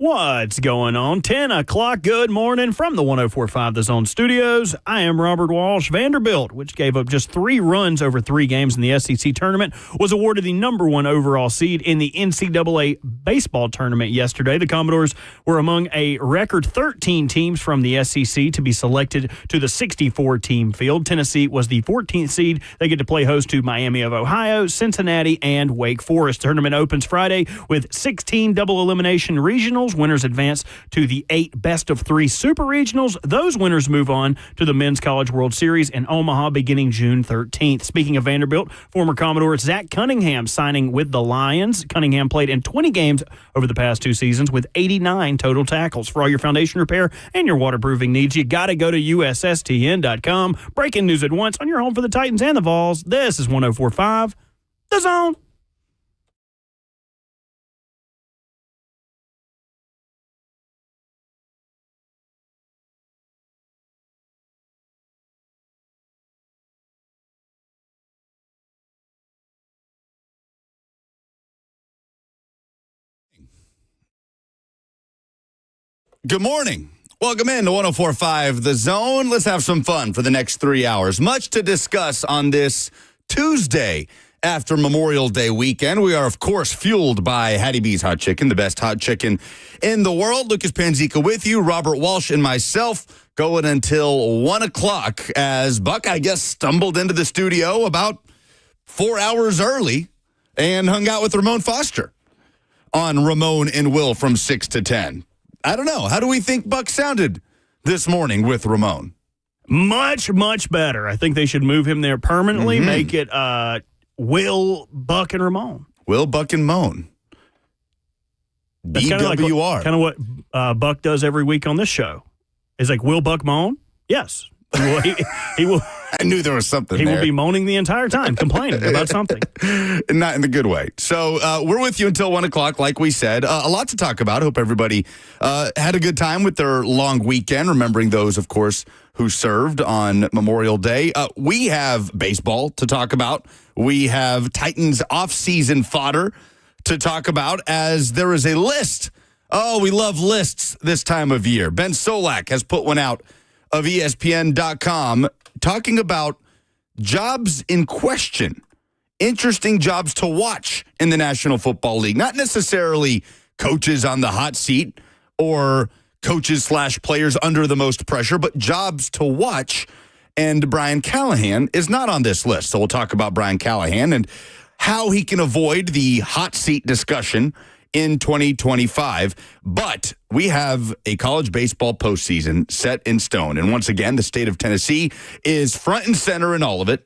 What's going on? 10 o'clock, good morning from the 104.5 The Zone Studios. I am Robert Walsh. Vanderbilt, which gave up just 3 runs over 3 games in the SEC tournament, was awarded the number 1 overall seed in the NCAA baseball tournament yesterday. The Commodores were among a record 13 teams from the SEC to be selected to the 64-team field. Tennessee was the 14th seed. They get to play host to Miami of Ohio, Cincinnati, and Wake Forest. The tournament opens Friday with 16 double elimination regionals. Winners advance to the 8 best-of-3 super regionals. Those winners move on to the Men's College World Series in Omaha beginning June 13th. Speaking of Vanderbilt, former Commodore Zach Cunningham signing with the Lions. Cunningham played in 20 games over the past 2 seasons with 89 total tackles. For all your foundation repair and your waterproofing needs, you got to go to USSTN.com. Breaking news at once on your home for the Titans and the Vols. This is 104.5 The Zone. Good morning. Welcome in to 104.5 The Zone. Let's have some fun for the next 3 hours. Much to discuss on this Tuesday after Memorial Day weekend. We are, of course, fueled by Hattie B's Hot Chicken, the best hot chicken in the world. Lucas Panzica with you, Robert Walsh and myself going until 1 o'clock as Buck, I guess, stumbled into the studio about 4 hours early and hung out with Ramon Foster on Ramon and Will from 6 to 10. I don't know. How do we think Buck sounded this morning with Ramon? Much, much better. I think they should move him there permanently, make it Will, Buck, and Ramon. Will, Buck, and Moan. BWR. Kind of what Buck does every week on this show. It's like, Will, Buck, Moan? Yes. He will. I knew there was something He there. will be moaning the entire time, complaining about something. Not in the good way. So we're with you until 1 o'clock, like we said. A lot to talk about. Hope everybody had a good time with their long weekend, remembering those, of course, who served on Memorial Day. We have baseball to talk about. We have Titans off-season fodder to talk about as there is a list. Oh, we love lists this time of year. Ben Solak has put one out of ESPN.com talking about jobs in question, interesting jobs to watch in the National Football League. Not necessarily coaches on the hot seat or coaches/players under the most pressure, but jobs to watch. And Brian Callahan is not on this list. So we'll talk about Brian Callahan and how he can avoid the hot seat discussion in 2025. But we have a college baseball postseason set in stone. And once again, the state of Tennessee is front and center in all of it.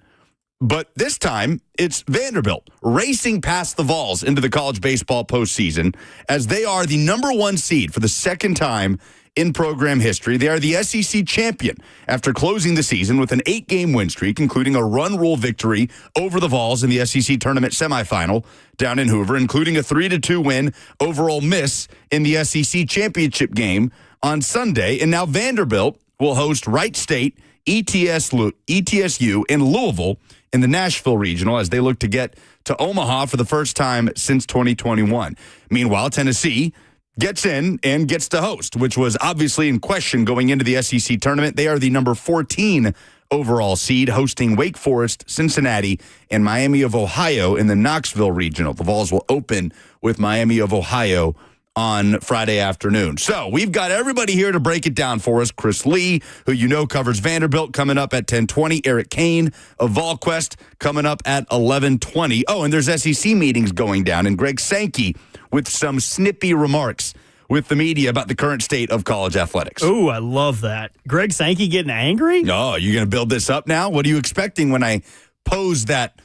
But this time, it's Vanderbilt racing past the Vols into the college baseball postseason as they are the number 1 seed for the second time in program history. They are the SEC champion after closing the season with an 8-game win streak, including a run rule victory over the Vols in the SEC tournament semifinal down in Hoover, including a 3-2 win over Ole Miss in the SEC championship game on Sunday. And now Vanderbilt will host Wright State, ETSU, and Louisville in the Nashville Regional as they look to get to Omaha for the first time since 2021. Meanwhile, Tennessee gets in and gets to host, which was obviously in question going into the SEC tournament. They are the number 14 overall seed, hosting Wake Forest, Cincinnati, and Miami of Ohio in the Knoxville Regional. The Vols will open with Miami of Ohio on Friday afternoon. So we've got everybody here to break it down for us. Chris Lee, who you know covers Vanderbilt, coming up at 10:20. Eric Kane of VolQuest coming up at 11:20. Oh, and there's SEC meetings going down, and Greg Sankey with some snippy remarks with the media about the current state of college athletics. Ooh, I love that. Greg Sankey getting angry? Oh, you're going to build this up now? What are you expecting when I pose that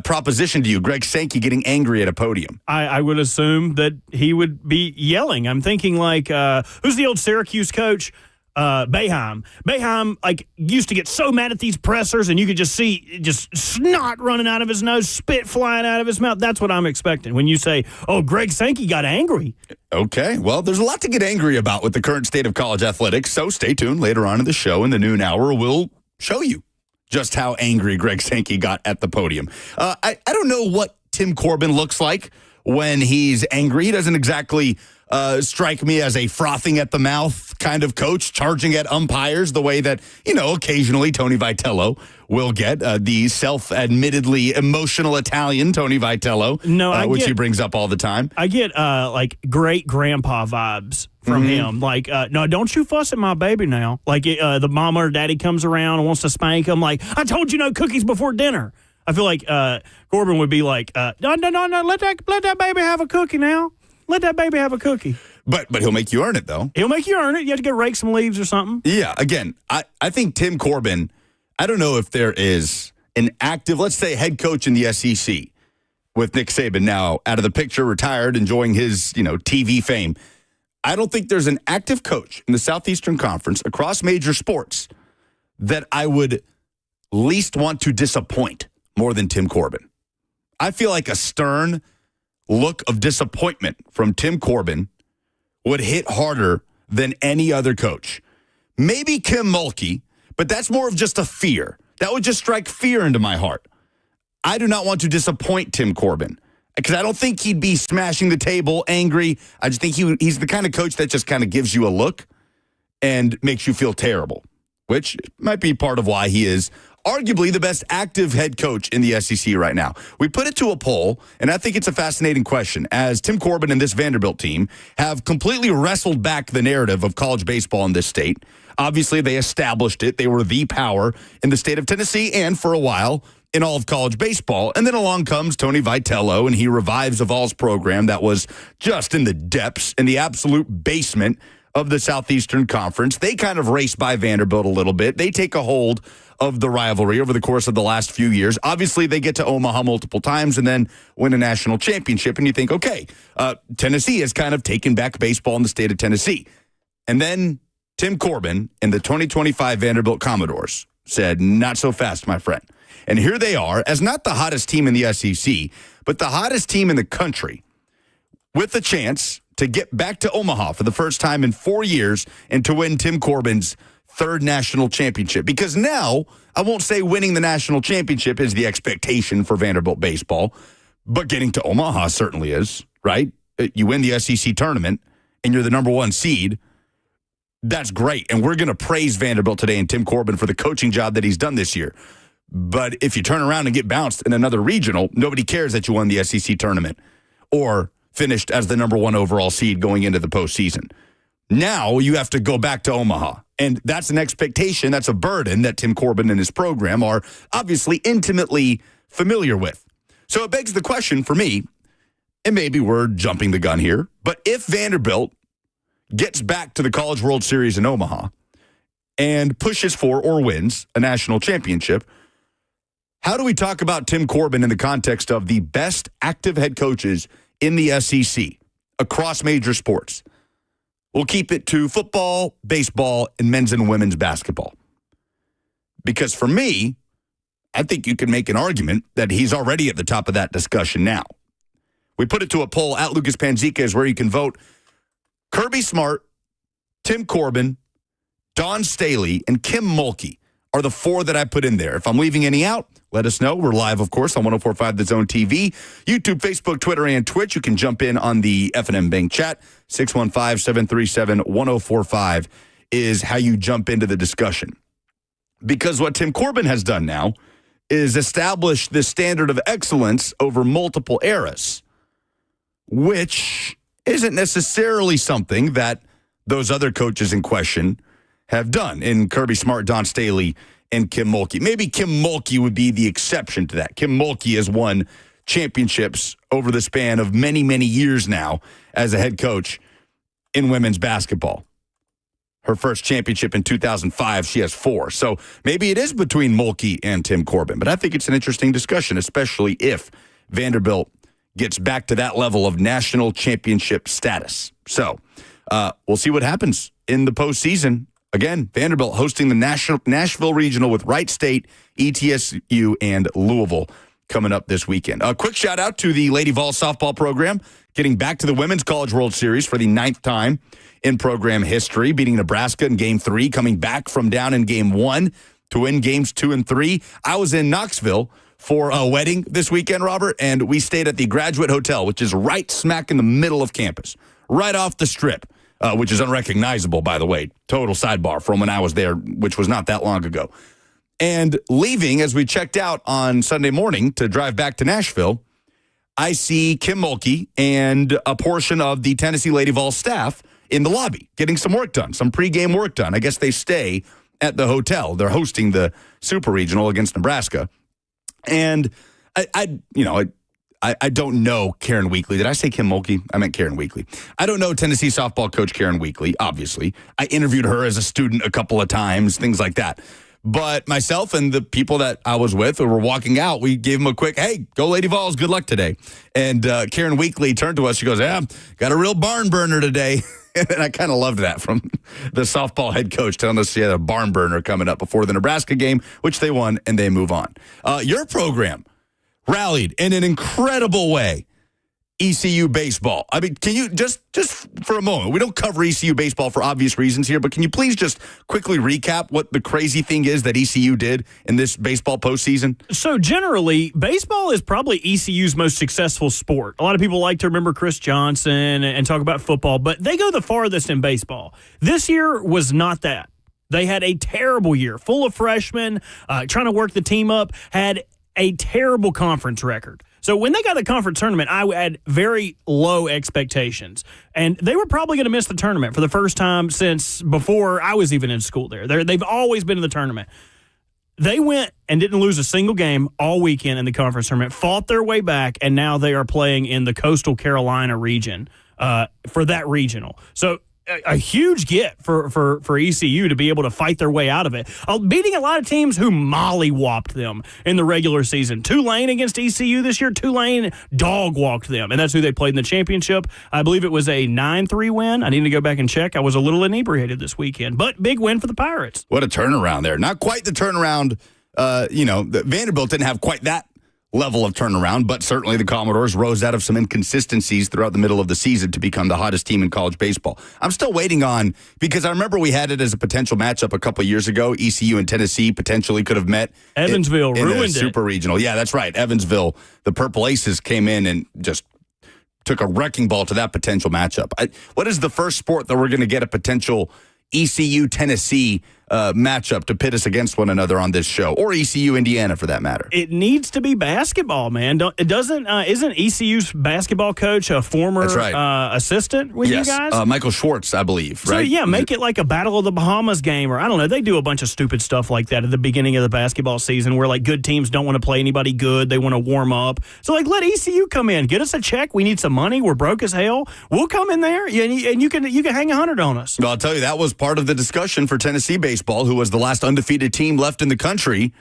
proposition to you? Greg Sankey getting angry at a podium. I would assume that he would be yelling. I'm thinking like, who's the old Syracuse coach? Boeheim. Boeheim, used to get so mad at these pressers, and you could just see just snot running out of his nose, spit flying out of his mouth. That's what I'm expecting when you say, oh, Greg Sankey got angry. Okay, well, there's a lot to get angry about with the current state of college athletics, so stay tuned. Later on in the show, in the noon hour, we'll show you just how angry Greg Sankey got at the podium. I don't know what Tim Corbin looks like when he's angry. He doesn't exactly strike me as a frothing at the mouth kind of coach, charging at umpires the way that, occasionally Tony Vitello will get, the self-admittedly emotional Italian Tony Vitello, which he brings up all the time. I get great grandpa vibes from him. Like, no, don't you fuss at my baby now. Like, the mama or daddy comes around and wants to spank him. Like, I told you no cookies before dinner. I feel like Corbin would be like, no, let that baby have a cookie now. Let that baby have a cookie. But he'll make you earn it, though. He'll make you earn it. You have to go rake some leaves or something. Yeah, again, I think Tim Corbin, I don't know if there is an active, let's say, head coach in the SEC with Nick Saban now out of the picture, retired, enjoying his, TV fame. I don't think there's an active coach in the Southeastern Conference across major sports that I would least want to disappoint more than Tim Corbin. I feel like a stern look of disappointment from Tim Corbin would hit harder than any other coach. Maybe Kim Mulkey, but that's more of just a fear. That would just strike fear into my heart. I do not want to disappoint Tim Corbin because I don't think he'd be smashing the table, angry. I just think he's the kind of coach that just kind of gives you a look and makes you feel terrible, which might be part of why he is arguably the best active head coach in the SEC right now. We put it to a poll, and I think it's a fascinating question, as Tim Corbin and this Vanderbilt team have completely wrestled back the narrative of college baseball in this state. Obviously, they established it. They were the power in the state of Tennessee and, for a while, in all of college baseball. And then along comes Tony Vitello, and he revives a Vols program that was just in the depths, in the absolute basement of the Southeastern Conference. They kind of race by Vanderbilt a little bit. They take a hold of the rivalry over the course of the last few years. Obviously, they get to Omaha multiple times and then win a national championship. And you think, okay, Tennessee has kind of taken back baseball in the state of Tennessee. And then Tim Corbin and the 2025 Vanderbilt Commodores said, not so fast, my friend. And here they are as not the hottest team in the SEC, but the hottest team in the country with the chance to get back to Omaha for the first time in 4 years and to win Tim Corbin's third national championship. Because now, I won't say winning the national championship is the expectation for Vanderbilt baseball, but getting to Omaha certainly is, right? You win the SEC tournament and you're the number one seed. That's great. And we're going to praise Vanderbilt today and Tim Corbin for the coaching job that he's done this year. But if you turn around and get bounced in another regional, nobody cares that you won the SEC tournament or finished as the number one overall seed going into the postseason. Now you have to go back to Omaha. And that's an expectation, that's a burden that Tim Corbin and his program are obviously intimately familiar with. So it begs the question for me, and maybe we're jumping the gun here, but if Vanderbilt gets back to the College World Series in Omaha and pushes for or wins a national championship, how do we talk about Tim Corbin in the context of the best active head coaches in the SEC across major sports? We'll keep it to football, baseball, and men's and women's basketball. Because for me, I think you can make an argument that he's already at the top of that discussion now. We put it to a poll at Lucas Panzica is where you can vote. Kirby Smart, Tim Corbin, Dawn Staley, and Kim Mulkey are the four that I put in there. If I'm leaving any out, let us know. We're live, of course, on 104.5 The Zone TV, YouTube, Facebook, Twitter, and Twitch. You can jump in on the F&M Bank chat. 615-737-1045 is how you jump into the discussion. Because what Tim Corbin has done now is establish the standard of excellence over multiple eras, which isn't necessarily something that those other coaches in question have done in Kirby Smart, Dawn Staley, and Kim Mulkey. Maybe Kim Mulkey would be the exception to that. Kim Mulkey has won championships over the span of many, many years now as a head coach in women's basketball. Her first championship in 2005, she has 4. So maybe it is between Mulkey and Tim Corbin. But I think it's an interesting discussion, especially if Vanderbilt gets back to that level of national championship status. So we'll see what happens in the postseason. Again, Vanderbilt hosting the Nashville Regional with Wright State, ETSU, and Louisville coming up this weekend. A quick shout out to the Lady Vols softball program, getting back to the Women's College World Series for the 9th time in program history, beating Nebraska in Game 3, coming back from down in Game 1 to win Games 2 and 3. I was in Knoxville for a wedding this weekend, Robert, and we stayed at the Graduate Hotel, which is right smack in the middle of campus, right off the strip, which is unrecognizable, by the way. Total sidebar from when I was there, which was not that long ago. And leaving, as we checked out on Sunday morning to drive back to Nashville, I see Kim Mulkey and a portion of the Tennessee Lady Vols staff in the lobby getting some work done, some pregame work done. I guess they stay at the hotel. They're hosting the Super Regional against Nebraska. And I don't know Karen Weekly. Did I say Kim Mulkey? I meant Karen Weekly. I don't know Tennessee softball coach Karen Weekly, obviously. I interviewed her as a student a couple of times, things like that. But myself and the people that I was with who were walking out, we gave them a quick, hey, go Lady Vols, good luck today. And Karen Weekly turned to us. She goes, yeah, got a real barn burner today. And I kind of loved that from the softball head coach telling us she had a barn burner coming up before the Nebraska game, which they won, and they move on. Your program rallied in an incredible way. ECU baseball. I mean, can you just for a moment, we don't cover ECU baseball for obvious reasons here, but can you please just quickly recap what the crazy thing is that ECU did in this baseball postseason? So generally, baseball is probably ECU's most successful sport. A lot of people like to remember Chris Johnson and talk about football, but they go the farthest in baseball. This year was not that. They had a terrible year, full of freshmen, trying to work the team up, had a terrible conference record. So when they got the conference tournament, I had very low expectations. And they were probably going to miss the tournament for the first time since before I was even in school there. They've always been in the tournament. They went and didn't lose a single game all weekend in the conference tournament, fought their way back, and now they are playing in the Coastal Carolina region for that regional. So a huge get for ECU to be able to fight their way out of it. Beating a lot of teams who molly-whopped them in the regular season. Tulane against ECU this year, Tulane dog-walked them, and that's who they played in the championship. I believe it was a 9-3 win. I need to go back and check. I was a little inebriated this weekend, but big win for the Pirates. What a turnaround there. Not quite the turnaround, Vanderbilt didn't have quite that level of turnaround, but certainly the Commodores rose out of some inconsistencies throughout the middle of the season to become the hottest team in college baseball. I'm still waiting on, because I remember we had it as a potential matchup a couple of years ago. ECU and Tennessee potentially could have met. Evansville in ruined a Super Regional. Yeah, that's right. Evansville, the Purple Aces came in and just took a wrecking ball to that potential matchup. What is the first sport that we're going to get a potential ECU-Tennessee matchup to pit us against one another on this show, or ECU-Indiana for that matter? It needs to be basketball, man. Isn't ECU's basketball coach a former assistant with you guys? Michael Schwartz, I believe, so, right? Yeah, make it like a Battle of the Bahamas game, or I don't know. They do a bunch of stupid stuff like that at the beginning of the basketball season where, like, good teams don't want to play anybody good. They want to warm up. So, like, let ECU come in. Get us a check. We need some money. We're broke as hell. We'll come in there, and you can hang 100 on us. Well, I'll tell you, that was part of the discussion for Tennessee baseball, who was the last undefeated team left in the country.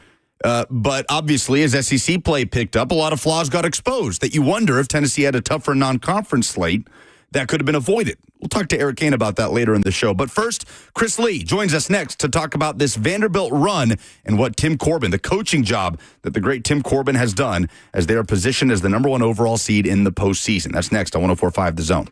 But obviously, as SEC play picked up, a lot of flaws got exposed that you wonder if Tennessee had a tougher non-conference slate that could have been avoided. We'll talk to Eric Kane about that later in the show. But first, Chris Lee joins us next to talk about this Vanderbilt run and what Tim Corbin, the coaching job that the great Tim Corbin has done as they are positioned as the number one overall seed in the postseason. That's next on 104.5 The Zone.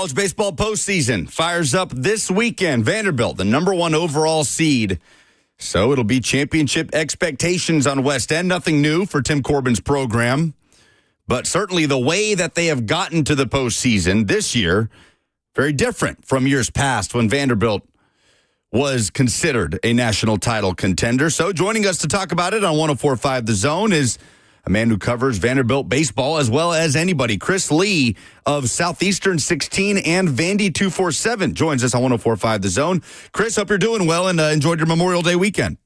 College baseball postseason fires up this weekend. Vanderbilt, the number 1 overall seed. So it'll be championship expectations on West End. Nothing new for Tim Corbin's program. But certainly the way that they have gotten to the postseason this year, very different from years past when Vanderbilt was considered a national title contender. So joining us to talk about it on 104.5 The Zone is a man who covers Vanderbilt baseball as well as anybody. Chris Lee of Southeastern 16 and Vandy 247 joins us on 104.5 The Zone. Chris, hope you're doing well and enjoyed your Memorial Day weekend.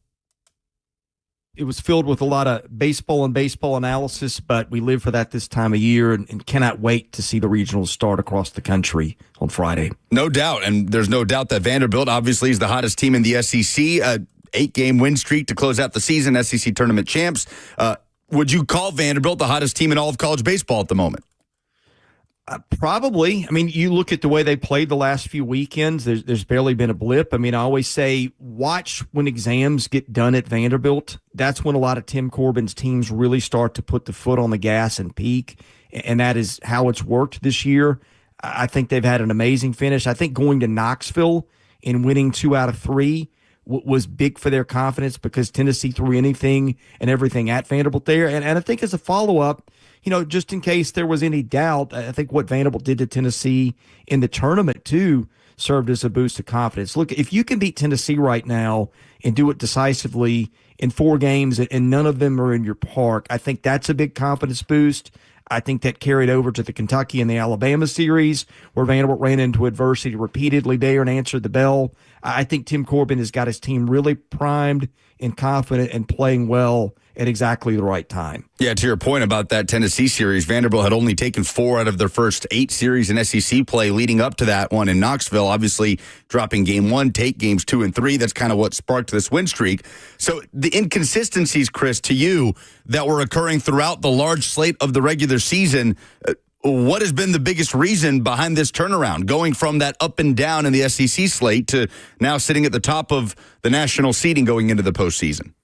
It was filled with a lot of baseball and baseball analysis, but we live for that this time of year and cannot wait to see the regionals start across the country on Friday. No doubt, and there's no doubt that Vanderbilt obviously is the hottest team in the SEC. 8-game win streak to close out the season, SEC tournament champs. Would you call Vanderbilt the hottest team in all of college baseball at the moment? Probably. I mean, you look at the way they played the last few weekends, there's barely been a blip. I mean, I always say watch when exams get done at Vanderbilt. That's when a lot of Tim Corbin's teams really start to put the foot on the gas and peak, and that is how it's worked this year. I think they've had an amazing finish. I think going to Knoxville and winning 2 out of 3 was big for their confidence because Tennessee threw anything and everything at Vanderbilt there. And I think as a follow-up, just in case there was any doubt, I think what Vanderbilt did to Tennessee in the tournament, too, served as a boost of confidence. Look, if you can beat Tennessee right now and do it decisively in 4 games and none of them are in your park, I think that's a big confidence boost. I think that carried over to the Kentucky and the Alabama series where Vanderbilt ran into adversity repeatedly there and answered the bell. I think Tim Corbin has got his team really primed and confident and playing well at exactly the right time. Yeah, to your point about that Tennessee series, Vanderbilt had only taken 4 out of their first 8 series in SEC play leading up to that one in Knoxville, obviously dropping game 1, take games 2 and 3. That's kind of what sparked this win streak. So the inconsistencies, Chris, to you that were occurring throughout the large slate of the regular season, what has been the biggest reason behind this turnaround, going from that up and down in the SEC slate to now sitting at the top of the national seeding going into the postseason?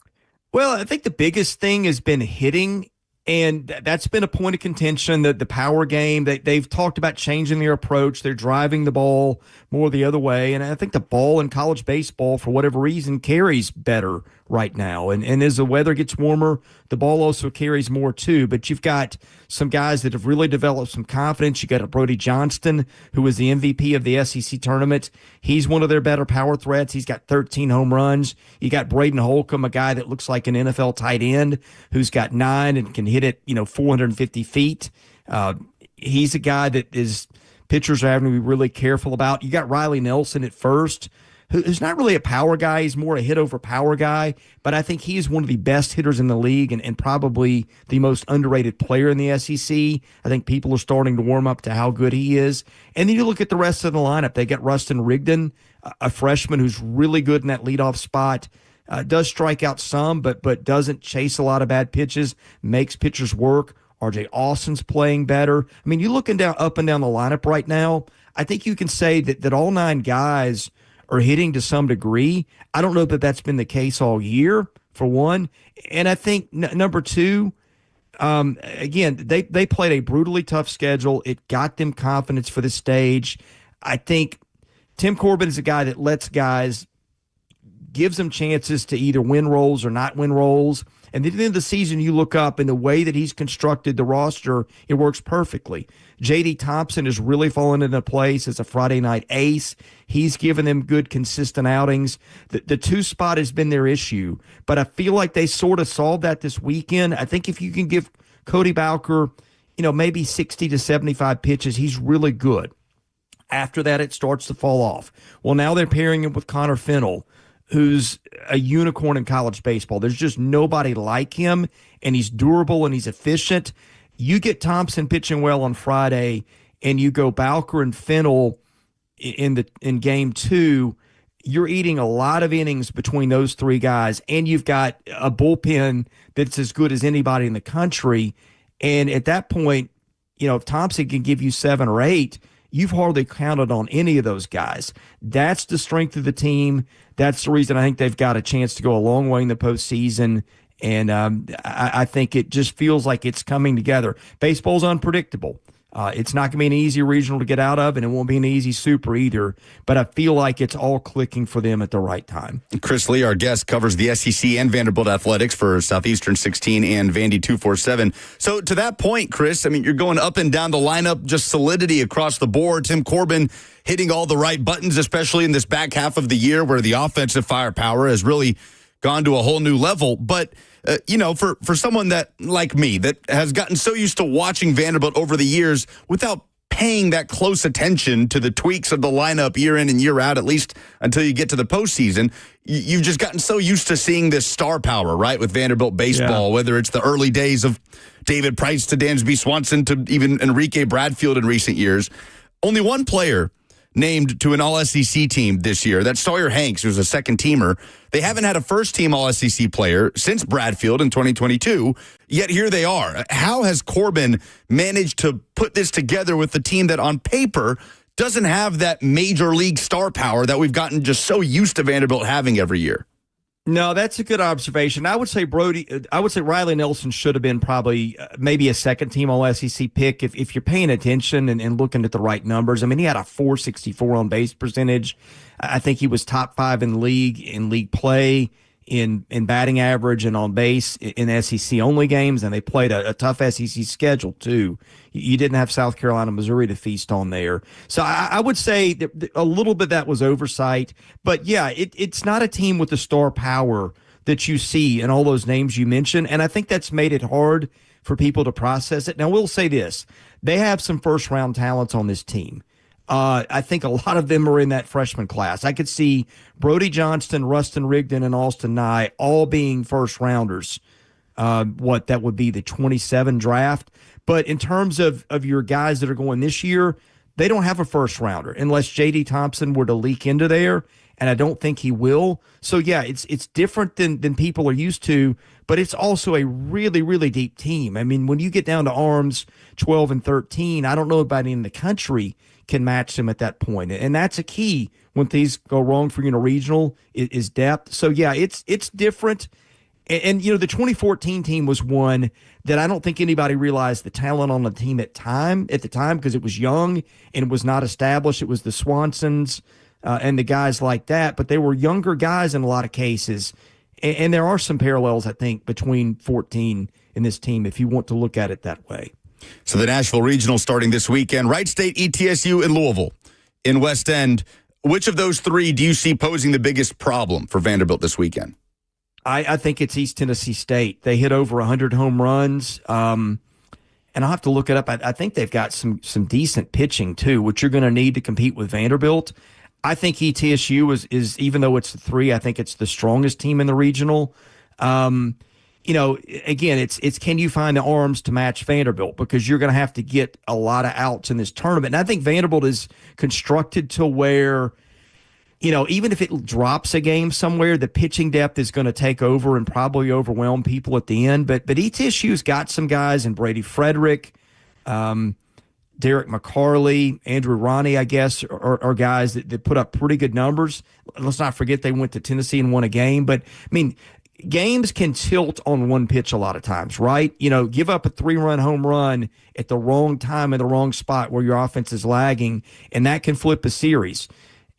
Well, I think the biggest thing has been hitting, and that's been a point of contention, that the power game, they've talked about changing their approach. They're driving the ball more the other way, and I think the ball in college baseball, for whatever reason, carries better right now. And as the weather gets warmer, the ball also carries more too. But you've got some guys that have really developed some confidence. You got a Brody Johnston, who was the MVP of the SEC tournament. He's one of their better power threats. He's got 13 home runs. You got Braden Holcomb, a guy that looks like an NFL tight end, who's got 9 and can hit it, 450 feet. He's a guy that pitchers are having to be really careful about. You got Riley Nelson at first, who's not really a power guy. He's more a hit over power guy, but I think he is one of the best hitters in the league and probably the most underrated player in the SEC. I think people are starting to warm up to how good he is. And then you look at the rest of the lineup. They got Rustin Rigdon, a freshman who's really good in that leadoff spot. Does strike out some, but doesn't chase a lot of bad pitches, makes pitchers work. RJ Austin's playing better. I mean, you're looking up and down the lineup right now. I think you can say that all 9 guys are hitting to some degree. I don't know that that's been the case all year, for one. And I think number 2, again, they played a brutally tough schedule. It got them confidence for the stage. I think Tim Corbin is a guy that lets guys, gives them chances to either win roles or not win roles. And at the end of the season, you look up, and the way that he's constructed the roster, it works perfectly. J.D. Thompson has really fallen into place as a Friday night ace. He's given them good, consistent outings. The 2 spot has been their issue, but I feel like they sort of solved that this weekend. I think if you can give Cody Bowker, maybe 60 to 75 pitches, he's really good. After that, it starts to fall off. Well, now they're pairing him with Connor Fennell, who's a unicorn in college baseball. There's just nobody like him, and he's durable and he's efficient. You get Thompson pitching well on Friday, and you go Bowker and Fennell in game 2, you're eating a lot of innings between those 3 guys, and you've got a bullpen that's as good as anybody in the country. And at that point, if Thompson can give you 7 or 8, you've hardly counted on any of those guys. That's the strength of the team. That's the reason I think they've got a chance to go a long way in the postseason. And I think it just feels like it's coming together. Baseball's unpredictable. It's not going to be an easy regional to get out of, and it won't be an easy super either. But I feel like it's all clicking for them at the right time. Chris Lee, our guest, covers the SEC and Vanderbilt athletics for Southeastern 16 and Vandy 247. So to that point, Chris, I mean, you're going up and down the lineup, just solidity across the board. Tim Corbin hitting all the right buttons, especially in this back half of the year where the offensive firepower has really gone to a whole new level. But for someone that, like me, that has gotten so used to watching Vanderbilt over the years without paying that close attention to the tweaks of the lineup year in and year out, at least until you get to the postseason, you've just gotten so used to seeing this star power, right, with Vanderbilt baseball, whether it's the early days of David Price to Dansby Swanson to even Enrique Bradfield in recent years. Only one player named to an All-SEC team this year. That's Sawyer Hanks, who's a second-teamer. They haven't had a first-team All-SEC player since Bradfield in 2022, yet here they are. How has Corbin managed to put this together with the team that on paper doesn't have that major league star power that we've gotten just so used to Vanderbilt having every year? No, that's a good observation. I would say Riley Nelson should have been probably maybe a second-team All-SEC pick if you're paying attention and looking at the right numbers. I mean, he had a .464 on-base percentage. I think he was top 5 in league play, in batting average and on base in SEC-only games, and they played a tough SEC schedule, too. You didn't have South Carolina, Missouri to feast on there. So I would say that a little bit that was oversight. But, yeah, it's not a team with the star power that you see in all those names you mentioned, and I think that's made it hard for people to process it. Now, we'll say this. They have some first-round talents on this team. I think a lot of them are in that freshman class. I could see Brody Johnston, Rustin Rigdon, and Austin Nye all being first-rounders. That would be the 27 draft. But in terms of your guys that are going this year, they don't have a first-rounder unless J.D. Thompson were to leak into there, and I don't think he will. So, yeah, it's different than people are used to, but it's also a really, really deep team. I mean, when you get down to arms 12 and 13, I don't know anybody in the country can match them at that point. And that's a key when things go wrong for regional is depth. So, yeah, it's different. And the 2014 team was one that I don't think anybody realized the talent on the team at the time because it was young and it was not established. It was the Swansons and the guys like that, but they were younger guys in a lot of cases. And there are some parallels, I think, between 14 and this team if you want to look at it that way. So the Nashville Regional starting this weekend. Wright State, ETSU, and Louisville in West End. Which of those three do you see posing the biggest problem for Vanderbilt this weekend? I think it's East Tennessee State. They hit over 100 home runs, and I'll have to look it up. I think they've got some decent pitching, too, which you're going to need to compete with Vanderbilt. I think ETSU is even though it's the 3, I think it's the strongest team in the regional. Again, it's can you find the arms to match Vanderbilt because you're going to have to get a lot of outs in this tournament. And I think Vanderbilt is constructed to where, even if it drops a game somewhere, the pitching depth is going to take over and probably overwhelm people at the end. But ETSU's got some guys in Brady Frederick, Derek McCarley, Andrew Ronnie, I guess, are guys that put up pretty good numbers. Let's not forget they went to Tennessee and won a game. But, I mean, games can tilt on one pitch a lot of times, right? Give up a 3-run home run at the wrong time in the wrong spot where your offense is lagging, and that can flip a series.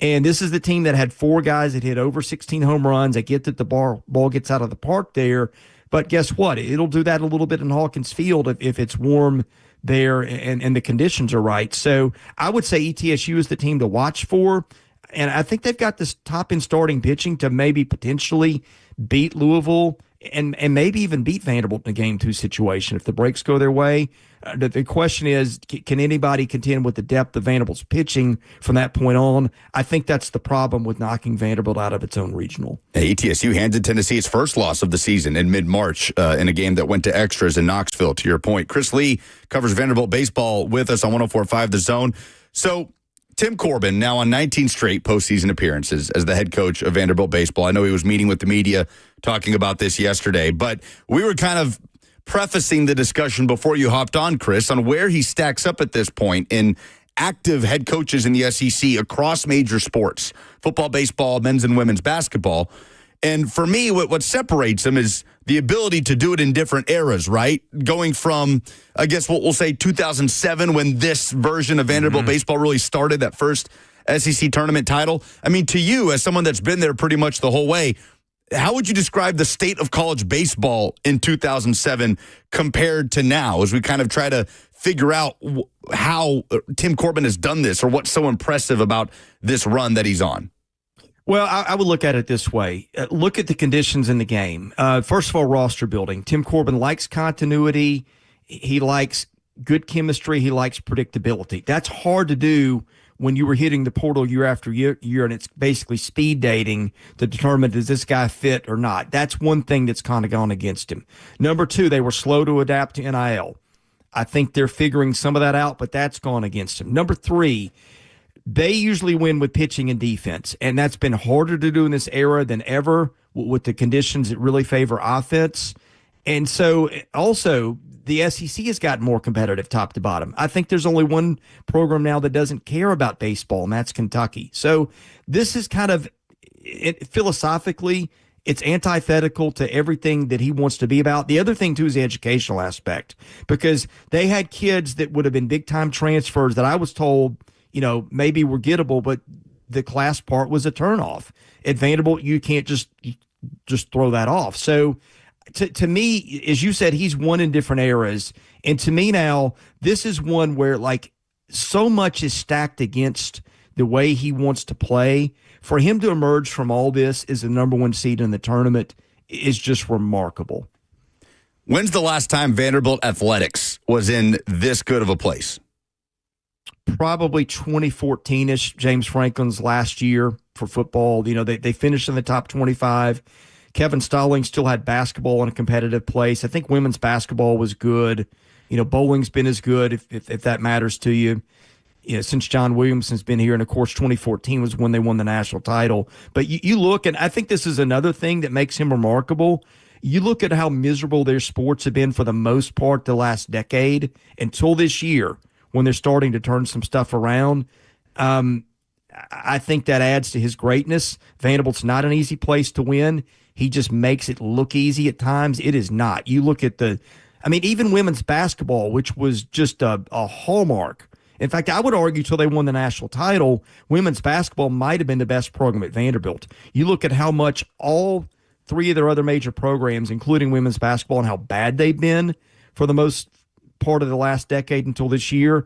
And this is the team that had 4 guys that hit over 16 home runs. I get that the ball gets out of the park there, but guess what? It'll do that a little bit in Hawkins Field if it's warm there and the conditions are right. So I would say ETSU is the team to watch for, and I think they've got this top-end starting pitching to maybe potentially beat Louisville and maybe even beat Vanderbilt in a Game 2 situation if the breaks go their way. The question is, can anybody contend with the depth of Vanderbilt's pitching from that point on? I think that's the problem with knocking Vanderbilt out of its own regional. ETSU handed Tennessee its first loss of the season in mid-March in a game that went to extras in Knoxville, to your point. Chris Lee covers Vanderbilt baseball with us on 104.5 The Zone. So Tim Corbin, now on 19 straight postseason appearances as the head coach of Vanderbilt baseball. I know he was meeting with the media talking about this yesterday, but we were kind of prefacing the discussion before you hopped on, Chris, on where he stacks up at this point in active head coaches in the SEC across major sports, football, baseball, men's and women's basketball. And for me, what separates them is the ability to do it in different eras, right? Going from, I guess what we'll say 2007, when this version of Vanderbilt baseball really started, that first SEC tournament title. I mean, to you, as someone that's been there pretty much the whole way, how would you describe the state of college baseball in 2007 compared to now, as we kind of try to figure out how Tim Corbin has done this, or what's so impressive about this run that he's on? Well, I would look at it this way. Look at the conditions in the game. First of all, roster building. Tim Corbin likes continuity. He likes good chemistry. He likes predictability. That's hard to do when you were hitting the portal year after year, and it's basically speed dating to determine, does this guy fit or not? That's one thing that's kind of gone against him. Number two, they were slow to adapt to NIL. I think they're figuring some of that out, but that's gone against him. Number three, they usually win with pitching and defense, and that's been harder to do in this era than ever with the conditions that really favor offense. And so also the SEC has gotten more competitive top to bottom. I think there's only one program now that doesn't care about baseball, and that's Kentucky. So this is kind of, philosophically, it's antithetical to everything that he wants to be about. The other thing, too, is the educational aspect, because they had kids that would have been big-time transfers that I was told, maybe were gettable, but the class part was a turnoff. At Vanderbilt, you can't just throw that off. So to me, as you said, he's won in different eras. And to me now, this is one where, so much is stacked against the way he wants to play. For him to emerge from all this as the number one seed in the tournament is just remarkable. When's the last time Vanderbilt athletics was in this good of a place? Probably 2014-ish, James Franklin's last year for football. They finished in the top 25. Kevin Stallings still had basketball in a competitive place. I think women's basketball was good. Bowling's been as good, if that matters to you. Since John Williamson's been here, and of course 2014 was when they won the national title. But you look, and I think this is another thing that makes him remarkable. You look at how miserable their sports have been for the most part the last decade until this year, when they're starting to turn some stuff around. I think that adds to his greatness. Vanderbilt's not an easy place to win. He just makes it look easy at times. It is not. You look at even women's basketball, which was just a hallmark. In fact, I would argue till they won the national title, women's basketball might have been the best program at Vanderbilt. You look at how much all three of their other major programs, including women's basketball, and how bad they've been for the most part of the last decade until this year.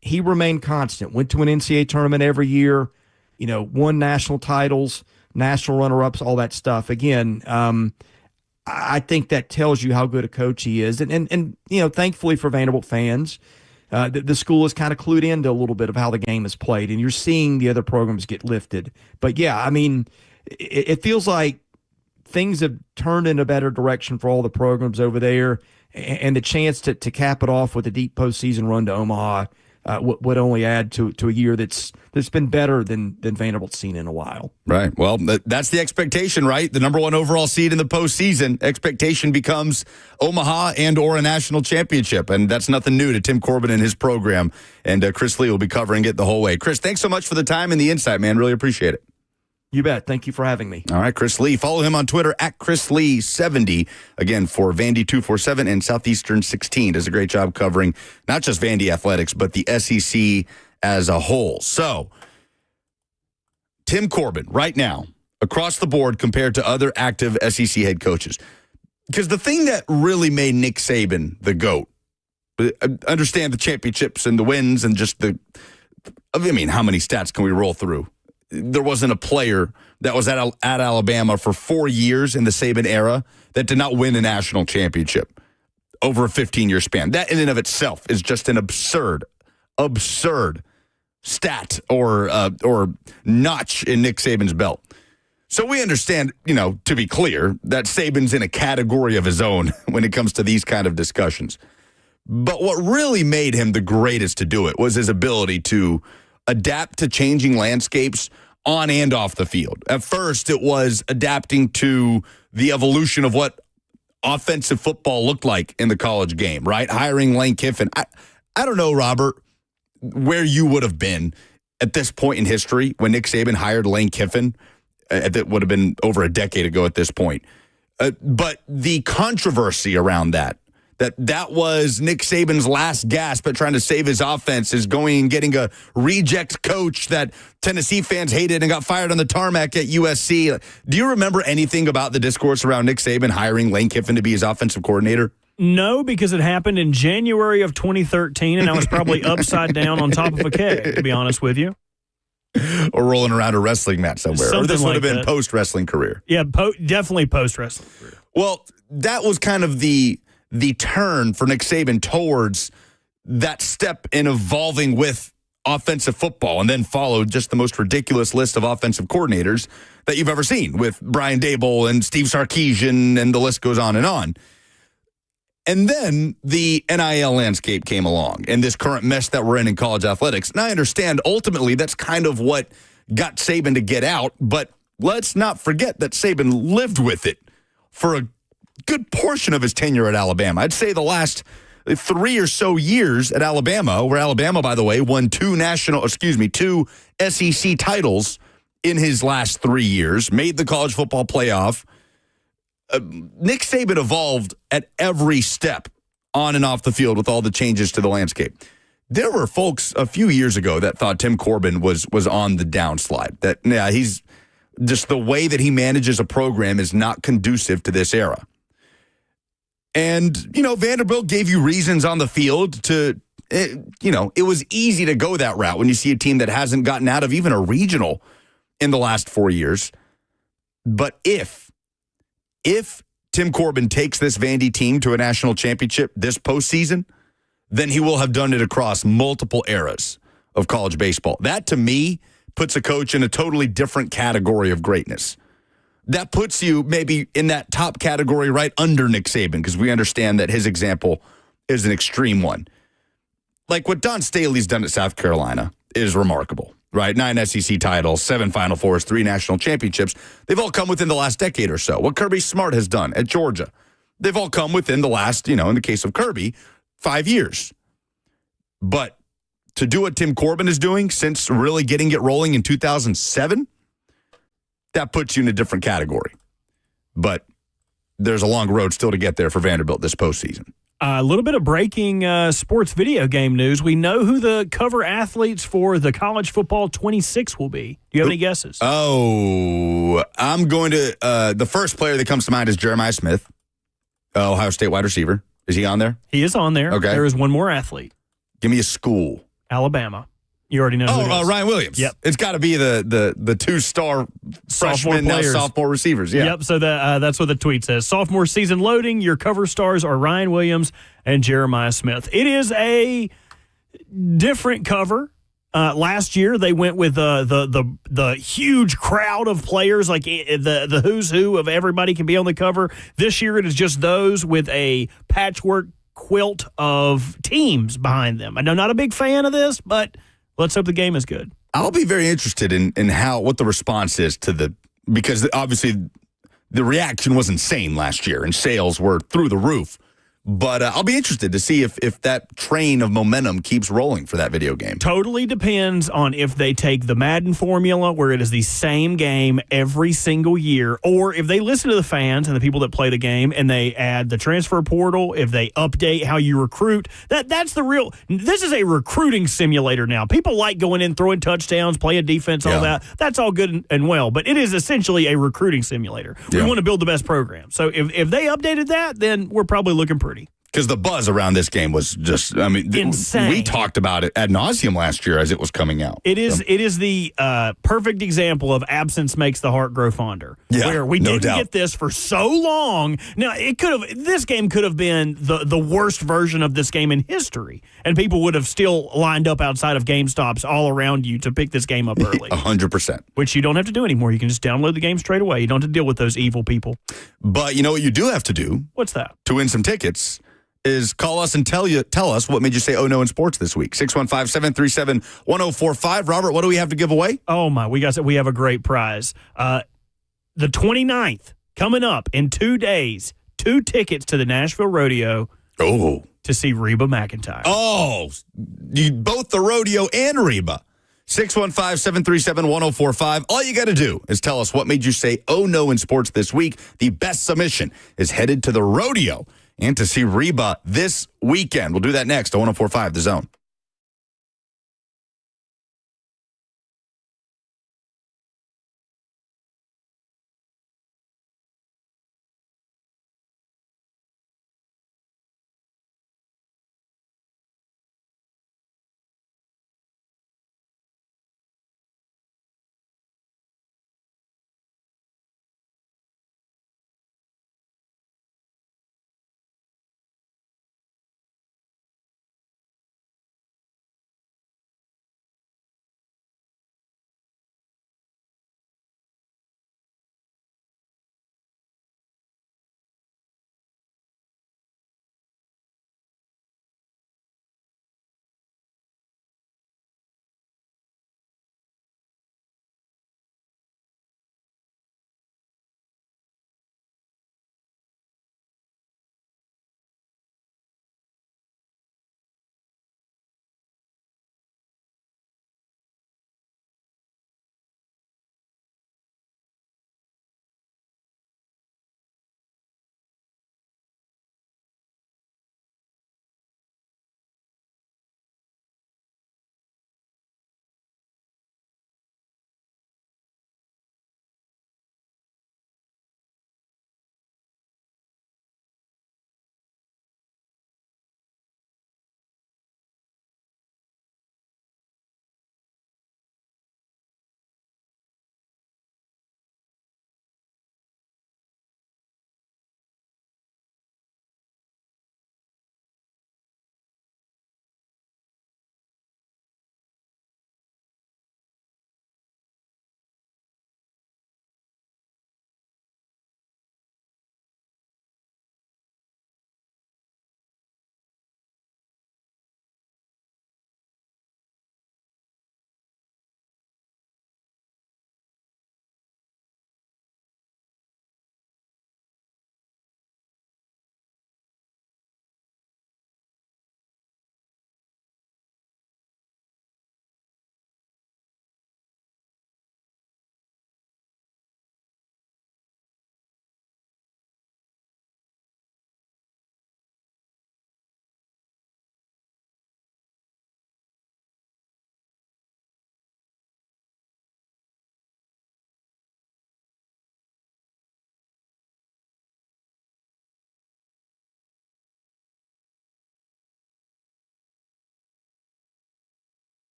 He remained constant, went to an NCAA tournament every year, won national titles, national runner-ups, all that stuff. Again, I think that tells you how good a coach he is. And thankfully for Vanderbilt fans, the school is kind of clued into a little bit of how the game is played, and you're seeing the other programs get lifted. But, yeah, it feels like things have turned in a better direction for all the programs over there, and the chance to cap it off with a deep postseason run to Omaha would only add to a year that's been better than Vanderbilt's seen in a while. Right. Well, that's the expectation, right? The number one overall seed in the postseason. Expectation becomes Omaha and or a national championship, and that's nothing new to Tim Corbin and his program. And Chris Lee will be covering it the whole way. Chris, thanks so much for the time and the insight, man. Really appreciate it. You bet. Thank you for having me. All right, Chris Lee. Follow him on Twitter at ChrisLee70. Again, for Vandy247 and Southeastern 16. Does a great job covering not just Vandy athletics, but the SEC as a whole. So, Tim Corbin, right now, across the board compared to other active SEC head coaches. Because the thing that really made Nick Saban the GOAT, understand the championships and the wins and just how many stats can we roll through? There wasn't a player that was at Alabama for 4 years in the Saban era that did not win a national championship over a 15-year span. That in and of itself is just an absurd stat or notch in Nick Saban's belt. So we understand, to be clear, that Saban's in a category of his own when it comes to these kind of discussions. But what really made him the greatest to do it was his ability to adapt to changing landscapes on and off the field. At first, it was adapting to the evolution of what offensive football looked like in the college game, right? Hiring Lane Kiffin. I don't know, Robert, where you would have been at this point in history when Nick Saban hired Lane Kiffin. That would have been over a decade ago at this point. But the controversy around that was Nick Saban's last gasp at trying to save his offense, is going and getting a reject coach that Tennessee fans hated and got fired on the tarmac at USC. Do you remember anything about the discourse around Nick Saban hiring Lane Kiffin to be his offensive coordinator? No, because it happened in January of 2013, and I was probably upside down on top of a keg, to be honest with you. Or rolling around a wrestling mat somewhere. Something or this would have like been that. post-wrestling career. Yeah, definitely post-wrestling career. Well, that was kind of the turn for Nick Saban towards that step in evolving with offensive football, and then followed just the most ridiculous list of offensive coordinators that you've ever seen, with Brian Dable and Steve Sarkisian, and the list goes on and on. And then the NIL landscape came along, and this current mess that we're in college athletics. And I understand ultimately that's kind of what got Saban to get out, but let's not forget that Saban lived with it for a good portion of his tenure at Alabama. I'd say the last 3 or so years at Alabama, where Alabama, by the way, won two SEC titles in his last 3 years, made the college football playoff. Nick Saban evolved at every step on and off the field with all the changes to the landscape. There were folks a few years ago that thought Tim Corbin was on the downslide. That he's just, the way that he manages a program is not conducive to this era. And, Vanderbilt gave you reasons on the field to, it was easy to go that route when you see a team that hasn't gotten out of even a regional in the last 4 years. But if Tim Corbin takes this Vandy team to a national championship this postseason, then he will have done it across multiple eras of college baseball. That, to me, puts a coach in a totally different category of greatness. That puts you maybe in that top category right under Nick Saban, because we understand that his example is an extreme one. Like what Don Staley's done at South Carolina is remarkable. Right, 9 SEC titles, 7 Final Fours, 3 national championships. They've all come within the last decade or so. What Kirby Smart has done at Georgia, they've all come within the last, in the case of Kirby, 5 years. But to do what Tim Corbin is doing since really getting it rolling in 2007, that puts you in a different category. But there's a long road still to get there for Vanderbilt this postseason. A little bit of breaking sports video game news. We know who the cover athletes for the college football 26 will be. Do you have any guesses? Oh, I'm going to the first player that comes to mind is Jeremiah Smith, Ohio State wide receiver. Is he on there? He is on there. Okay. There is one more athlete. Give me a school. Alabama. You already know who it is. Ryan Williams. Yep. It's got to be the 2-star freshman, now sophomore receivers. Yeah. Yep, so that's what the tweet says. Sophomore season loading. Your cover stars are Ryan Williams and Jeremiah Smith. It is a different cover. Last year, they went with the huge crowd of players, like the who's who of everybody can be on the cover. This year, it is just those with a patchwork quilt of teams behind them. I know, not a big fan of this, but let's hope the game is good. I'll be very interested in what the response is to because obviously the reaction was insane last year and sales were through the roof. But I'll be interested to see if that train of momentum keeps rolling for that video game. Totally depends on if they take the Madden formula, where it is the same game every single year, or if they listen to the fans and the people that play the game and they add the transfer portal, if they update how you recruit. That's the real. This is a recruiting simulator now. People like going in, throwing touchdowns, playing defense, all that. That's all good and well, but it is essentially a recruiting simulator. We want to build the best program. So if they updated that, then we're probably looking pretty. Because the buzz around this game was just, insane. We talked about it ad nauseum last year as it was coming out. It is the perfect example of absence makes the heart grow fonder. Yeah, where we didn't get this for so long. Now, this game could have been the worst version of this game in history, and people would have still lined up outside of GameStops all around you to pick this game up early. 100%. Which you don't have to do anymore. You can just download the game straight away. You don't have to deal with those evil people. But you know what you do have to do? What's that? To win some tickets is call us and tell us what made you say, oh, no, in sports this week. 615-737-1045. Robert, what do we have to give away? Oh, my. We have a great prize. The 29th, coming up in 2 days, 2 tickets to the Nashville Rodeo. Oh. To see Reba McEntire. Oh, both the rodeo and Reba. 615-737-1045. All you got to do is tell us what made you say, oh no, in sports this week. The best submission is headed to the rodeo and to see Reba this weekend. We'll do that next on 1045 The Zone.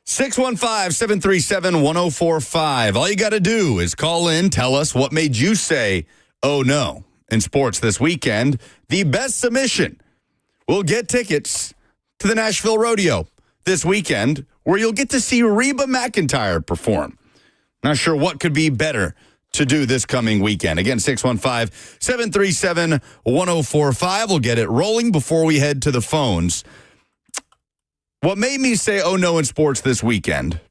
615-737-1045. All you got to do is call in, tell us what made you say, oh no, in sports this weekend. The best submission will get tickets to the Nashville Rodeo this weekend, where you'll get to see Reba McEntire perform. Not sure what could be better to do this coming weekend. Again, 615-737-1045. We'll get it rolling before we head to the phones. What made me say, oh no, in sports this weekend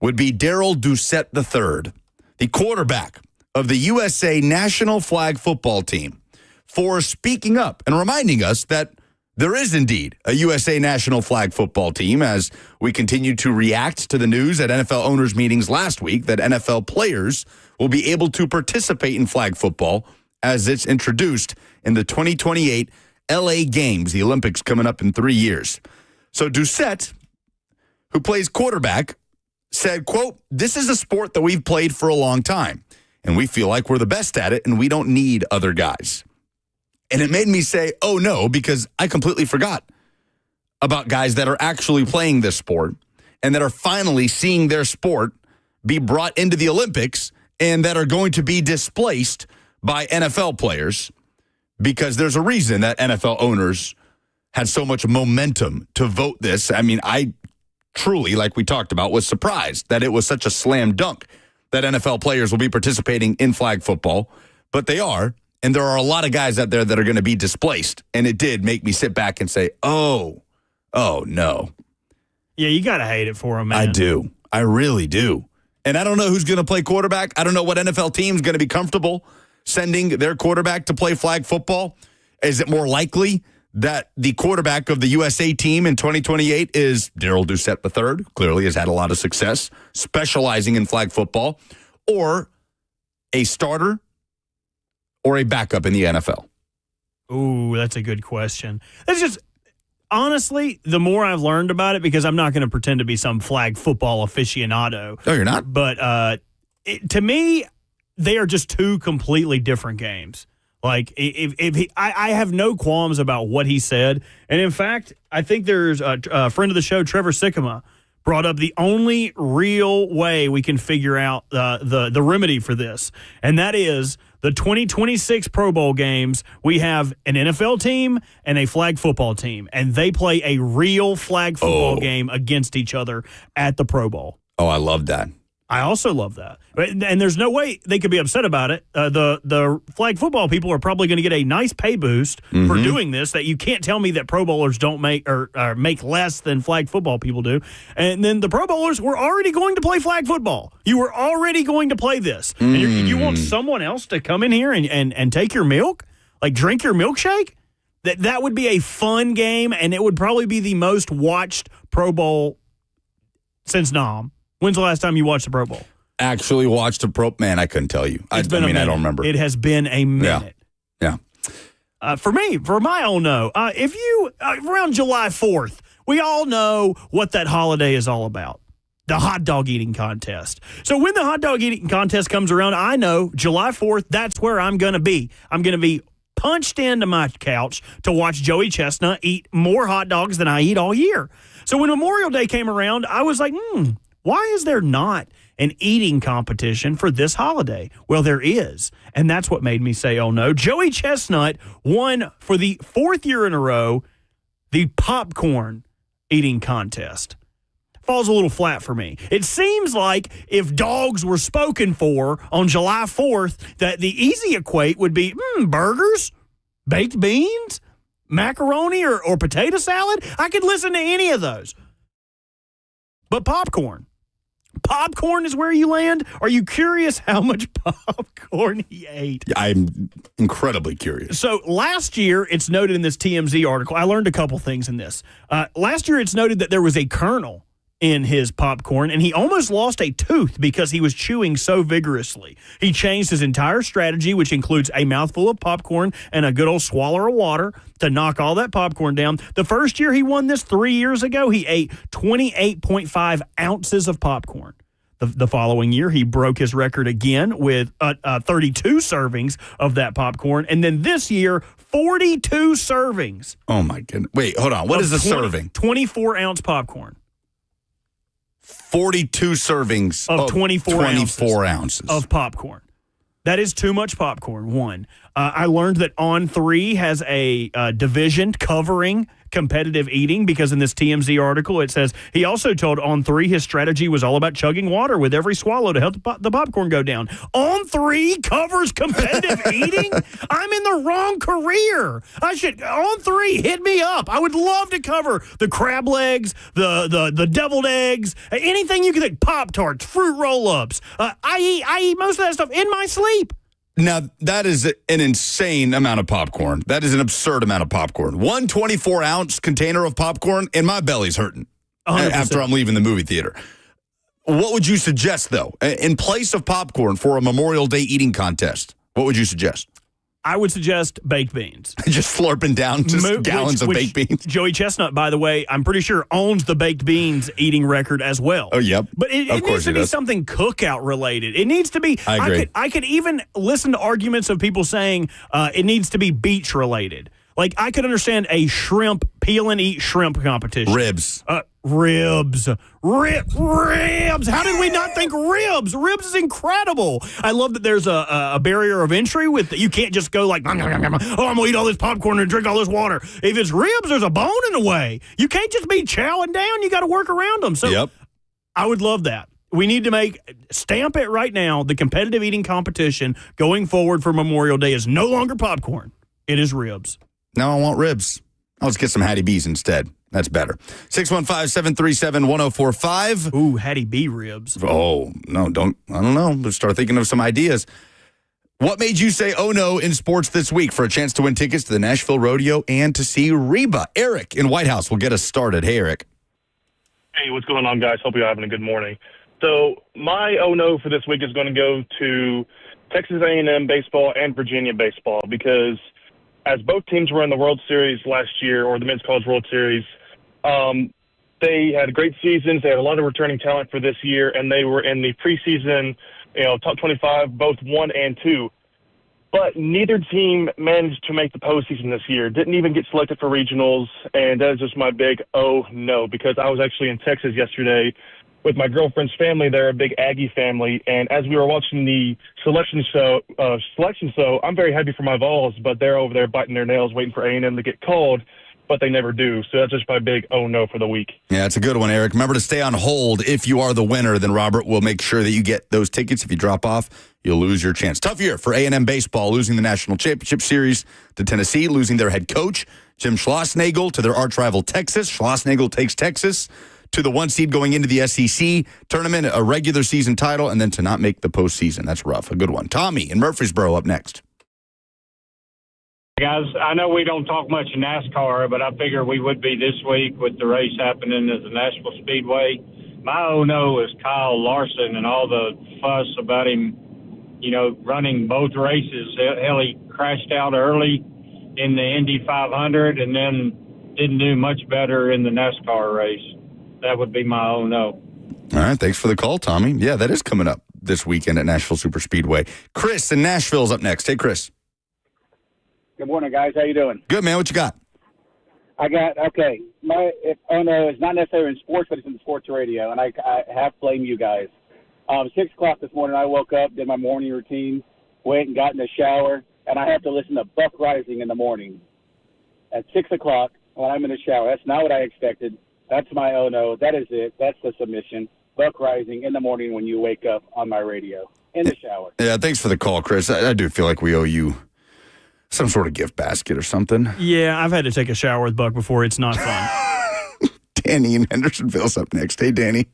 would be Darrell Doucette III, the quarterback of the USA national flag football team, for speaking up and reminding us that there is indeed a USA national flag football team, as we continue to react to the news at NFL owners' meetings last week that NFL players will be able to participate in flag football as it's introduced in the 2028 LA Games, the Olympics coming up in 3 years. So Doucette, who plays quarterback, said, quote, "This is a sport that we've played for a long time, and we feel like we're the best at it, and we don't need other guys." And it made me say, oh no, because I completely forgot about guys that are actually playing this sport and that are finally seeing their sport be brought into the Olympics and that are going to be displaced by NFL players, because there's a reason that NFL owners had so much momentum to vote this. I mean, I truly, like we talked about, was surprised that it was such a slam dunk that NFL players will be participating in flag football, but they are. And there are a lot of guys out there that are going to be displaced. And it did make me sit back and say, oh no. Yeah, you got to hate it for him, man. I do. I really do. And I don't know who's going to play quarterback. I don't know what NFL team's going to be comfortable sending their quarterback to play flag football. Is it more likely that the quarterback of the USA team in 2028 is Darrell Doucette III? Clearly has had a lot of success specializing in flag football. Or a starter or a backup in the NFL? Ooh, that's a good question. It's just, honestly, the more I've learned about it, because I'm not going to pretend to be some flag football aficionado. No, you're not. But to me, they are just two completely different games. Like, I have no qualms about what he said. And in fact, I think there's a friend of the show, Trevor Sikkema, brought up the only real way we can figure out the remedy for this. And that is the 2026 Pro Bowl games. We have an NFL team and a flag football team, and they play a real flag football game against each other at the Pro Bowl. Oh, I love that. I also love that. And there's no way they could be upset about it. The flag football people are probably going to get a nice pay boost for doing this, that you can't tell me that Pro Bowlers don't make or make less than flag football people do. And then the Pro Bowlers were already going to play flag football. You were already going to play this. And you want someone else to come in here and take your milk? Like, drink your milkshake? That would be a fun game, and it would probably be the most watched Pro Bowl since Nam. When's the last time you watched the Pro Bowl? Actually watched a Pro... Man, I couldn't tell you. I don't remember. It has been a minute. Yeah. For my own no, if you... around July 4th, we all know what that holiday is all about. The hot dog eating contest. So when the hot dog eating contest comes around, I know July 4th, that's where I'm going to be. I'm going to be punched into my couch to watch Joey Chestnut eat more hot dogs than I eat all year. So when Memorial Day came around, I was like, why is there not an eating competition for this holiday? Well, there is, and that's what made me say, oh no. Joey Chestnut won for the 4th year in a row the popcorn eating contest. Falls a little flat for me. It seems like if dogs were spoken for on July 4th, that the easy equate would be burgers, baked beans, macaroni, or potato salad. I could listen to any of those. But popcorn. Popcorn is where you land? Are you curious how much popcorn he ate? I'm incredibly curious. So last year, it's noted in this TMZ article, I learned a couple things in this. Last year, it's noted that there was a kernel in his popcorn, and he almost lost a tooth because he was chewing so vigorously. He changed his entire strategy, which includes a mouthful of popcorn and a good old swallow of water to knock all that popcorn down. The first year he won this 3 years ago, he ate 28.5 ounces of popcorn. The following year, he broke his record again with 32 servings of that popcorn. And then this year, 42 servings. Oh, my goodness. Wait, hold on. What is a serving? 24-ounce popcorn. 42 servings of 24 ounces of popcorn. That is too much popcorn, one. I learned that On 3 has a division covering competitive eating because in this TMZ article, it says he also told On 3 his strategy was all about chugging water with every swallow to help the popcorn go down. On 3 covers competitive eating? I'm in the wrong career. On 3, hit me up. I would love to cover the crab legs, the deviled eggs, anything you can think, Pop-Tarts, fruit roll-ups. I eat most of that stuff in my sleep. Now, that is an insane amount of popcorn. That is an absurd amount of popcorn. One 24-ounce container of popcorn, and my belly's hurting 100%. after I'm leaving the movie theater. What would you suggest, though, in place of popcorn for a Memorial Day eating contest? What would you suggest? I would suggest baked beans. Just slurping down gallons of baked beans. Joey Chestnut, by the way, I'm pretty sure owns the baked beans eating record as well. Oh, yep. But it needs to be something cookout related. It needs to be. I agree. I could even listen to arguments of people saying it needs to be beach related. Like, I could understand a shrimp, peel and eat shrimp competition. Ribs. Ribs. Ribs. How did we not think ribs? Ribs is incredible. I love that there's a barrier of entry with you can't just go like, oh, I'm going to eat all this popcorn and drink all this water. If it's ribs, there's a bone in the way. You can't just be chowing down. You got to work around them. So yep. I would love that. We need to stamp it right now. The competitive eating competition going forward for Memorial Day is no longer popcorn. It is ribs. Now I want ribs. I'll just get some Hattie B's instead. That's better. 615-737-1045. Ooh, Hattie B ribs. Oh, no, I don't know. Let's start thinking of some ideas. What made you say, oh, no, in sports this week for a chance to win tickets to the Nashville Rodeo and to see Reba? Eric in White House will get us started. Hey, Eric. Hey, what's going on, guys? Hope you're having a good morning. So my oh, no for this week is going to go to Texas A&M baseball and Virginia baseball because as both teams were in the World Series last year, or the Men's College World Series, they had great seasons. They had a lot of returning talent for this year, and they were in the preseason, top 25, both 1 and 2. But neither team managed to make the postseason this year. Didn't even get selected for regionals, and that is just my big oh no, because I was actually in Texas yesterday with my girlfriend's family. They're a big Aggie family, and as we were watching the selection show, I'm very happy for my Vols, but they're over there biting their nails waiting for A&M to get called, but they never do. So that's just my big oh no for the week. Yeah, it's a good one, Eric. Remember to stay on hold. If you are the winner, then Robert will make sure that you get those tickets. If you drop off, you'll lose your chance. Tough year for A&M baseball, losing the National Championship Series to Tennessee, losing their head coach, Jim Schlossnagle, to their arch rival Texas. Schlossnagle takes Texas to the 1 seed going into the SEC tournament, a regular season title, and then to not make the postseason. That's rough. A good one. Tommy in Murfreesboro up next. Guys, I know we don't talk much in NASCAR, but I figure we would be this week with the race happening at the Nashville Speedway. My oh no is Kyle Larson and all the fuss about him, running both races. Hell, he crashed out early in the Indy 500 and then didn't do much better in the NASCAR race. That would be my oh no. All right, thanks for the call, Tommy. Yeah, that is coming up this weekend at Nashville Super Speedway. Chris in Nashville's up next. Hey, Chris. Good morning, guys. How you doing? Good, man. What you got? Okay. My oh no is not necessarily in sports, but it's in sports radio, and I have to blame you guys. 6 o'clock this morning, I woke up, did my morning routine, went and got in the shower, and I have to listen to Buck Rising in the morning at 6 o'clock when I'm in the shower. That's not what I expected. That's my oh no. That is it. That's the submission. Buck Rising in the morning when you wake up on my radio in the shower. Yeah, thanks for the call, Chris. I do feel like we owe you some sort of gift basket or something. Yeah, I've had to take a shower with Buck before. It's not fun. Danny in Hendersonville's up next. Hey, Danny.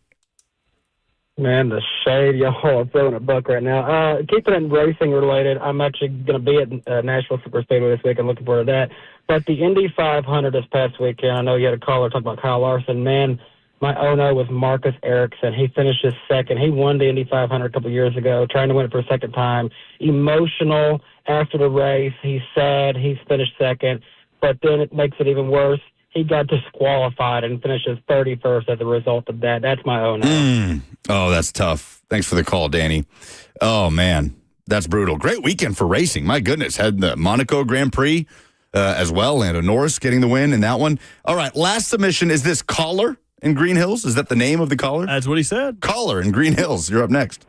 Man, the shade y'all are throwing at Buck right now. Keeping it racing related, I'm actually going to be at Nashville Super Speedway this week. I'm looking forward to that. But the Indy 500 this past weekend, I know you had a caller talking about Kyle Larson. Man, my oh no was Marcus Ericsson. He finished his second. He won the Indy 500 a couple years ago, trying to win it for a second time. Emotional after the race. He's sad. He's finished second. But then it makes it even worse. He got disqualified and finishes 31st as a result of that. That's my oh no. Oh, that's tough. Thanks for the call, Danny. Oh, man, that's brutal. Great weekend for racing. My goodness. Had the Monaco Grand Prix as well. Lando Norris getting the win in that one. All right, last submission is this caller in Green Hills? Is that the name of the caller? That's what he said. Caller in Green Hills. You're up next.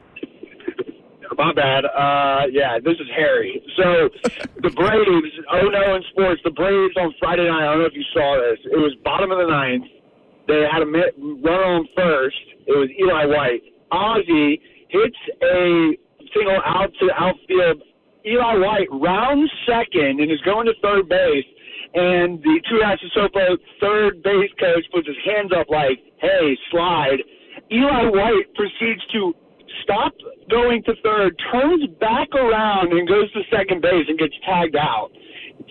My bad. Yeah, this is Harry. So the Braves, no in sports, the Braves on Friday night, I don't know if you saw this. It was bottom of the ninth. They had a runner on first. It was Eli White. Ozzie hits a single out to the outfield. Eli White rounds second and is going to third base. And the Tudas Sopo third base coach puts his hands up like, hey, slide. Eli White proceeds to stop going to third, turns back around and goes to second base and gets tagged out,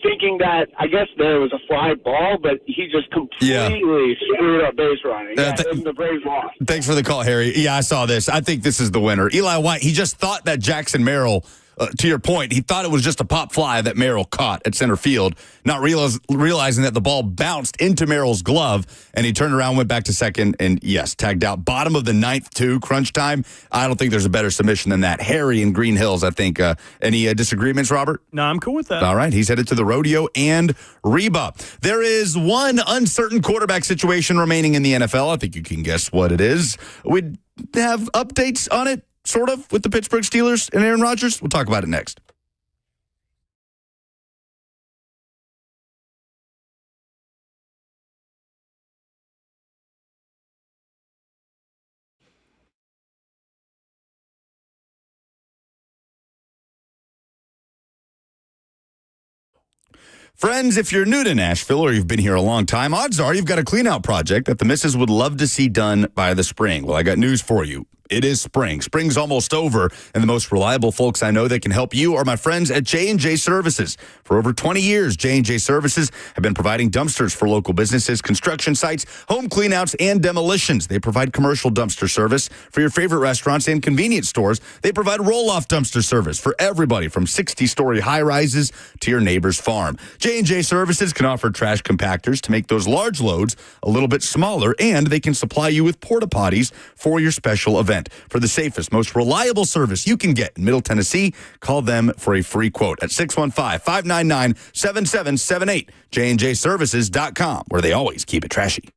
thinking that, I guess there was a fly ball, but he just completely screwed up base running. And the Braves lost. Thanks for the call, Harry. Yeah, I saw this. I think this is the winner. Eli White, he just thought that Jackson Merrill, to your point, he thought it was just a pop fly that Merrill caught at center field, not realizing that the ball bounced into Merrill's glove, and he turned around, went back to second, and yes, tagged out. Bottom of the ninth, too, crunch time. I don't think there's a better submission than that. Harry in Green Hills, I think. Any disagreements, Robert? No, I'm cool with that. All right, he's headed to the rodeo and Reba. There is one uncertain quarterback situation remaining in the NFL. I think you can guess what it is. We'd have updates on it, sort of, with the Pittsburgh Steelers and Aaron Rodgers. We'll talk about it next. Friends, if you're new to Nashville or you've been here a long time, odds are you've got a clean-out project that the missus would love to see done by the spring. Well, I got news for you. It is spring. Spring's almost over, and the most reliable folks I know that can help you are my friends at J&J Services. For over 20 years, J&J Services have been providing dumpsters for local businesses, construction sites, home cleanouts, and demolitions. They provide commercial dumpster service for your favorite restaurants and convenience stores. They provide roll-off dumpster service for everybody from 60-story high-rises to your neighbor's farm. J&J Services can offer trash compactors to make those large loads a little bit smaller, and they can supply you with porta potties for your special event. For the safest, most reliable service you can get in Middle Tennessee, call them for a free quote at 615-599-7778, jnjservices.com, where they always keep it trashy.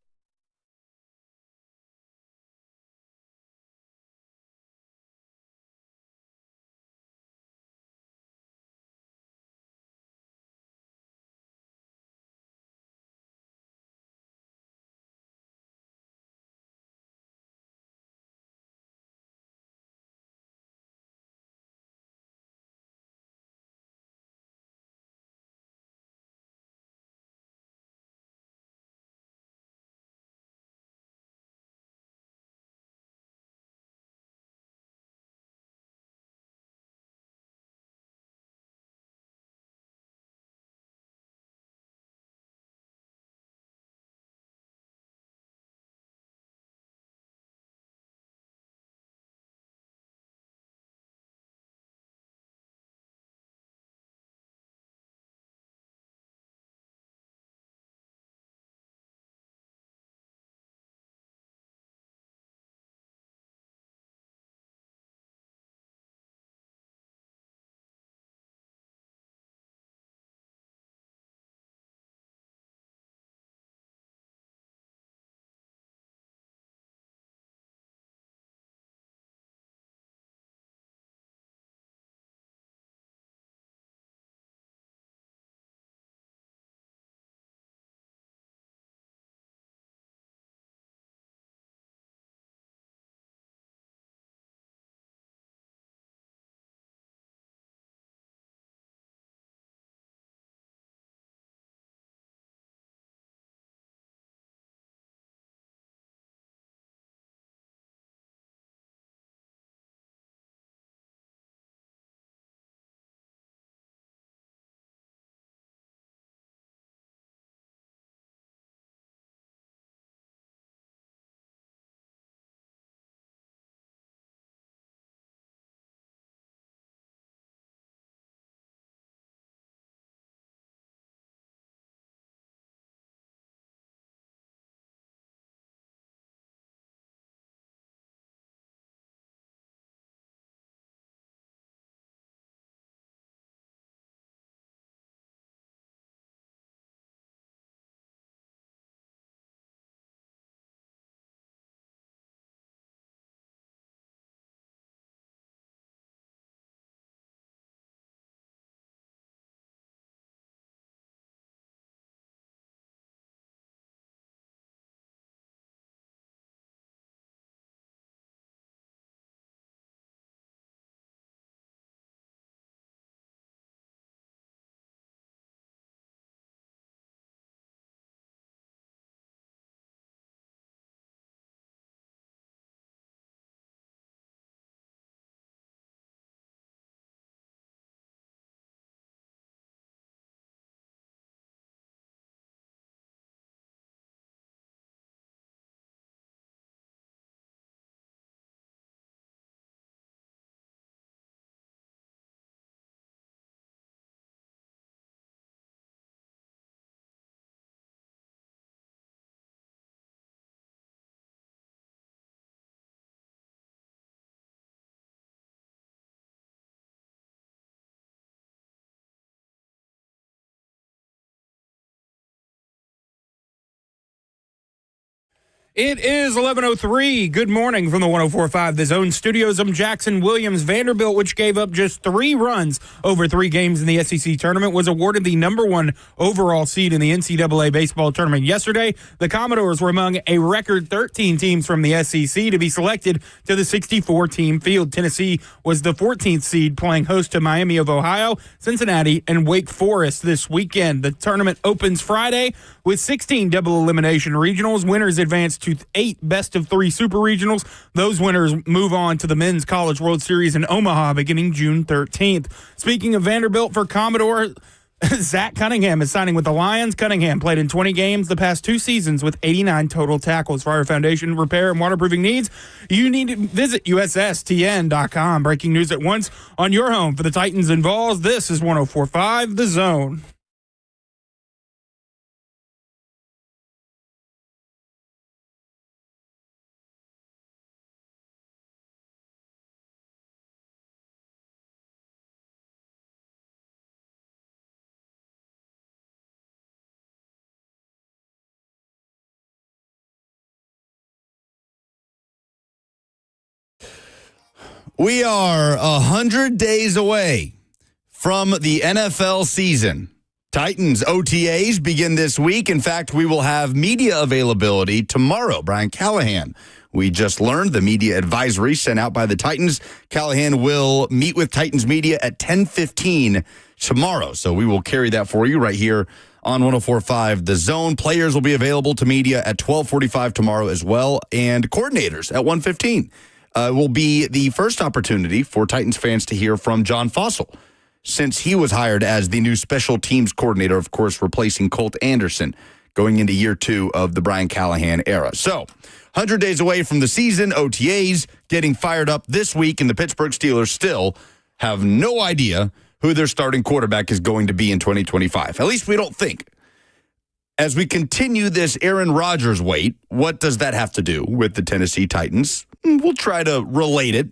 It is 11:03. Good morning from the 104.5 The Zone Studios. I'm Jackson Williams. Vanderbilt, which gave up just 3 runs over 3 games in the SEC tournament, was awarded the number 1 overall seed in the NCAA baseball tournament yesterday. The Commodores were among a record 13 teams from the SEC to be selected to the 64-team field. Tennessee was the 14th seed, playing host to Miami of Ohio, Cincinnati, and Wake Forest this weekend. The tournament opens Friday with 16 double elimination regionals. Winners advance to 8 best-of-3 super regionals. Those winners move on to the Men's College World Series in Omaha beginning June 13th. Speaking of Vanderbilt, for Commodore, Zach Cunningham is signing with the Lions. Cunningham played in 20 games the past 2 seasons with 89 total tackles. For our foundation repair and waterproofing needs, you need to visit USSTN.com. Breaking news at once on your home for the Titans and Vols. This is 104.5 The Zone. We are 100 days away from the NFL season. Titans OTAs begin this week. In fact, we will have media availability tomorrow. Brian Callahan, we just learned the media advisory sent out by the Titans. Callahan will meet with Titans media at 10:15 tomorrow. So we will carry that for you right here on 104.5 The Zone. Players will be available to media at 12:45 tomorrow as well, and coordinators at 1:15. Will be the first opportunity for Titans fans to hear from John Fossil, since he was hired as the new special teams coordinator, of course, replacing Colt Anderson going into year 2 of the Brian Callahan era. So, 100 days away from the season, OTAs getting fired up this week, and the Pittsburgh Steelers still have no idea who their starting quarterback is going to be in 2025. At least we don't think. As we continue this Aaron Rodgers wait, what does that have to do with the Tennessee Titans? We'll try to relate it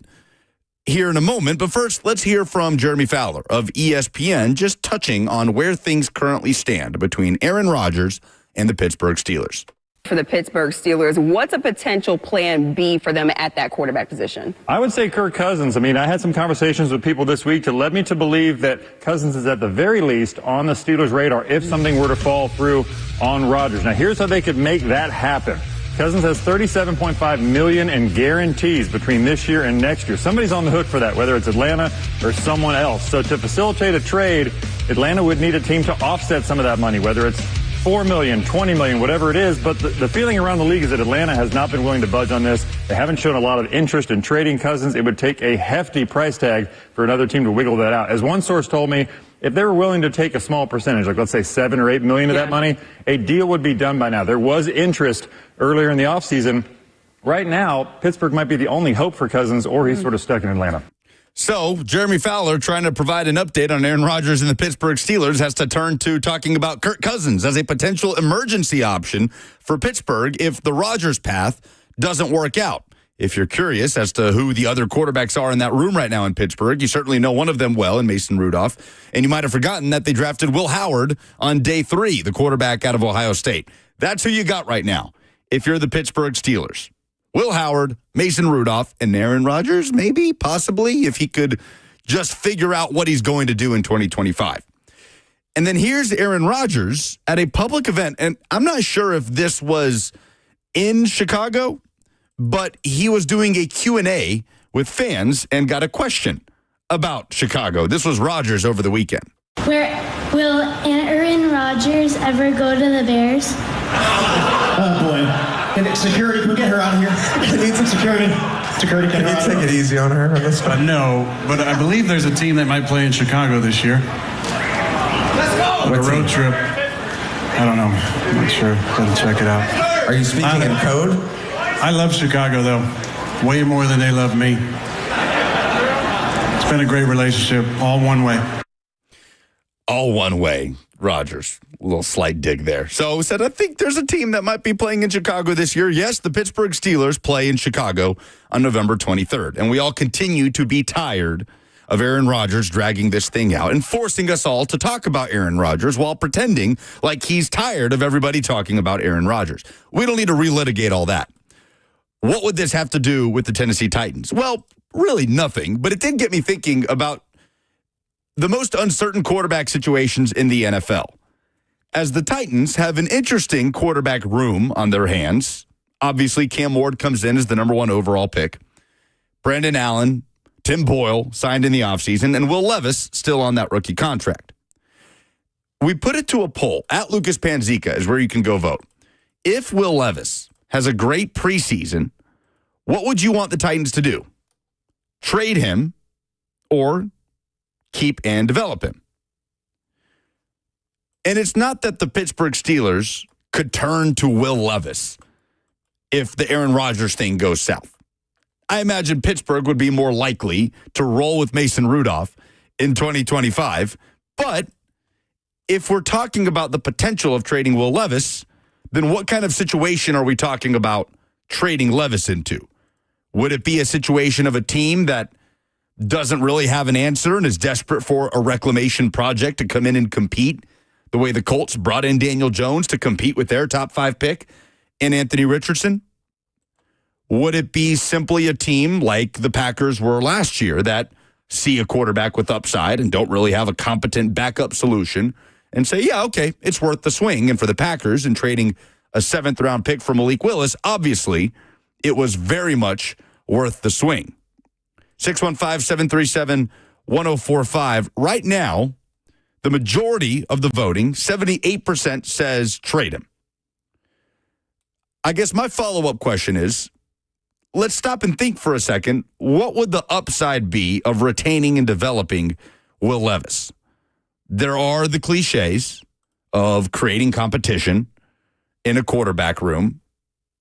here in a moment. But first, let's hear from Jeremy Fowler of ESPN, just touching on where things currently stand between Aaron Rodgers and the Pittsburgh Steelers. For the Pittsburgh Steelers, what's a potential plan B for them at that quarterback position? I would say Kirk Cousins. I mean, I had some conversations with people this week that led me to believe that Cousins is at the very least on the Steelers' radar if something were to fall through on Rodgers. Now, here's how they could make that happen. Cousins has $37.5 million in guarantees between this year and next year. Somebody's on the hook for that, whether it's Atlanta or someone else. So to facilitate a trade, Atlanta would need a team to offset some of that money, whether it's $4 million, $20 million, whatever it is. But the feeling around the league is that Atlanta has not been willing to budge on this. They haven't shown a lot of interest in trading Cousins. It would take a hefty price tag for another team to wiggle that out. As one source told me, if they were willing to take a small percentage, like let's say 7 or 8 million of that money, a deal would be done by now. There was interest earlier in the offseason. Right now, Pittsburgh might be the only hope for Cousins, or he's sort of stuck in Atlanta. So, Jeremy Fowler, trying to provide an update on Aaron Rodgers and the Pittsburgh Steelers, has to turn to talking about Kirk Cousins as a potential emergency option for Pittsburgh if the Rodgers path doesn't work out. If you're curious as to who the other quarterbacks are in that room right now in Pittsburgh, you certainly know one of them well in Mason Rudolph. And you might have forgotten that they drafted Will Howard on day 3, the quarterback out of Ohio State. That's who you got right now if you're the Pittsburgh Steelers. Will Howard, Mason Rudolph, and Aaron Rodgers, maybe, possibly, if he could just figure out what he's going to do in 2025. And then here's Aaron Rodgers at a public event, and I'm not sure if this was in Chicago, but he was doing a Q&A with fans and got a question about Chicago. This was Rodgers over the weekend. Will Aaron Rodgers ever go to the Bears? Oh, boy. Security, can we get her out of here? We need some security. Security, can you take it easy on her on this one? No, but I believe there's a team that might play in Chicago this year. Let's go! A road trip. I don't know. I'm not sure. Gotta check it out. Are you speaking in code? I love Chicago, though, way more than they love me. It's been a great relationship, all one way. All one way, Rodgers. A little slight dig there. So said, I think there's a team that might be playing in Chicago this year. Yes, the Pittsburgh Steelers play in Chicago on November 23rd. And we all continue to be tired of Aaron Rodgers dragging this thing out and forcing us all to talk about Aaron Rodgers while pretending like he's tired of everybody talking about Aaron Rodgers. We don't need to relitigate all that. What would this have to do with the Tennessee Titans? Well, really nothing, but it did get me thinking about the most uncertain quarterback situations in the NFL. As the Titans have an interesting quarterback room on their hands. Obviously, Cam Ward comes in as the number 1 overall pick. Brandon Allen, Tim Boyle signed in the offseason, and Will Levis still on that rookie contract. We put it to a poll. At Lucas Panzica is where you can go vote. If Will Levis has a great preseason, what would you want the Titans to do? Trade him or keep and develop him? And it's not that the Pittsburgh Steelers could turn to Will Levis if the Aaron Rodgers thing goes south. I imagine Pittsburgh would be more likely to roll with Mason Rudolph in 2025. But if we're talking about the potential of trading Will Levis, then what kind of situation are we talking about trading Levis into? Would it be a situation of a team that doesn't really have an answer and is desperate for a reclamation project to come in and compete the way the Colts brought in Daniel Jones to compete with their top 5 pick and Anthony Richardson? Would it be simply a team like the Packers were last year that see a quarterback with upside and don't really have a competent backup solution and say, yeah, okay, it's worth the swing? And for the Packers in trading a 7th-round pick for Malik Willis, obviously it was very much worth the swing. 615-737-1045. Right now, the majority of the voting, 78%, says trade him. I guess my follow-up question is, let's stop and think for a second. What would the upside be of retaining and developing Will Levis? There are the cliches of creating competition in a quarterback room,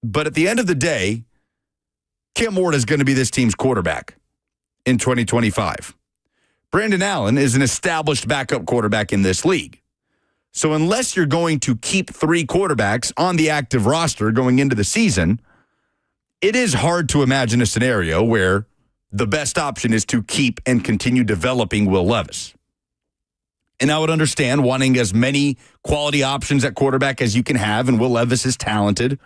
but at the end of the day, Cam Ward is going to be this team's quarterback in 2025. Brandon Allen is an established backup quarterback in this league. So unless you're going to keep 3 quarterbacks on the active roster going into the season, it is hard to imagine a scenario where the best option is to keep and continue developing Will Levis. And I would understand wanting as many quality options at quarterback as you can have, and Will Levis is talented.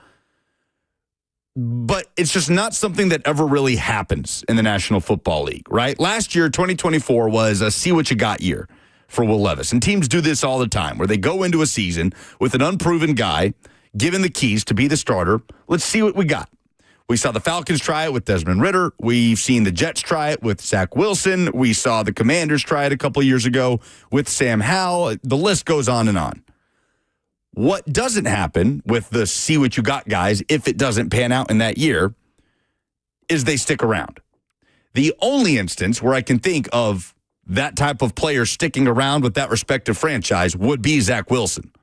But it's just not something that ever really happens in the National Football League, right? Last year, 2024, was a see-what-you-got year for Will Levis. And teams do this all the time, where they go into a season with an unproven guy, given the keys to be the starter. Let's see what we got. We saw the Falcons try it with Desmond Ridder. We've seen the Jets try it with Zach Wilson. We saw the Commanders try it a couple years ago with Sam Howell. The list goes on and on. What doesn't happen with the see-what-you-got guys, if it doesn't pan out in that year, is they stick around. The only instance where I can think of that type of player sticking around with that respective franchise would be Zach Wilson,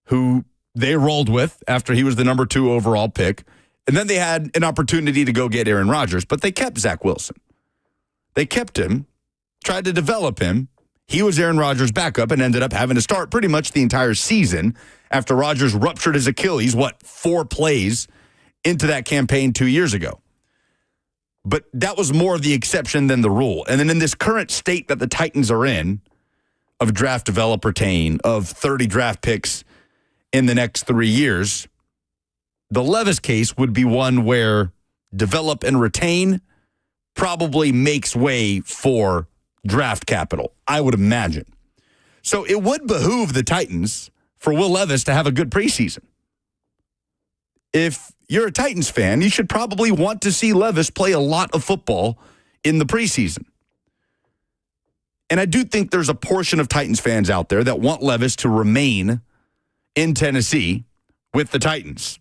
who they rolled with after he was the number 2 overall pick. And then they had an opportunity to go get Aaron Rodgers, but they kept Zach Wilson. They kept him, tried to develop him. He was Aaron Rodgers' backup and ended up having to start pretty much the entire season after Rodgers ruptured his Achilles, 4 plays into that campaign 2 years ago. But that was more of the exception than the rule. And then in this current state that the Titans are in, of draft, develop, retain, of 30 draft picks in the next 3 years, the Levis case would be one where develop and retain probably makes way for draft capital, I would imagine. So it would behoove the Titans for Will Levis to have a good preseason. If you're a Titans fan, you should probably want to see Levis play a lot of football in the preseason. And I do think there's a portion of Titans fans out there that want Levis to remain in Tennessee with the Titans.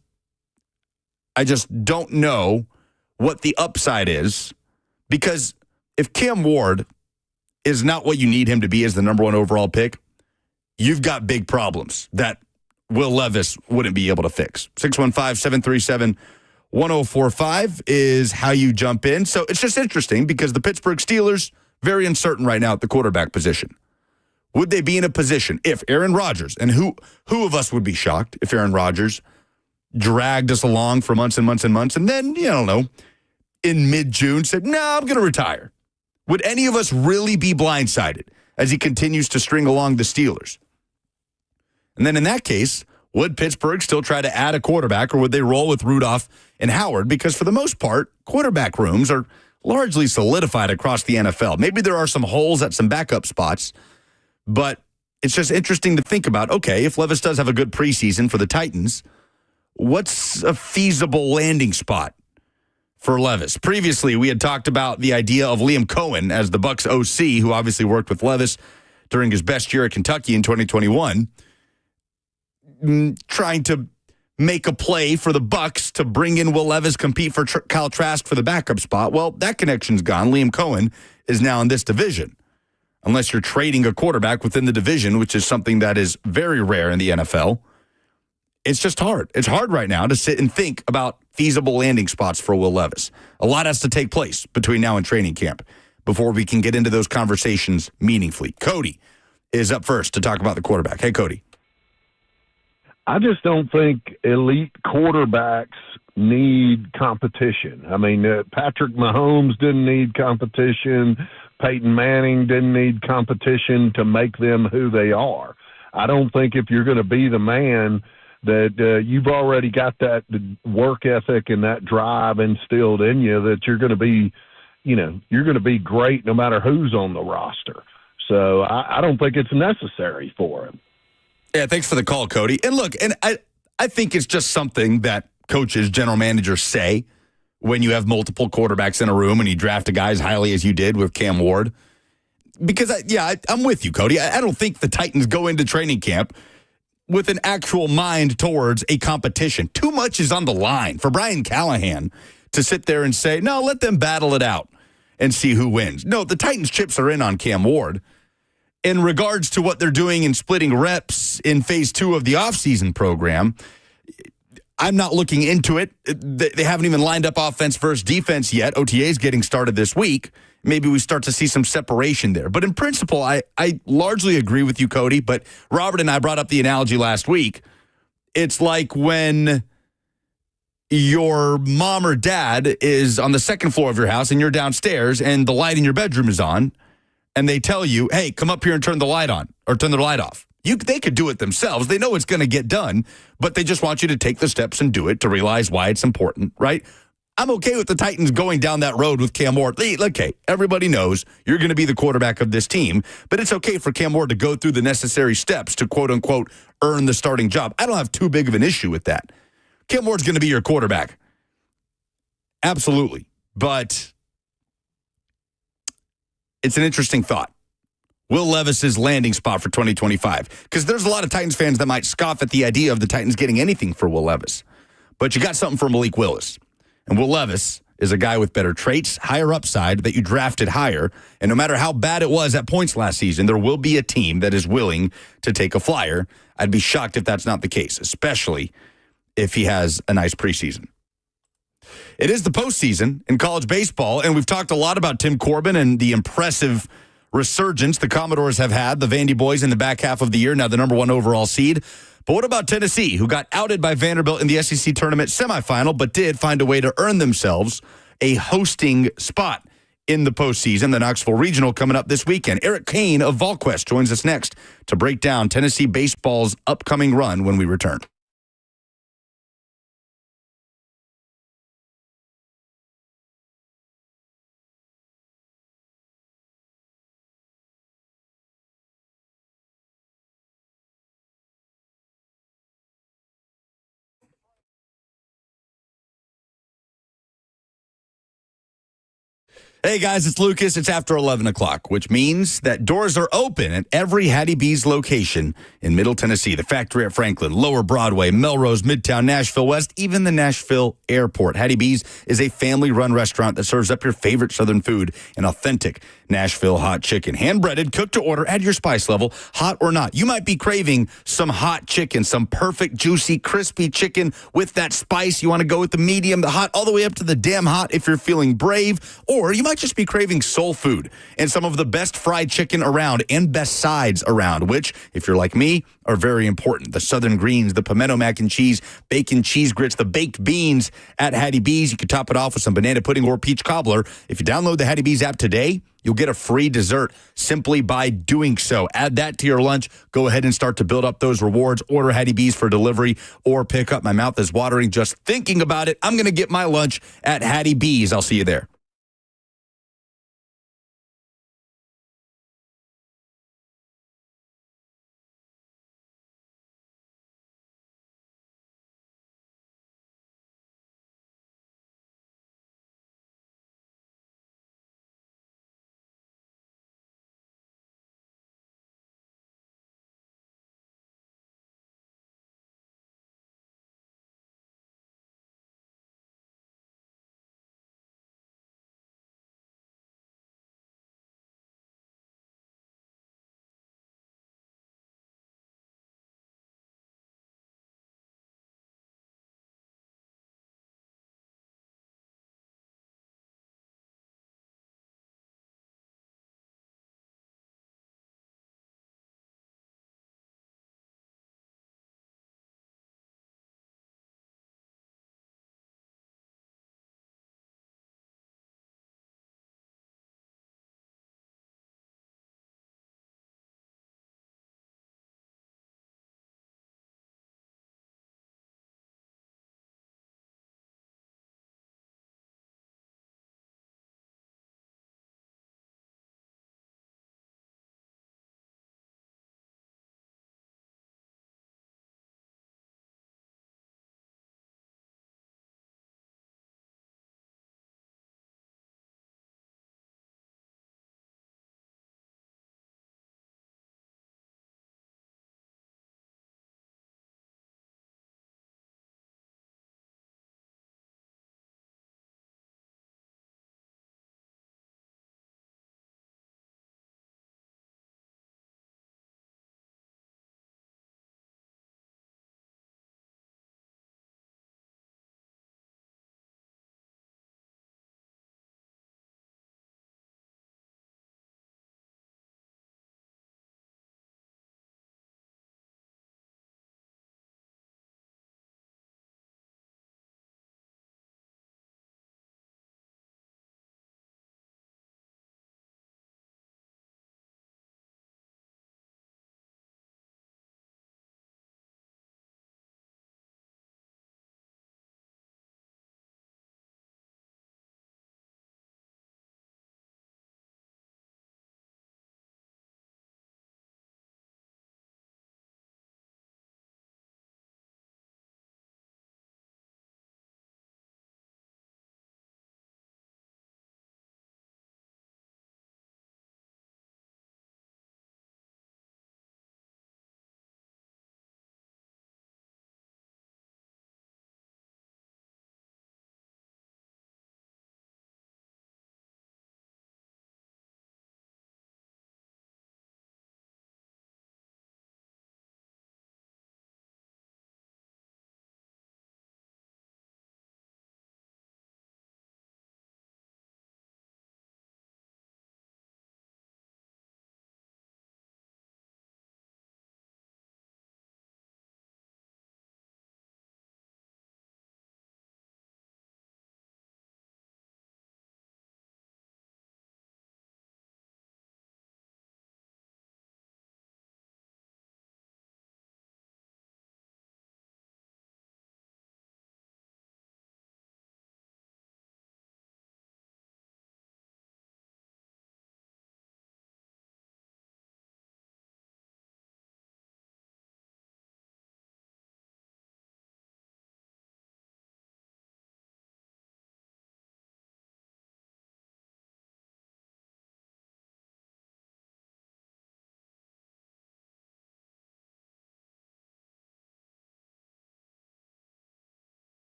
I just don't know what the upside is, because if Cam Ward is not what you need him to be as the number 1 overall pick, you've got big problems that Will Levis wouldn't be able to fix. 615-737-1045 is how you jump in. So it's just interesting because the Pittsburgh Steelers, very uncertain right now at the quarterback position. Would they be in a position if Aaron Rodgers, and who of us would be shocked if Aaron Rodgers dragged us along for months and months and months, and then, I don't know, in mid-June said, no, I'm going to retire. Would any of us really be blindsided as he continues to string along the Steelers? And then in that case, Would Pittsburgh still try to add a quarterback, or would they roll with Rudolph and Howard? Because for the most part, quarterback rooms are largely solidified across the NFL. Maybe there are some holes at some backup spots, but it's just interesting to think about, okay, if Levis does have a good preseason for the Titans, what's a feasible landing spot for Levis? Previously, we had talked about the idea of Liam Cohen as the Bucs OC, who obviously worked with Levis during his best year at Kentucky in 2021, trying to make a play for the Bucs to bring in Will Levis, compete for Kyle Trask for the backup spot. Well, that connection's gone. Liam Cohen is now in this division. Unless you're trading a quarterback within the division, which is something that is very rare in the NFL, it's just hard. It's hard right now to sit and think about feasible landing spots for Will Levis. A lot has to take place between now and training camp before we can get into those conversations meaningfully. Cody is up first to talk about the quarterback. Hey, Cody. I just don't think elite quarterbacks need competition. I mean, Patrick Mahomes didn't need competition. Peyton Manning didn't need competition to make them who they are. I don't think if you're going to be the man that you've already got that work ethic and that drive instilled in you, that you're going to be, you're going to be great no matter who's on the roster. So I don't think it's necessary for him. Yeah, thanks for the call, Cody. And look, and I think it's just something that coaches, general managers say when you have multiple quarterbacks in a room and you draft a guy as highly as you did with Cam Ward. Because, I'm with you, Cody. I don't think the Titans go into training camp with an actual mind towards a competition. Too much is on the line for Brian Callahan to sit there and say, no, let them battle it out and see who wins. No, the Titans' chips are in on Cam Ward. In regards to what they're doing in splitting reps in phase 2 of the offseason program, I'm not looking into it. They haven't even lined up offense versus defense yet. OTA is getting started this week. Maybe we start to see some separation there. But in principle, I largely agree with you, Cody. But Robert and I brought up the analogy last week. It's like when your mom or dad is on the second floor of your house and you're downstairs and the light in your bedroom is on. And they tell you, hey, come up here and turn the light on or turn the light off. They could do it themselves. They know it's going to get done, but they just want you to take the steps and do it to realize why it's important, right? I'm okay with the Titans going down that road with Cam Ward. Okay, everybody knows you're going to be the quarterback of this team, but it's okay for Cam Ward to go through the necessary steps to, quote unquote, earn the starting job. I don't have too big of an issue with that. Cam Ward's going to be your quarterback. Absolutely. But it's an interesting thought. Will Levis's landing spot for 2025? Because there's a lot of Titans fans that might scoff at the idea of the Titans getting anything for Will Levis. But you got something for Malik Willis. And Will Levis is a guy with better traits, higher upside, that you drafted higher. And no matter how bad it was at points last season, there will be a team that is willing to take a flyer. I'd be shocked if that's not the case, especially if he has a nice preseason. It is the postseason in college baseball, and we've talked a lot about Tim Corbin and the impressive resurgence the Commodores have had, the Vandy boys in the back half of the year, now the number 1 overall seed. But what about Tennessee, who got outed by Vanderbilt in the SEC tournament semifinal, but did find a way to earn themselves a hosting spot in the postseason? The Knoxville Regional coming up this weekend. Eric Kane of VolQuest joins us next to break down Tennessee baseball's upcoming run when we return. Hey guys, it's Lucas. It's after 11 o'clock, which means that doors are open at every Hattie B's location in Middle Tennessee. The Factory at Franklin, Lower Broadway, Melrose, Midtown, Nashville West, even the Nashville Airport. Hattie B's is a family-run restaurant that serves up your favorite Southern food, an authentic Nashville hot chicken. Hand-breaded, cooked to order at your spice level, hot or not. You might be craving some hot chicken, some perfect, juicy, crispy chicken with that spice. You want to go with the medium, the hot, all the way up to the damn hot if you're feeling brave. Or you might might just be craving soul food and some of the best fried chicken around and best sides around, which, if you're like me, are very important. The southern greens, the pimento mac and cheese, bacon cheese grits, the baked beans at Hattie B's. You can top it off with some banana pudding or peach cobbler. If you download the Hattie B's app today, you'll get a free dessert simply by doing so. Add that to your lunch. Go ahead and start to build up those rewards. Order Hattie B's for delivery or pick up. My mouth is watering just thinking about it. I'm going to get my lunch at Hattie B's. I'll see you there.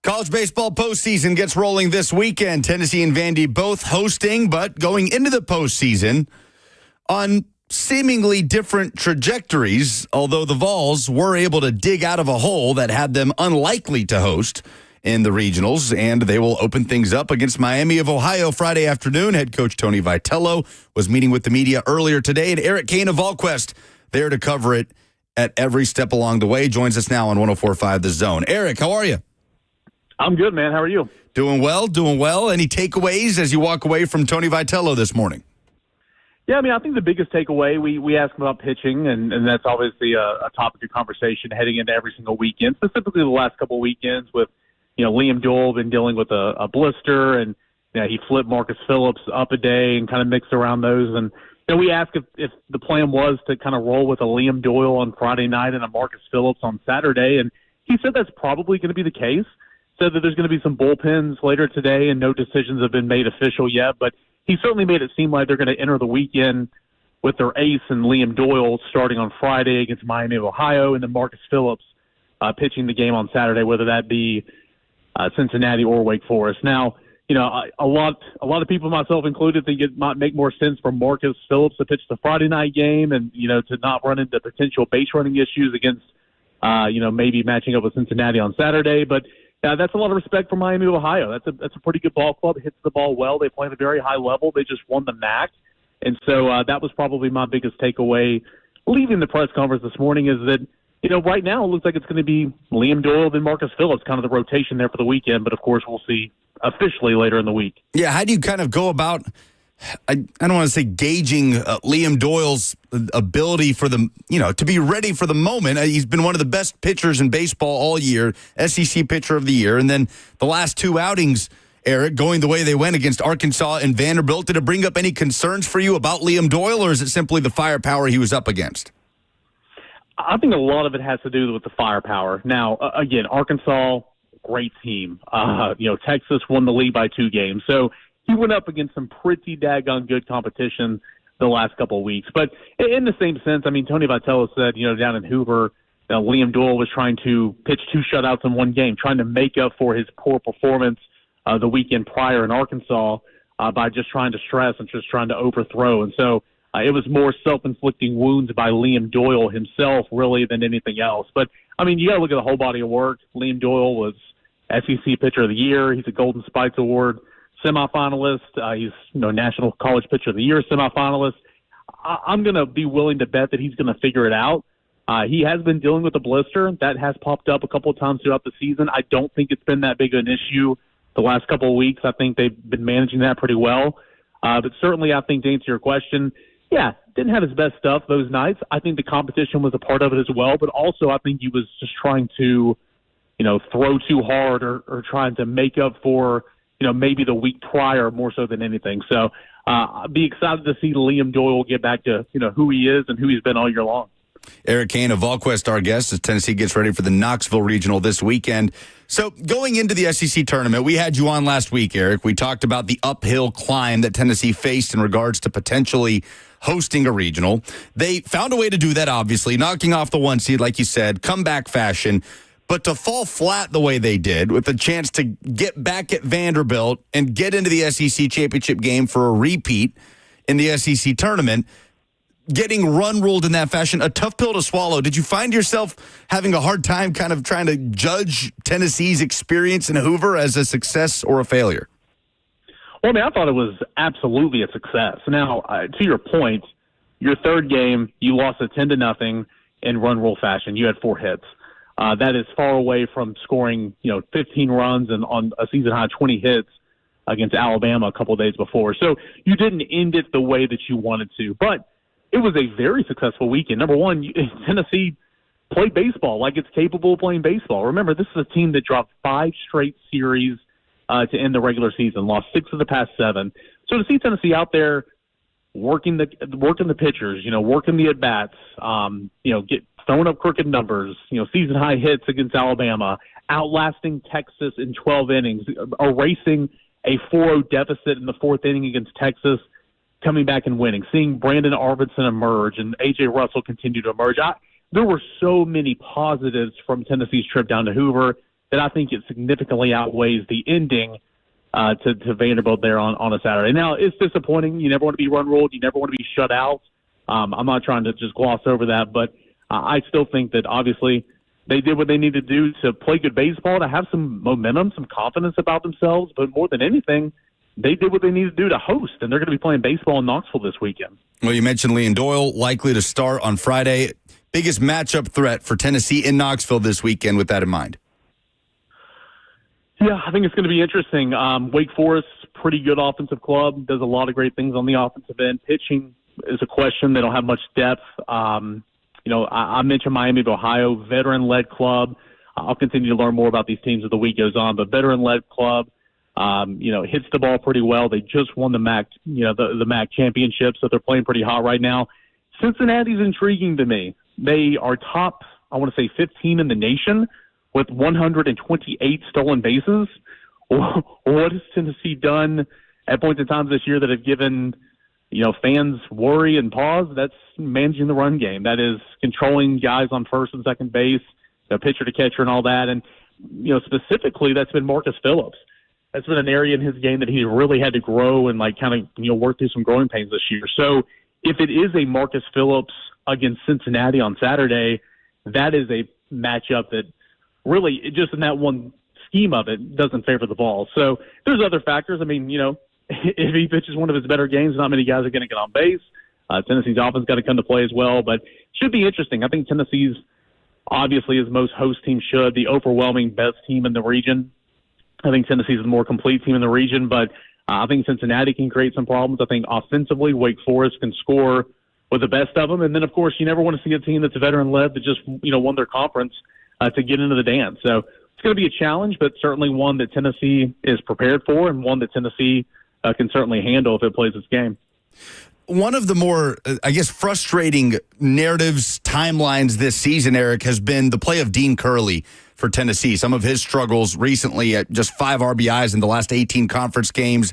College baseball postseason gets rolling this weekend. Tennessee and Vandy both hosting, but going into the postseason on seemingly different trajectories, although the Vols were able to dig out of a hole that had them unlikely to host in the regionals, and they will open things up against Miami of Ohio Friday afternoon. Head coach Tony Vitello was meeting with the media earlier today, and Eric Kane of VolQuest there to cover it at every step along the way. Joins us now on 104.5 The Zone. Eric, how are you? I'm good, man. How are you? Doing well, doing well. Any takeaways as you walk away from Tony Vitello this morning? Yeah, I mean, I think the biggest takeaway, we asked him about pitching, and that's obviously a topic of conversation heading into every single weekend, specifically the last couple of weekends with, Liam Doyle been dealing with a blister, and he flipped Marcus Phillips up a day and kind of mixed around those. And we asked if the plan was to kind of roll with a Liam Doyle on Friday night and a Marcus Phillips on Saturday, and he said that's probably going to be the case. Said that there's going to be some bullpens later today, and no decisions have been made official yet, but he certainly made it seem like they're going to enter the weekend with their ace and Liam Doyle starting on Friday against Miami of Ohio, and then Marcus Phillips pitching the game on Saturday, whether that be Cincinnati or Wake Forest. Now, a lot of people, myself included, think it might make more sense for Marcus Phillips to pitch the Friday night game and, to not run into potential base running issues against, maybe matching up with Cincinnati on Saturday. But that's a lot of respect for Miami of Ohio. That's a pretty good ball club. It hits the ball well. They play at a very high level. They just won the MAC. And so that was probably my biggest takeaway leaving the press conference this morning is that, right now it looks like it's going to be Liam Doyle, then Marcus Phillips, kind of the rotation there for the weekend. But, of course, we'll see officially later in the week. Yeah, how do you kind of go about, I don't want to say gauging Liam Doyle's ability for the, to be ready for the moment. He's been one of the best pitchers in baseball all year, SEC pitcher of the year. And then the last two outings, Eric, going the way they went against Arkansas and Vanderbilt, did it bring up any concerns for you about Liam Doyle, or is it simply the firepower he was up against? I think a lot of it has to do with the firepower. Now, again, Arkansas, great team. Texas won the league by 2 games. So he went up against some pretty daggone good competition the last couple of weeks. But in the same sense, I mean, Tony Vitello said, down in Hoover, Liam Doyle was trying to pitch 2 shutouts in 1 game, trying to make up for his poor performance the weekend prior in Arkansas by just trying to stress and just trying to overthrow. And so it was more self-inflicting wounds by Liam Doyle himself, really, than anything else. But, I mean, you got to look at the whole body of work. Liam Doyle was SEC Pitcher of the Year. He's a Golden Spikes Award semifinalist. He's National College Pitcher of the Year semifinalist. I'm going to be willing to bet that he's going to figure it out. He has been dealing with a blister. That has popped up a couple of times throughout the season. I don't think it's been that big of an issue the last couple of weeks. I think they've been managing that pretty well. But certainly I think to answer your question, didn't have his best stuff those nights. I think the competition was a part of it as well, but also I think he was just trying to, throw too hard or trying to make up for, maybe the week prior more so than anything. So I'd be excited to see Liam Doyle get back to, who he is and who he's been all year long. Eric Kane of VolQuest, our guest, as Tennessee gets ready for the Knoxville Regional this weekend. So going into the SEC tournament, we had you on last week, Eric. We talked about the uphill climb that Tennessee faced in regards to potentially hosting a regional. They found a way to do that, obviously, knocking off the 1 seed, like you said, comeback fashion. But to fall flat the way they did, with a chance to get back at Vanderbilt and get into the SEC championship game for a repeat in the SEC tournament, getting run-ruled in that fashion, a tough pill to swallow. Did you find yourself having a hard time kind of trying to judge Tennessee's experience in Hoover as a success or a failure? Well, I mean, I thought it was absolutely a success. Now, to your point, your third game, you lost it 10-0 in run-rule fashion. You had 4 hits. That is far away from scoring, 15 runs and on a season-high 20 hits against Alabama a couple of days before. So you didn't end it the way that you wanted to. But it was a very successful weekend. Number one, Tennessee played baseball like it's capable of playing baseball. Remember, this is a team that dropped 5 straight series to end the regular season, lost 6 of the past 7. So to see Tennessee out there working the pitchers, working the at-bats, get throwing up crooked numbers, season-high hits against Alabama, outlasting Texas in 12 innings, erasing a 4-0 deficit in the 4th inning against Texas, coming back and winning, seeing Brandon Arvidsson emerge and A.J. Russell continue to emerge. There were so many positives from Tennessee's trip down to Hoover. that I think it significantly outweighs the ending to Vanderbilt there on a Saturday. Now, it's disappointing. You never want to be run-ruled. You never want to be shut out. I'm not trying to just gloss over that, but I still think that obviously they did what they needed to do to play good baseball, to have some momentum, some confidence about themselves, but more than anything, they did what they needed to do to host, and they're going to be playing baseball in Knoxville this weekend. Well, you mentioned Liam Doyle, likely to start on Friday. Biggest matchup threat for Tennessee in Knoxville this weekend with that in mind? Yeah, I think it's going to be interesting. Wake Forest, pretty good offensive club, does a lot of great things on the offensive end. Pitching is a question. They don't have much depth. I mentioned Miami of Ohio, veteran-led club. I'll continue to learn more about these teams as the week goes on, but veteran-led club, hits the ball pretty well. They just won the MAC, the MAC championship, so they're playing pretty hot right now. Cincinnati's intriguing to me. They are top, I want to say 15 in the nation with 128 stolen bases. What has Tennessee done at points in time this year that have given fans worry and pause? That's managing the run game. That is controlling guys on first and second base, pitcher to catcher and all that. And, specifically that's been Marcus Phillips. That's been an area in his game that he really had to grow and work through some growing pains this year. So if it is a Marcus Phillips against Cincinnati on Saturday, that is a matchup that really, just in that one scheme of it, doesn't favor the ball. So there's other factors. I mean, if he pitches one of his better games, not many guys are going to get on base. Tennessee's offense got to come to play as well, but should be interesting. I think Tennessee's obviously, as most host teams should, the overwhelming best team in the region. I think Tennessee's the more complete team in the region, but I think Cincinnati can create some problems. I think offensively, Wake Forest can score with the best of them. And then, of course, you never want to see a team that's veteran-led that just, won their conference to get into the dance. So it's going to be a challenge, but certainly one that Tennessee is prepared for and one that Tennessee can certainly handle if it plays its game. One of the more, frustrating narratives, timelines this season, Eric, has been the play of Dean Curley for Tennessee. Some of his struggles recently at just 5 RBIs in the last 18 conference games,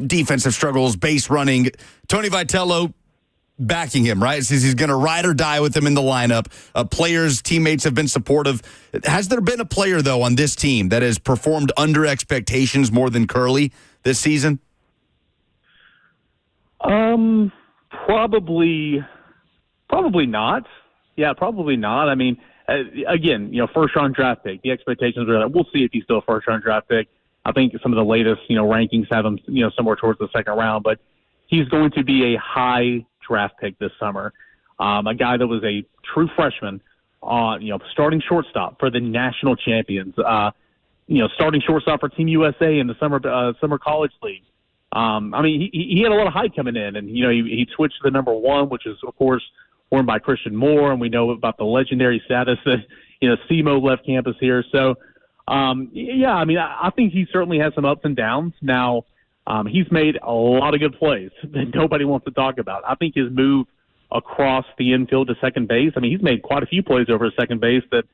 defensive struggles, base running. Tony Vitello backing him, right? Says he's going to ride or die with him in the lineup. Players, teammates have been supportive. Has there been a player, though, on this team that has performed under expectations more than Curley this season? Probably not. Yeah, probably not. I mean, again, first round draft pick. The expectations are that we'll see if he's still a first round draft pick. I think some of the latest, rankings have him, somewhere towards the second round, but he's going to be a high draft pick this summer. A guy that was a true freshman, starting shortstop for the national champions, starting shortstop for Team USA in the summer college league. He had a lot of hype coming in, and he switched to the number 1, which is of course worn by Christian Moore, and we know about the legendary status that SEMO left campus here. So, I think he certainly has some ups and downs. Now, he's made a lot of good plays that nobody wants to talk about. I think his move across the infield to second base, he's made quite a few plays over at second base that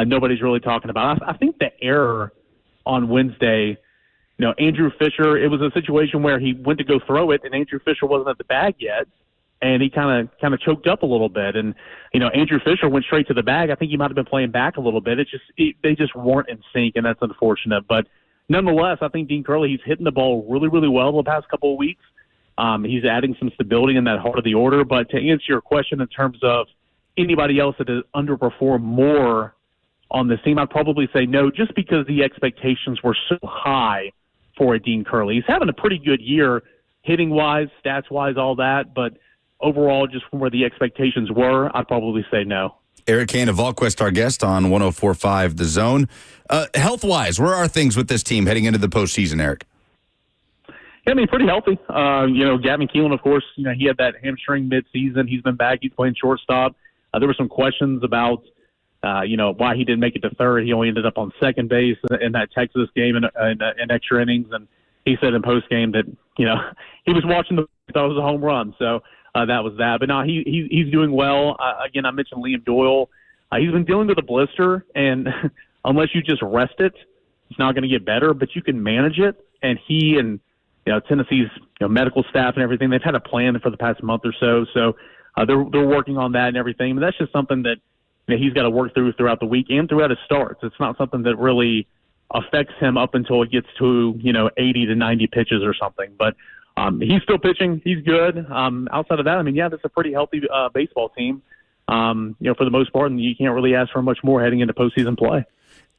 nobody's really talking about. I think the error on Wednesday. Andrew Fisher, it was a situation where he went to go throw it, and Andrew Fisher wasn't at the bag yet, and he kind of choked up a little bit. And, Andrew Fisher went straight to the bag. I think he might have been playing back a little bit. They just weren't in sync, and that's unfortunate. But nonetheless, I think Dean Curley, he's hitting the ball really, really well the past couple of weeks. He's adding some stability in that heart of the order. But to answer your question in terms of anybody else that has underperformed more on this team, I'd probably say no, just because the expectations were so high for a Dean Curley. He's having a pretty good year, hitting-wise, stats-wise, all that, but overall, just from where the expectations were, I'd probably say no. Eric Kane of VolQuest, our guest on 104.5 The Zone. Health-wise, where are things with this team heading into the postseason, Eric? Yeah, pretty healthy. Gavin Keelan, of course, he had that hamstring mid-season. He's been back. He's playing shortstop. There were some questions about why he didn't make it to third. He only ended up on second base in that Texas game in extra innings. And he said in post game that, he was watching thought it was a home run. So that was that. But no, he's doing well. Again, I mentioned Liam Doyle. He's been dealing with a blister, and unless you just rest it, it's not going to get better, but you can manage it. And he and, Tennessee's, medical staff and everything, they've had a plan for the past month or so. So they're working on that and everything. But that's just something that, he's got to work throughout the week and throughout his starts. It's not something that really affects him up until it gets to 80 to 90 pitches or something. But he's still pitching. He's good. Outside of that, that's a pretty healthy baseball team. For the most part, and you can't really ask for much more heading into postseason play.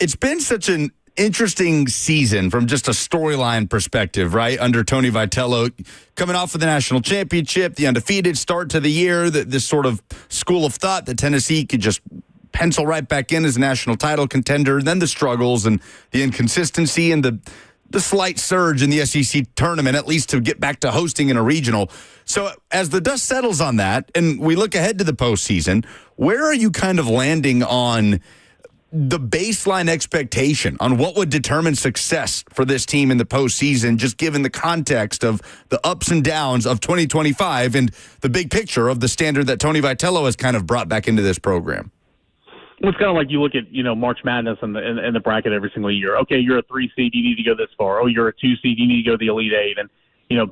It's been such an interesting season from just a storyline perspective, right? Under Tony Vitello, coming off of the national championship, the undefeated start to the year, this sort of school of thought that Tennessee could just pencil right back in as a national title contender, and then the struggles and the inconsistency and the slight surge in the SEC tournament, at least to get back to hosting in a regional. So as the dust settles on that and we look ahead to the postseason, where are you kind of landing on the baseline expectation on what would determine success for this team in the postseason, just given the context of the ups and downs of 2025 and the big picture of the standard that Tony Vitello has kind of brought back into this program? Well, it's kind of like you look at, March Madness and the bracket every single year. Okay, you're a 3 seed, you need to go this far. Oh, you're a 2 seed, you need to go to the Elite Eight. And,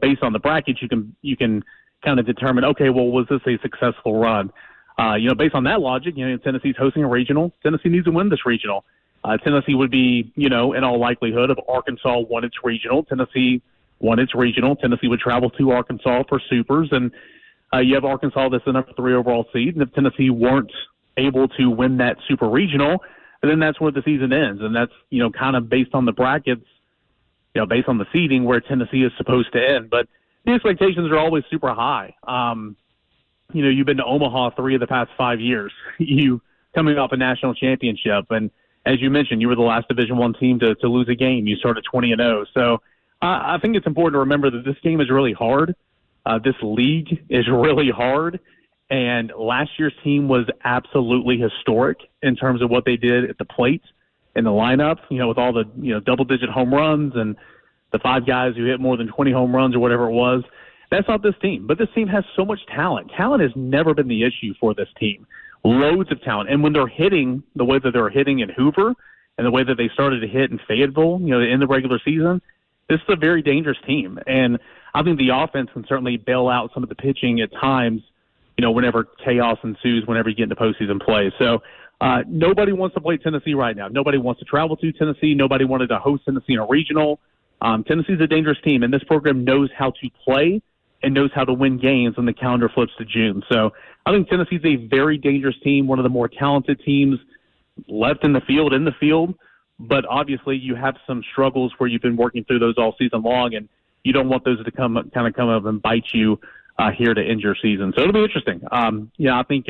based on the bracket, you can kind of determine, okay, well, was this a successful run? Based on that logic, Tennessee's hosting a regional. Tennessee needs to win this regional. Tennessee would be, in all likelihood, if Arkansas won its regional, Tennessee won its regional. Tennessee would travel to Arkansas for supers. And you have Arkansas that's the number 3 overall seed. And if Tennessee weren't able to win that super regional, then that's where the season ends. And that's, kind of based on the brackets, based on the seeding where Tennessee is supposed to end. But the expectations are always super high. You've been to Omaha 3 of the past 5 years. You coming off a national championship. And as you mentioned, you were the last Division I team to lose a game. You started 20-0. So I think it's important to remember that this game is really hard. This league is really hard. And last year's team was absolutely historic in terms of what they did at the plate in the lineup, with all the, double-digit home runs and the 5 guys who hit more than 20 home runs or whatever it was. That's not this team. But this team has so much talent. Talent has never been the issue for this team. Loads of talent. And when they're hitting the way that they're hitting in Hoover and the way that they started to hit in Fayetteville, in the regular season, this is a very dangerous team. And I think the offense can certainly bail out some of the pitching at times, whenever chaos ensues, whenever you get into postseason play. So nobody wants to play Tennessee right now. Nobody wants to travel to Tennessee. Nobody wanted to host Tennessee in a regional. Tennessee's a dangerous team, and this program knows how to play and knows how to win games when the calendar flips to June. So I think Tennessee's a very dangerous team, one of the more talented teams left in the field. But obviously you have some struggles where you've been working through those all season long, and you don't want those to come up and bite you here to end your season. So it'll be interesting. I think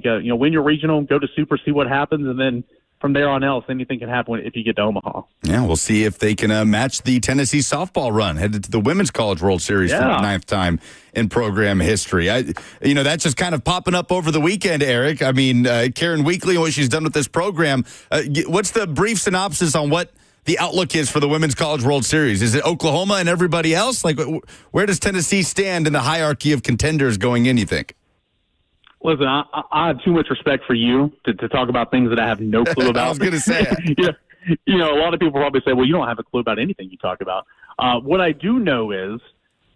win your regional, go to Super, see what happens, and then from there on else, anything can happen if you get to Omaha. Yeah, we'll see if they can match the Tennessee softball run, headed to the Women's College World Series for the 9th time in program history. That's just kind of popping up over the weekend, Eric. Karen Weekly and what she's done with this program. What's the brief synopsis on what the outlook is for the Women's College World Series? Is it Oklahoma and everybody else? Where does Tennessee stand in the hierarchy of contenders going in, you think? Listen, I have too much respect for you to talk about things that I have no clue about. I was going to say it. A lot of people probably say, well, you don't have a clue about anything you talk about. What I do know is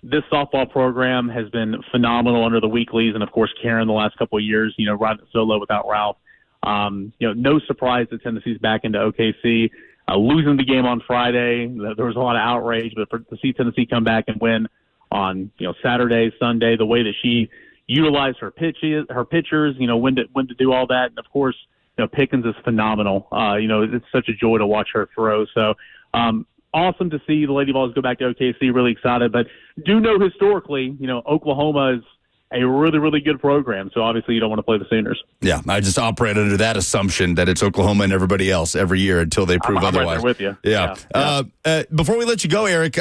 this softball program has been phenomenal under the Weeklies and, of course, Karen the last couple of years, riding it solo without Ralph. No surprise that Tennessee's back into OKC. Losing the game on Friday, there was a lot of outrage, but to see Tennessee come back and win on Saturday, Sunday, the way that she utilized her pitchers, when to do all that, and of course, Pickens is phenomenal. It's such a joy to watch her throw. So, awesome to see the Lady Vols go back to OKC. Really excited, but do know historically, Oklahoma is a really, really good program. So obviously you don't want to play the Sooners. Yeah, I just operate under that assumption that it's Oklahoma and everybody else every year until they prove otherwise. I'm right there with you. Yeah. Before we let you go, Eric,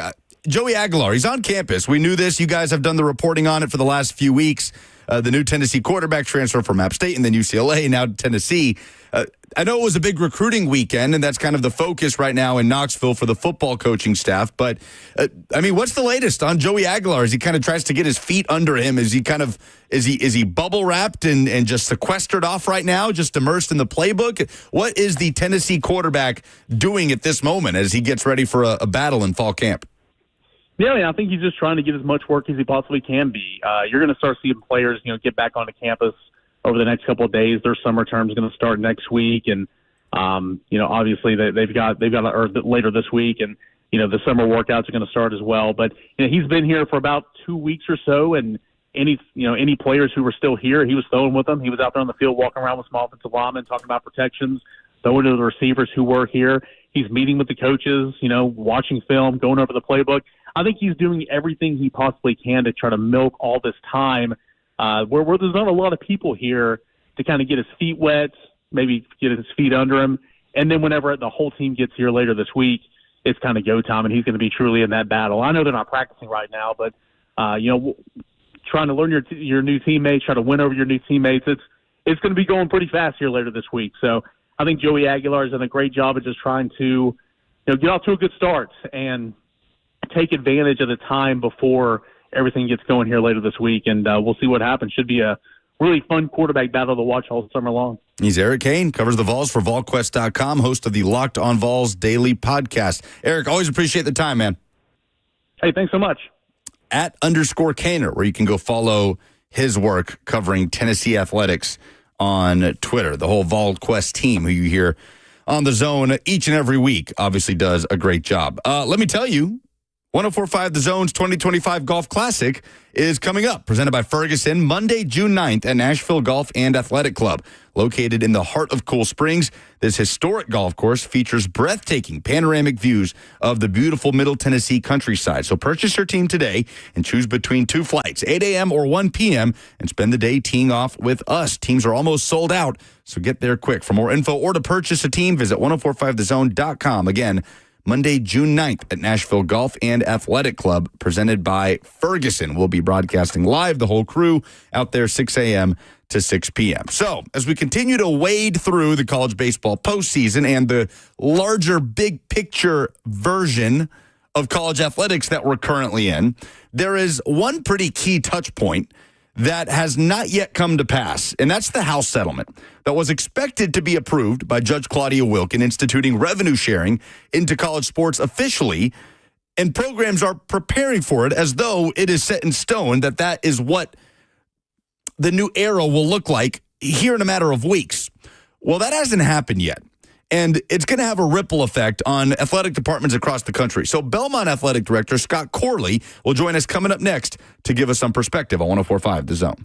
Joey Aguilar, he's on campus. We knew this. You guys have done the reporting on it for the last few weeks. The new Tennessee quarterback transfer from App State and then UCLA, now Tennessee. I know it was a big recruiting weekend, and that's kind of the focus right now in Knoxville for the football coaching staff. But, what's the latest on Joey Aguilar as he kind of tries to get his feet under him? Is he bubble wrapped and just sequestered off right now, just immersed in the playbook? What is the Tennessee quarterback doing at this moment as he gets ready for a battle in fall camp? Yeah, I think he's just trying to get as much work as he possibly can be. You're going to start seeing players, get back onto campus over the next couple of days. Their summer term is going to start next week, and obviously they've got later this week, and the summer workouts are going to start as well. But he's been here for about 2 weeks or so, and any players who were still here, he was throwing with them. He was out there on the field walking around with some offensive linemen, talking about protections, throwing to the receivers who were here. He's meeting with the coaches, watching film, going over the playbook. I think he's doing everything he possibly can to try to milk all this time where there's not a lot of people here to kind of get his feet wet, maybe get his feet under him. And then whenever the whole team gets here later this week, it's kind of go time, and he's going to be truly in that battle. I know they're not practicing right now, but, trying to learn your new teammates, try to win over your new teammates, it's going to be going pretty fast here later this week. So I think Joey Aguilar has done a great job of just trying to get off to a good start and take advantage of the time before everything gets going here later this week, and we'll see what happens. Should be a really fun quarterback battle to watch all summer long. He's Eric Kane, covers the Vols for VolQuest.com, host of the Locked on Vols daily podcast. Eric, always appreciate the time, man. Hey, thanks so much. @_Kaner, where you can go follow his work covering Tennessee athletics on Twitter. The whole VolQuest team, who you hear on the Zone each and every week, obviously does a great job. Let me tell you, 104.5 The Zone's 2025 Golf Classic is coming up, presented by Ferguson, Monday, June 9th at Nashville Golf and Athletic Club. Located in the heart of Cool Springs, this historic golf course features breathtaking panoramic views of the beautiful Middle Tennessee countryside. So purchase your team today and choose between 2 flights, 8 a.m. or 1 p.m., and spend the day teeing off with us. Teams are almost sold out, so get there quick. For more info or to purchase a team, visit 1045thezone.com. Again, Monday, June 9th at Nashville Golf and Athletic Club, presented by Ferguson. We'll be broadcasting live, the whole crew out there, 6 a.m. to 6 p.m. So as we continue to wade through the college baseball postseason and the larger big picture version of college athletics that we're currently in, there is one pretty key touch point that has not yet come to pass, and that's the House settlement that was expected to be approved by Judge Claudia Wilkin, instituting revenue sharing into college sports officially, and programs are preparing for it as though it is set in stone that is what the new era will look like here in a matter of weeks. Well, that hasn't happened yet. And it's going to have a ripple effect on athletic departments across the country. So Belmont Athletic Director Scott Corley will join us coming up next to give us some perspective on 104.5 The Zone.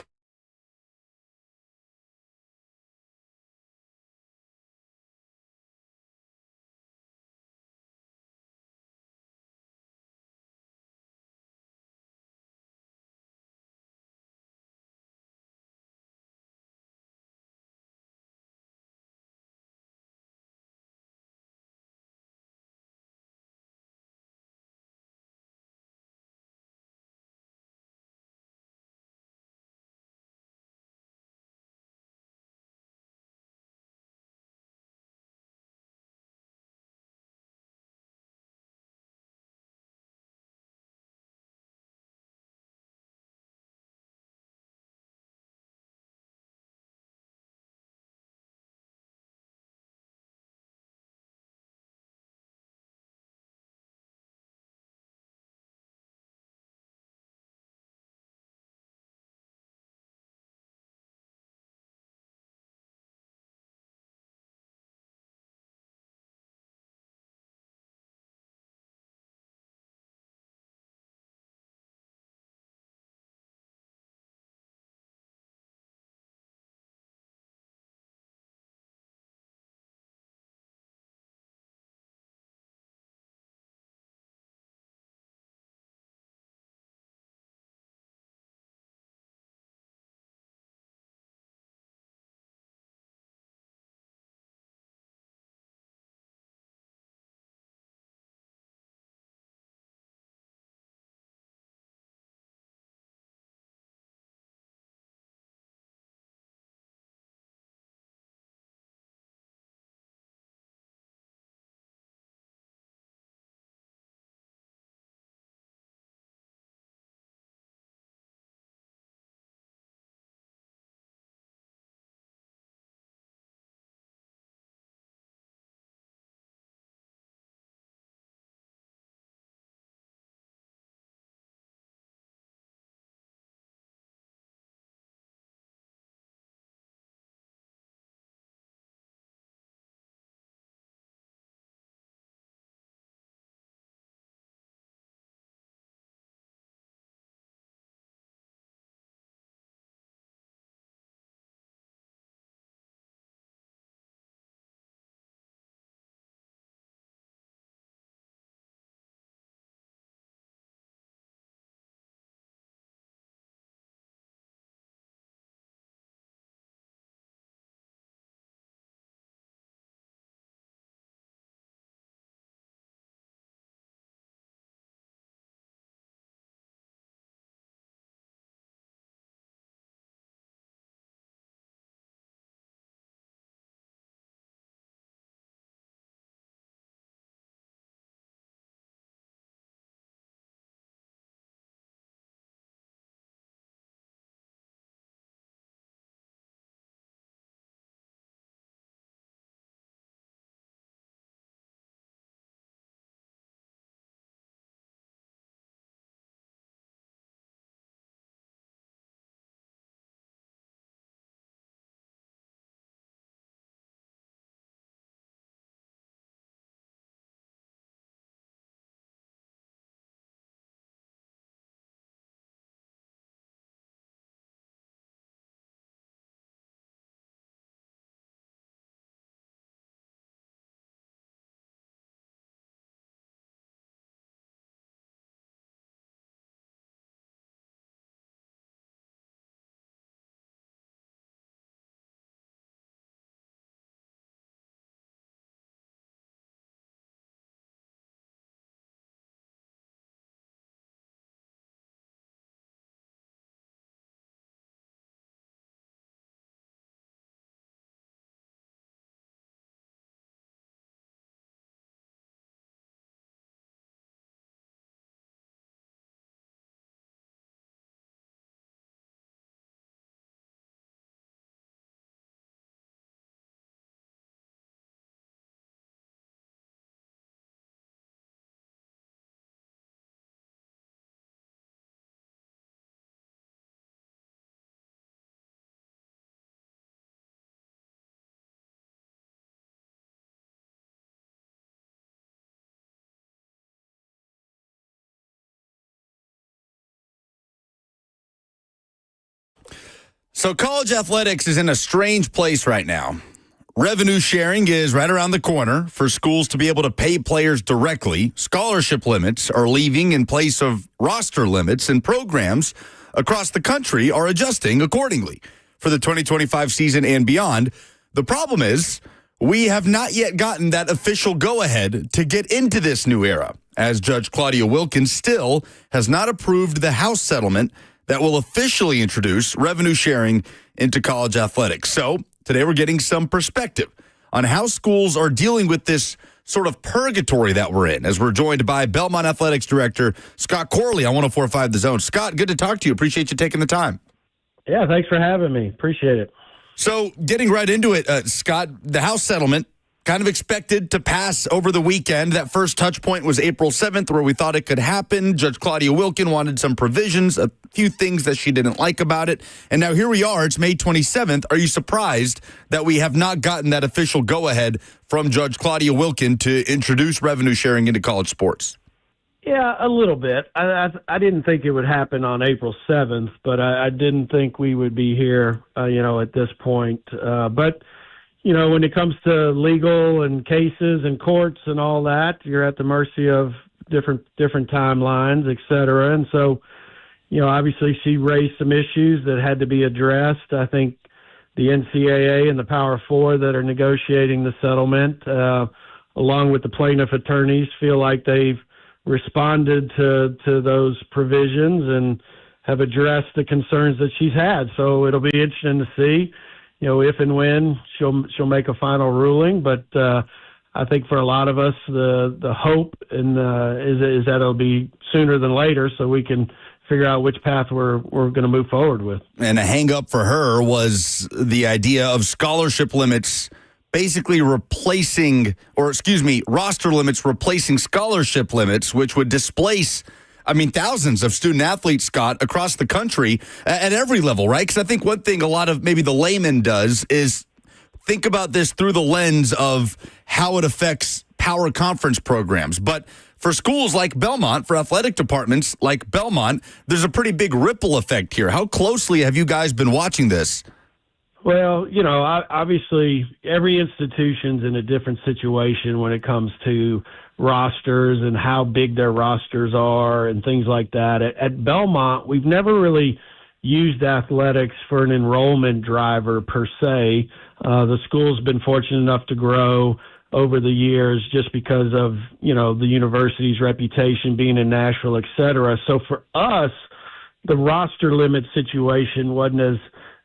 So college athletics is in a strange place right now. Revenue sharing is right around the corner for schools to be able to pay players directly. Scholarship limits are leaving in place of roster limits, and programs across the country are adjusting accordingly for the 2025 season and beyond. The problem is we have not yet gotten that official go-ahead to get into this new era, as Judge Claudia Wilkins still has not approved the House settlement that will officially introduce revenue sharing into college athletics. So today we're getting some perspective on how schools are dealing with this sort of purgatory that we're in, as we're joined by Belmont Athletics Director Scott Corley on 104.5 The Zone. Scott, good to talk to you. Appreciate you taking the time. Yeah, thanks for having me. Appreciate it. So getting right into it, Scott, the House settlement kind of expected to pass over the weekend. That first touch point was April 7th, where we thought it could happen. Judge Claudia Wilkins wanted some provisions, a few things that she didn't like about it. And now here we are. It's May 27th. Are you surprised that we have not gotten that official go-ahead from Judge Claudia Wilkins to introduce revenue sharing into college sports? Yeah, a little bit. I didn't think it would happen on April 7th, but I didn't think we would be here, at this point. But when it comes to legal and cases and courts and all that, you're at the mercy of different timelines, et cetera. And so, obviously she raised some issues that had to be addressed. I think the NCAA and the Power Four that are negotiating the settlement, along with the plaintiff attorneys, feel like they've responded to those provisions and have addressed the concerns that she's had. So it'll be interesting to see, if and when she'll make a final ruling. But I think for a lot of us, the hope is that it'll be sooner than later, so we can figure out which path we're going to move forward with. And a hang up for her was the idea of scholarship limits basically roster limits replacing scholarship limits, which would displace, thousands of student athletes, Scott, across the country at every level, right? Because I think one thing a lot of maybe the layman does is think about this through the lens of how it affects power conference programs. But for schools like Belmont, for athletic departments like Belmont, there's a pretty big ripple effect here. How closely have you guys been watching this? Well, obviously every institution's in a different situation when it comes to rosters and how big their rosters are and things like that. At Belmont, we've never really used athletics for an enrollment driver per se. The school's been fortunate enough to grow over the years just because of, the university's reputation being in Nashville, et cetera. So for us, the roster limit situation wasn't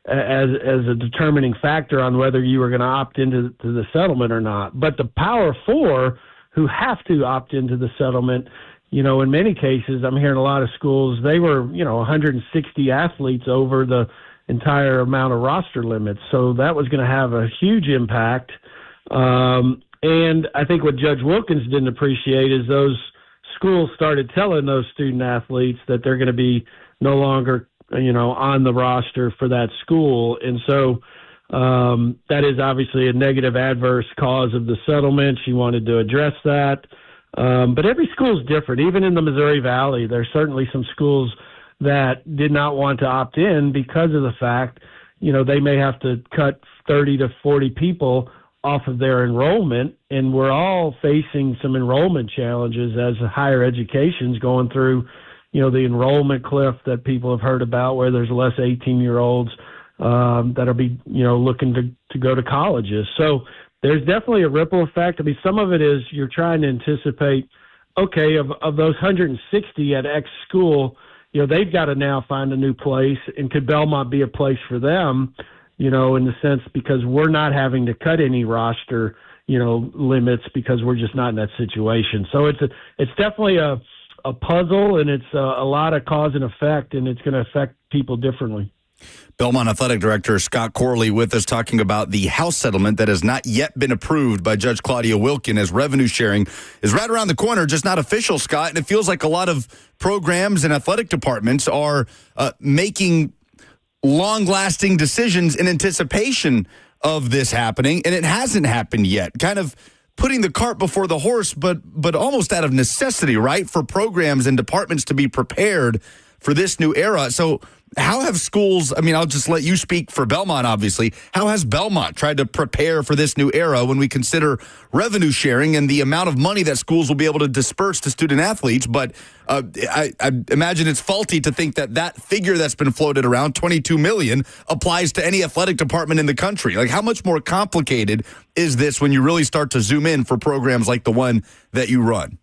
as a determining factor on whether you were going to opt into the settlement or not. But the Power Four who have to opt into the settlement, in many cases, I'm hearing a lot of schools, they were, 160 athletes over the entire amount of roster limits. So that was going to have a huge impact. And I think what Judge Wilkins didn't appreciate is those schools started telling those student athletes that they're going to be no longer on the roster for that school. And so that is obviously a negative adverse cause of the settlement. She wanted to address that. But every school is different. Even in the Missouri Valley, there's certainly some schools that did not want to opt in because of the fact, they may have to cut 30 to 40 people off of their enrollment. And we're all facing some enrollment challenges as higher education's going through the enrollment cliff that people have heard about, where there's less 18-year-olds that'll be, looking to go to colleges. So there's definitely a ripple effect. Some of it is you're trying to anticipate, okay, of those 160 at X school, they've got to now find a new place. And could Belmont be a place for them, in the sense because we're not having to cut any roster, limits because we're just not in that situation. So it's definitely a puzzle, and it's a lot of cause and effect, and it's going to affect people differently. Belmont Athletic Director Scott Corley with us talking about the House settlement that has not yet been approved by Judge Claudia Wilkins, as revenue sharing is right around the corner, just not official, Scott. And it feels like a lot of programs and athletic departments are making long-lasting decisions in anticipation of this happening, and it hasn't happened yet. Kind of putting the cart before the horse, but almost out of necessity, right, for programs and departments to be prepared for this new era. So How have schools, I mean, I'll just let you speak for Belmont, obviously. How has Belmont tried to prepare for this new era when we consider revenue sharing and the amount of money that schools will be able to disperse to student athletes? But I imagine it's faulty to think that figure that's been floated around, $22 million, applies to any athletic department in the country. Like, how much more complicated is this when you really start to zoom in for programs like the one that you run?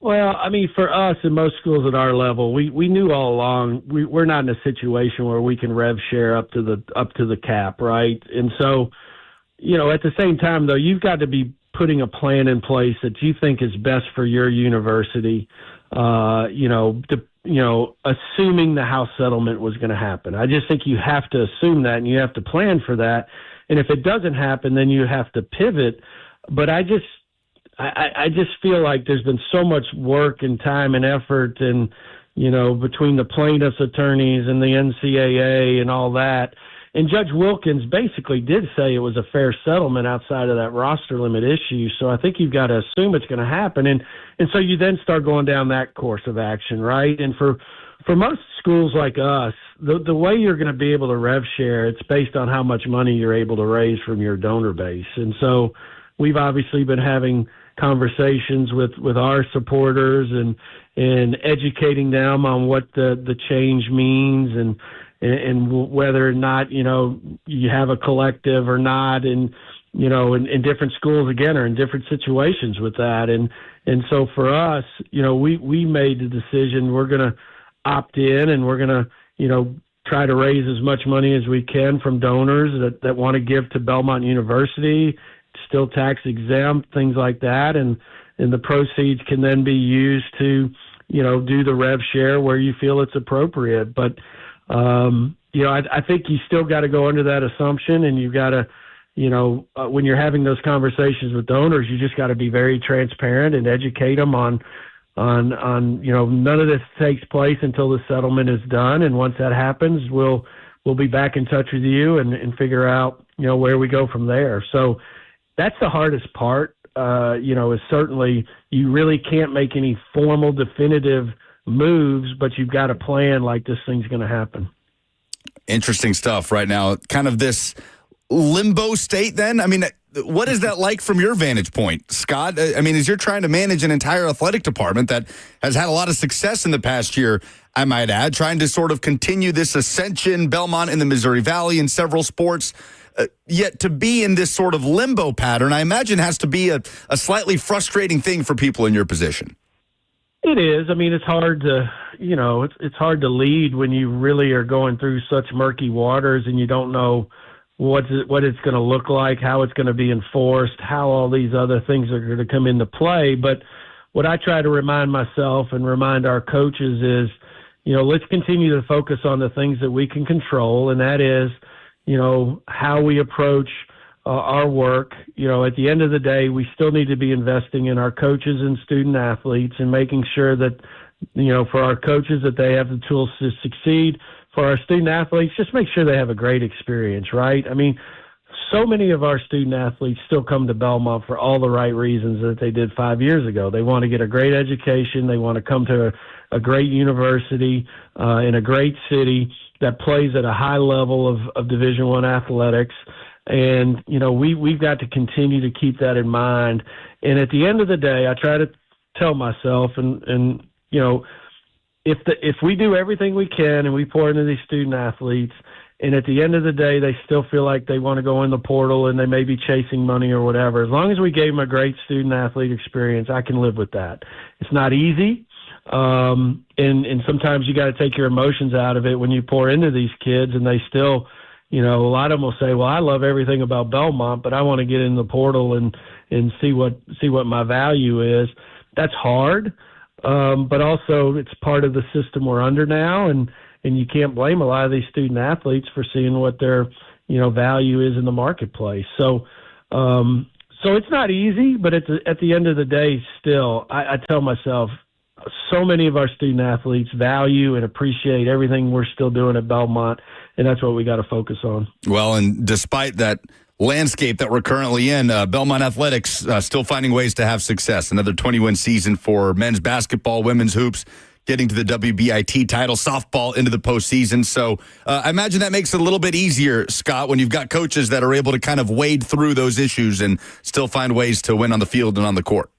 Well, I mean, for us and most schools at our level, we knew all along we're not in a situation where we can rev share up to the cap, right? And so, at the same time, though, you've got to be putting a plan in place that you think is best for your university. Assuming the House settlement was going to happen, I just think you have to assume that and you have to plan for that. And if it doesn't happen, then you have to pivot. But I just feel like there's been so much work and time and effort and, between the plaintiffs' attorneys and the NCAA and all that. And Judge Wilkins basically did say it was a fair settlement outside of that roster limit issue. So I think you've got to assume it's going to happen. And so you then start going down that course of action, right? And for most schools like us, the way you're going to be able to rev share, it's based on how much money you're able to raise from your donor base. And so we've obviously been having conversations with our supporters and educating them on what the change means and whether or not, you have a collective or not. And, in different schools, again, are in different situations with that. And so for us, we made the decision we're going to opt in and we're going to, try to raise as much money as we can from donors that want to give to Belmont University, still tax exempt, things like that. And the proceeds can then be used to, do the rev share where you feel it's appropriate. But, I think you still got to go under that assumption, and you've got to, when you're having those conversations with donors, you just got to be very transparent and educate them on, none of this takes place until the settlement is done. And once that happens, we'll be back in touch with you and figure out, where we go from there. So that's the hardest part, is certainly you really can't make any formal definitive moves, but you've got a plan like this thing's going to happen. Interesting stuff right now. Kind of this limbo state then? I mean, what is that like from your vantage point, Scott? I mean, as you're trying to manage an entire athletic department that has had a lot of success in the past year, I might add, trying to sort of continue this ascension, Belmont in the Missouri Valley in several sports, yet to be in this sort of limbo pattern, I imagine has to be a slightly frustrating thing for people in your position. It is. I mean, it's hard to, it's hard to lead when you really are going through such murky waters and you don't know what it's going to look like, how it's going to be enforced, how all these other things are going to come into play. But what I try to remind myself and remind our coaches is, let's continue to focus on the things that we can control, and that is, how we approach our work. At the end of the day, we still need to be investing in our coaches and student athletes and making sure that, for our coaches, that they have the tools to succeed. For our student athletes, just make sure they have a great experience, right? I mean, so many of our student athletes still come to Belmont for all the right reasons that they did 5 years ago. They want to get a great education. They want to come to a great university in a great city that plays at a high level of Division I athletics. And, we've got to continue to keep that in mind. And at the end of the day, I try to tell myself and if we do everything we can and we pour into these student athletes, and at the end of the day, they still feel like they want to go in the portal and they may be chasing money or whatever, as long as we gave them a great student athlete experience, I can live with that. It's not easy. And sometimes you got to take your emotions out of it when you pour into these kids, and they still, a lot of them will say, well, I love everything about Belmont, but I want to get in the portal and see what my value is. That's hard. But also it's part of the system we're under now, and you can't blame a lot of these student athletes for seeing what their, value is in the marketplace. So it's not easy, but at the end of the day, still, I tell myself, so many of our student athletes value and appreciate everything we're still doing at Belmont, and that's what we got to focus on. Well, and despite that landscape that we're currently in, Belmont Athletics still finding ways to have success. Another 20-win season for men's basketball, women's hoops. getting to the WBIT title, softball into the postseason. So I imagine that makes it a little bit easier, Scott, when you've got coaches that are able to kind of wade through those issues and still find ways to win on the field and on the court.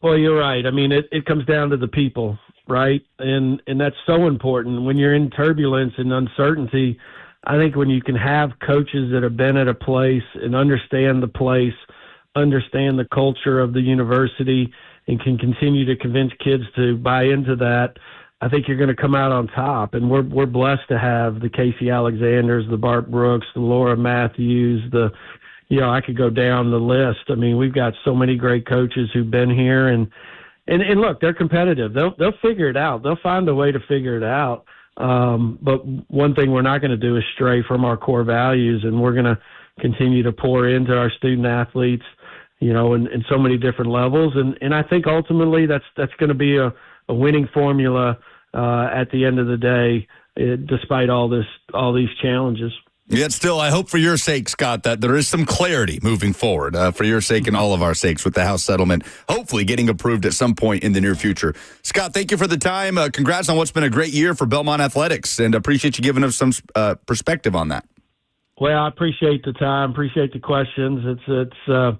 Well, you're right. I mean, it comes down to the people, right? And that's so important. When you're in turbulence and uncertainty, I think when you can have coaches that have been at a place and understand the place, understand the culture of the university, and can continue to convince kids to buy into that, I think you're going to come out on top. And we're blessed to have the Casey Alexanders, the Bart Brooks, the Laura Matthews, I could go down the list. I mean, we've got so many great coaches who've been here, and look, they're competitive. They'll figure it out. They'll find a way to figure it out. But one thing we're not going to do is stray from our core values, and we're going to continue to pour into our student athletes, in so many different levels. And I think ultimately that's going to be a winning formula at the end of the day, despite all these challenges. Yet still, I hope for your sake, Scott, that there is some clarity moving forward, for your sake and all of our sakes, with the House settlement hopefully getting approved at some point in the near future. Scott, thank you for the time. Congrats on what's been a great year for Belmont Athletics, and appreciate you giving us some perspective on that. Well, I appreciate the time, appreciate the questions. It's a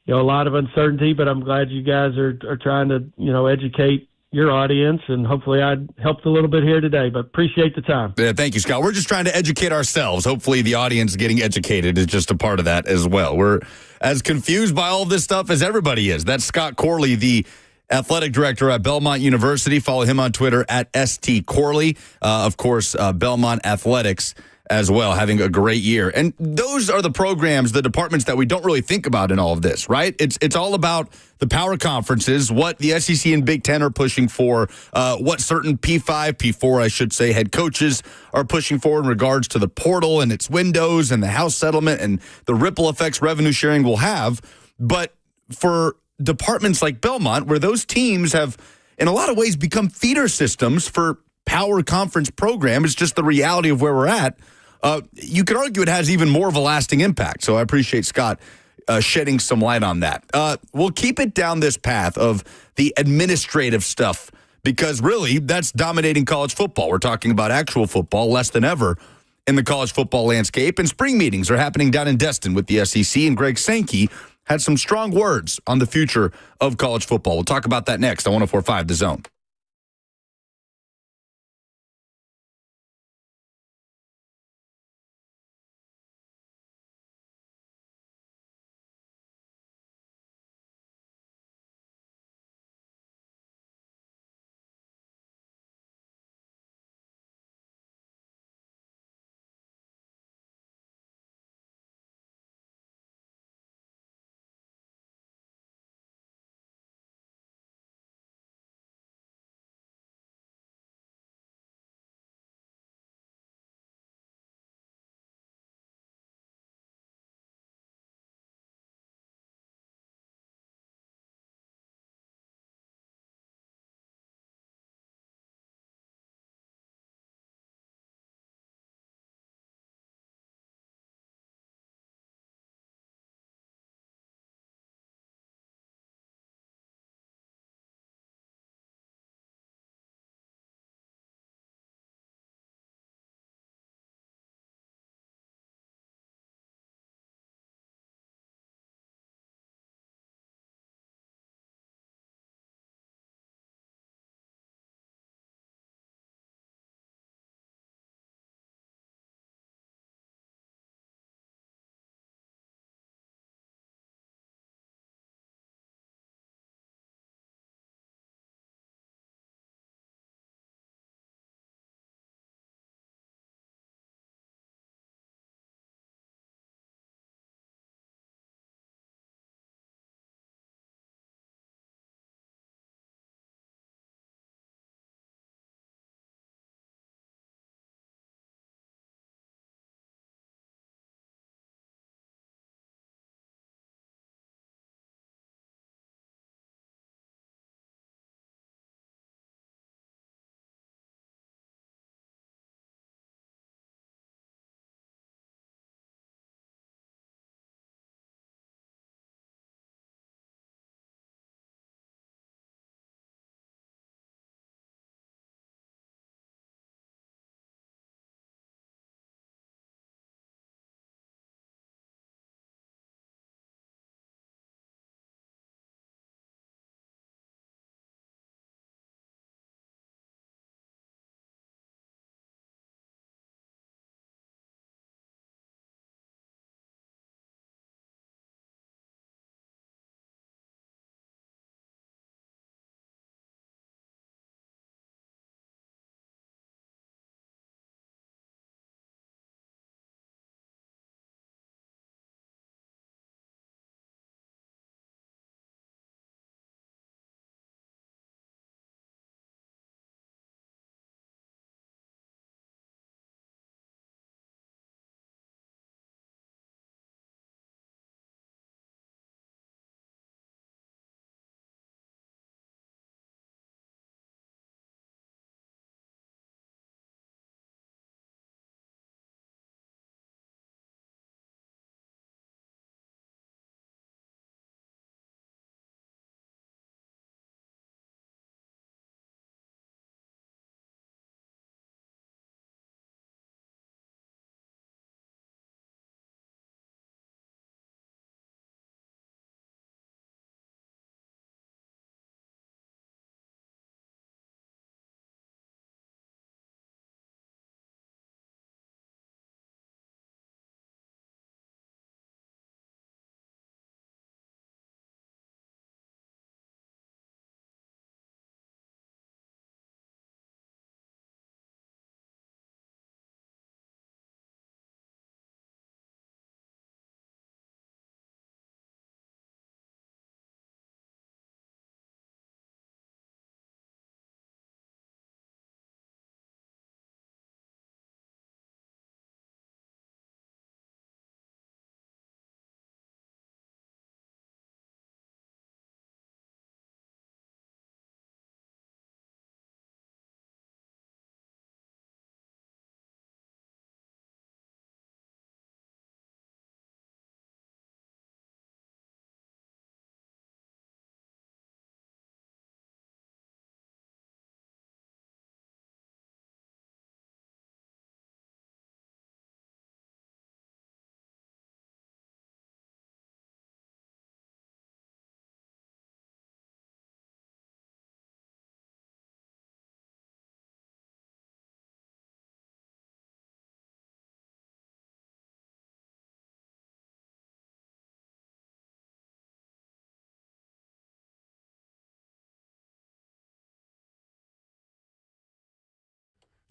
lot of uncertainty, but I'm glad you guys are trying to educate your audience, and hopefully I helped a little bit here today, but appreciate the time. Yeah, thank you, Scott. We're just trying to educate ourselves. Hopefully the audience getting educated is just a part of that as well. We're as confused by all this stuff as everybody is. That's Scott Corley, the athletic director at Belmont University. Follow him on Twitter at ST Corley. Of course, Belmont Athletics as well, having a great year. And those are the programs, the departments that we don't really think about in all of this, right? It's all about the power conferences, what the SEC and Big Ten are pushing for, what certain P5, P4, I should say, head coaches are pushing for in regards to the portal and its windows and the House settlement and the ripple effects revenue sharing will have. But for departments like Belmont, where those teams have, in a lot of ways, become feeder systems for power conference program, it's just the reality of where we're at. You could argue it has even more of a lasting impact. So I appreciate Scott shedding some light on that. We'll keep it down this path of the administrative stuff, because really that's dominating college football. We're talking about actual football less than ever in the college football landscape. And spring meetings are happening down in Destin with the SEC. And Greg Sankey had some strong words on the future of college football. We'll talk about that next on 104.5 The Zone.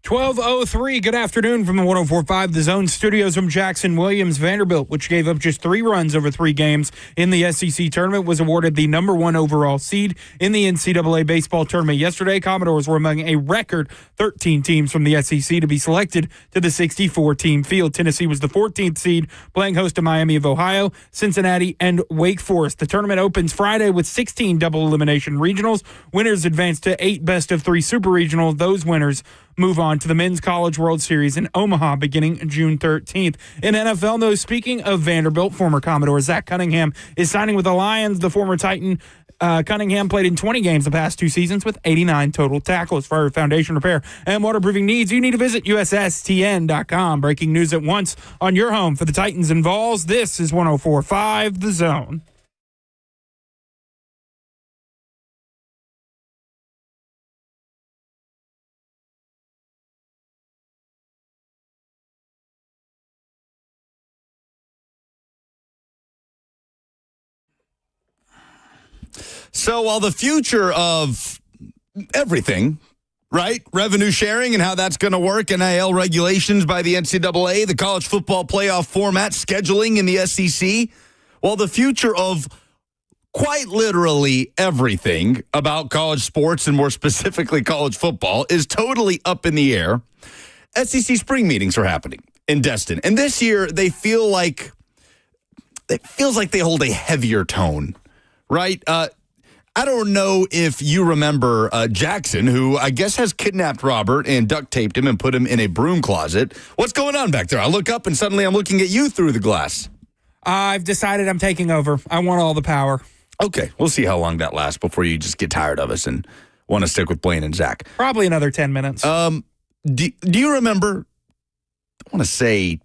12:03. Good afternoon from the 104.5 The Zone studios from Jackson Williams. Vanderbilt, which gave up just 3 runs over 3 games in the SEC tournament, was awarded the number 1 overall seed in the NCAA baseball tournament yesterday. Commodores were among a record 13 teams from the SEC to be selected to the 64-team field. Tennessee was the 14th seed, playing host to Miami of Ohio, Cincinnati, and Wake Forest. The tournament opens Friday with 16 double elimination regionals. Winners advance to 8 best-of-3 super regionals. Those winners move on to the Men's College World Series in Omaha beginning June 13th. In NFL news, speaking of Vanderbilt, former Commodore Zach Cunningham is signing with the Lions. The former Titan Cunningham played in 20 games the past 2 seasons with 89 total tackles. For foundation repair and waterproofing needs, you need to visit USSTN.com. Breaking news at once on your home for the Titans and Vols. This is 104.5 The Zone. So while the future of everything, right, revenue sharing and how that's going to work, NIL regulations by the NCAA, the college football playoff format, scheduling in the SEC, while the future of quite literally everything about college sports and more specifically college football is totally up in the air, SEC spring meetings are happening in Destin. And this year it feels like they hold a heavier tone, right? I don't know if you remember Jackson, who I guess has kidnapped Robert and duct taped him and put him in a broom closet. What's going on back there? I look up and suddenly I'm looking at you through the glass. I've decided I'm taking over. I want all the power. Okay, we'll see how long that lasts before you just get tired of us and want to stick with Blaine and Zach. Probably another 10 minutes. Do you remember, I want to say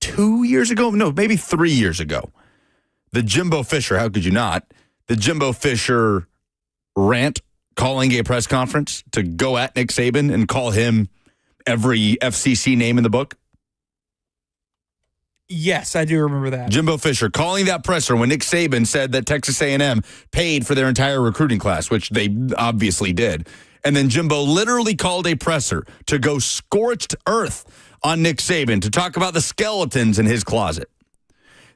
2 years ago? No, maybe 3 years ago. The Jimbo Fisher, how could you not? The Jimbo Fisher rant calling a press conference to go at Nick Saban and call him every FCC name in the book? Yes, I do remember that. Jimbo Fisher calling that presser when Nick Saban said that Texas A&M paid for their entire recruiting class, which they obviously did. And then Jimbo literally called a presser to go scorched earth on Nick Saban to talk about the skeletons in his closet.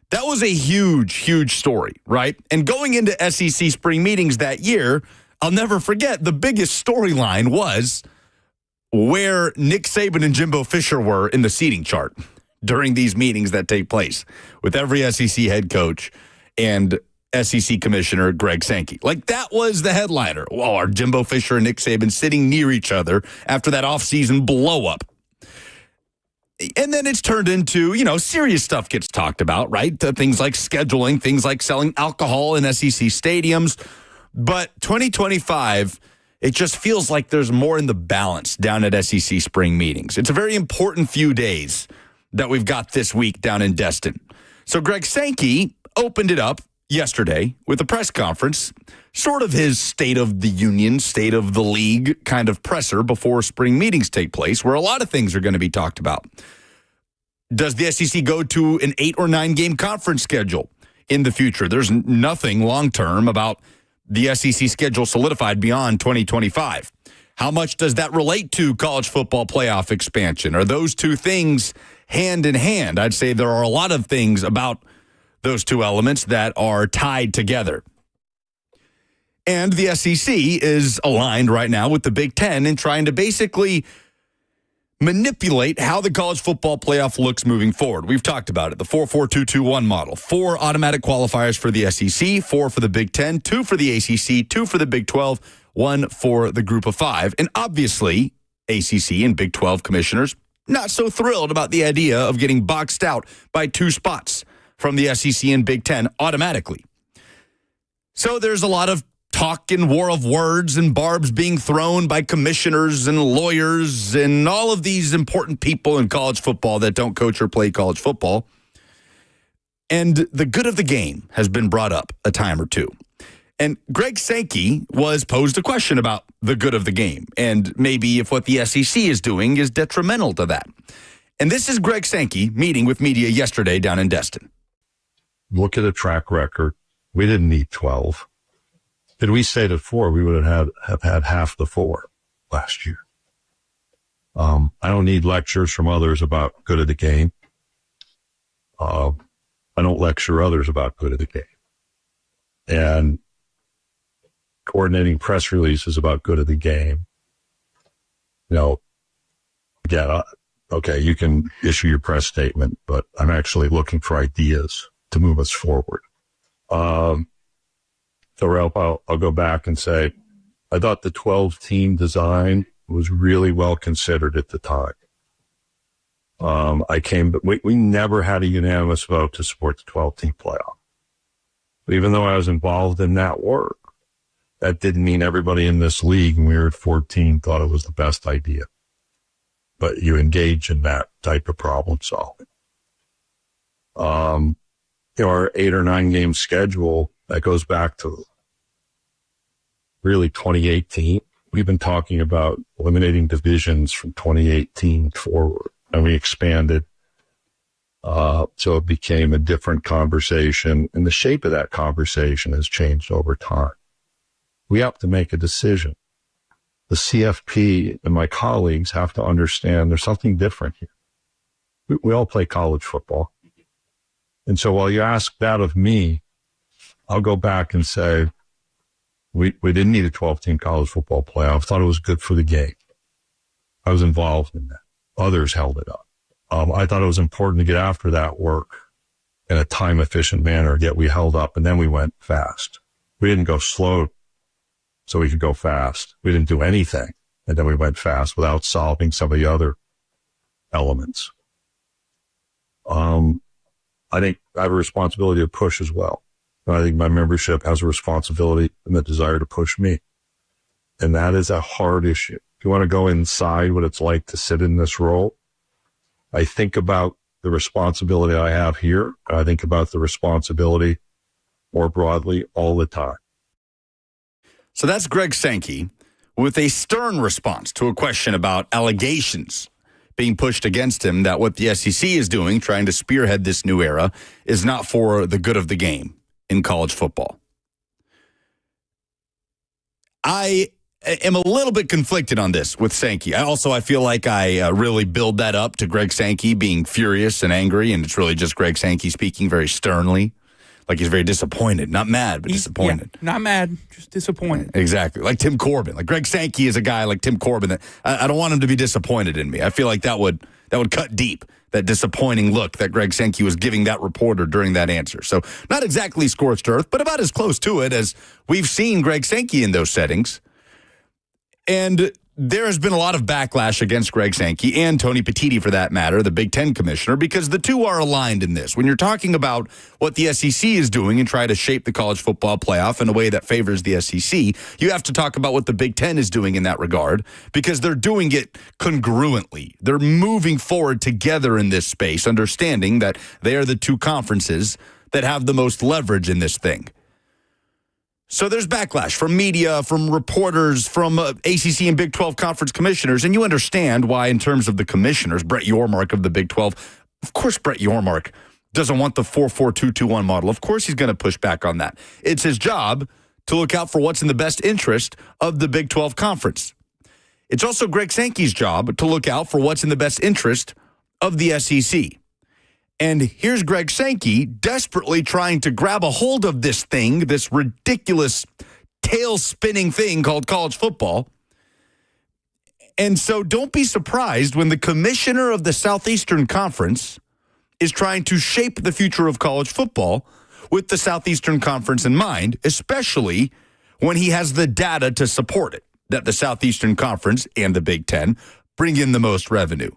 That was a huge, huge story, right? And going into SEC spring meetings that year, I'll never forget, the biggest storyline was where Nick Saban and Jimbo Fisher were in the seating chart during these meetings that take place with every SEC head coach and SEC commissioner Greg Sankey. Like, that was the headliner. Well, are Jimbo Fisher and Nick Saban sitting near each other after that offseason blow-up? And then it's turned into, serious stuff gets talked about, right? Things like scheduling, things like selling alcohol in SEC stadiums. But 2025, it just feels like there's more in the balance down at SEC spring meetings. It's a very important few days that we've got this week down in Destin. So Greg Sankey opened it up yesterday with a press conference, sort of his State of the Union, State of the League kind of presser before spring meetings take place, where a lot of things are going to be talked about. Does the SEC go to an 8 or 9 game conference schedule in the future? There's nothing long-term about the SEC schedule solidified beyond 2025. How much does that relate to college football playoff expansion? Are those two things hand in hand? I'd say there are a lot of things about those two elements that are tied together. And the SEC is aligned right now with the Big Ten in trying to basically manipulate how the college football playoff looks moving forward. We've talked about it, the 4-4-2-2-1 model. 4 automatic qualifiers for the SEC, 4 for the Big Ten, 2 for the ACC, 2 for the Big 12, 1 for the Group of 5. And obviously, ACC and Big 12 commissioners not so thrilled about the idea of getting boxed out by 2 spots from the SEC and Big Ten automatically. So there's a lot of talk and war of words and barbs being thrown by commissioners and lawyers and all of these important people in college football that don't coach or play college football. And the good of the game has been brought up a time or two. And Greg Sankey was posed a question about the good of the game and maybe if what the SEC is doing is detrimental to that. And this is Greg Sankey meeting with media yesterday down in Destin. Look at a track record. We didn't need 12. Did we say that 4? We would have had half the 4 last year. I don't need lectures from others about good of the game. I don't lecture others about good of the game. And coordinating press releases about good of the game. Again, okay, you can issue your press statement, but I'm actually looking for ideas to move us forward. So, Ralph, I'll go back and say, I thought the 12-team design was really well considered at the time. We never had a unanimous vote to support the 12-team playoff. But even though I was involved in that work, that didn't mean everybody in this league, when we were at 14, thought it was the best idea. But you engage in that type of problem solving. Our 8 or 9 game schedule, that goes back to really 2018. We've been talking about eliminating divisions from 2018 forward, and we expanded. So it became a different conversation, and the shape of that conversation has changed over time. We have to make a decision. The CFP and my colleagues have to understand there's something different here. We all play college football. And so while you ask that of me, I'll go back and say, we didn't need a 12-team college football playoff. Thought it was good for the game. I was involved in that. Others held it up. I thought it was important to get after that work in a time-efficient manner, yet we held up, and then we went fast. We didn't go slow so we could go fast. We didn't do anything, and then we went fast without solving some of the other elements. I think I have a responsibility to push as well. I think my membership has a responsibility and the desire to push me. And that is a hard issue. If you want to go inside what it's like to sit in this role, I think about the responsibility I have here. I think about the responsibility more broadly all the time. So that's Greg Sankey with a stern response to a question about allegations being pushed against him that what the SEC is doing, trying to spearhead this new era, is not for the good of the game in college football. I am a little bit conflicted on this with Sankey. I feel like I really build that up to Greg Sankey being furious and angry, and it's really just Greg Sankey speaking very sternly. Like he's very disappointed. Not mad, but disappointed. Yeah, not mad, just disappointed. Exactly. Like Tim Corbin. Like Greg Sankey is a guy like Tim Corbin that I don't want him to be disappointed in me. I feel like that would cut deep, that disappointing look that Greg Sankey was giving that reporter during that answer. So not exactly scorched earth, but about as close to it as we've seen Greg Sankey in those settings. And there has been a lot of backlash against Greg Sankey and Tony Petitti, for that matter, the Big Ten commissioner, because the two are aligned in this. When you're talking about what the SEC is doing and try to shape the college football playoff in a way that favors the SEC, you have to talk about what the Big Ten is doing in that regard, because they're doing it congruently. They're moving forward together in this space, understanding that they are the two conferences that have the most leverage in this thing. So there's backlash from media, from reporters, from ACC and Big 12 conference commissioners, and you understand why in terms of the commissioners, Brett Yormark of the Big 12, of course Brett Yormark doesn't want the 4-4-2-2-1 model. Of course he's going to push back on that. It's his job to look out for what's in the best interest of the Big 12 conference. It's also Greg Sankey's job to look out for what's in the best interest of the SEC. And here's Greg Sankey desperately trying to grab a hold of this thing, this ridiculous tail-spinning thing called college football. And so don't be surprised when the commissioner of the Southeastern Conference is trying to shape the future of college football with the Southeastern Conference in mind, especially when he has the data to support it, that the Southeastern Conference and the Big Ten bring in the most revenue,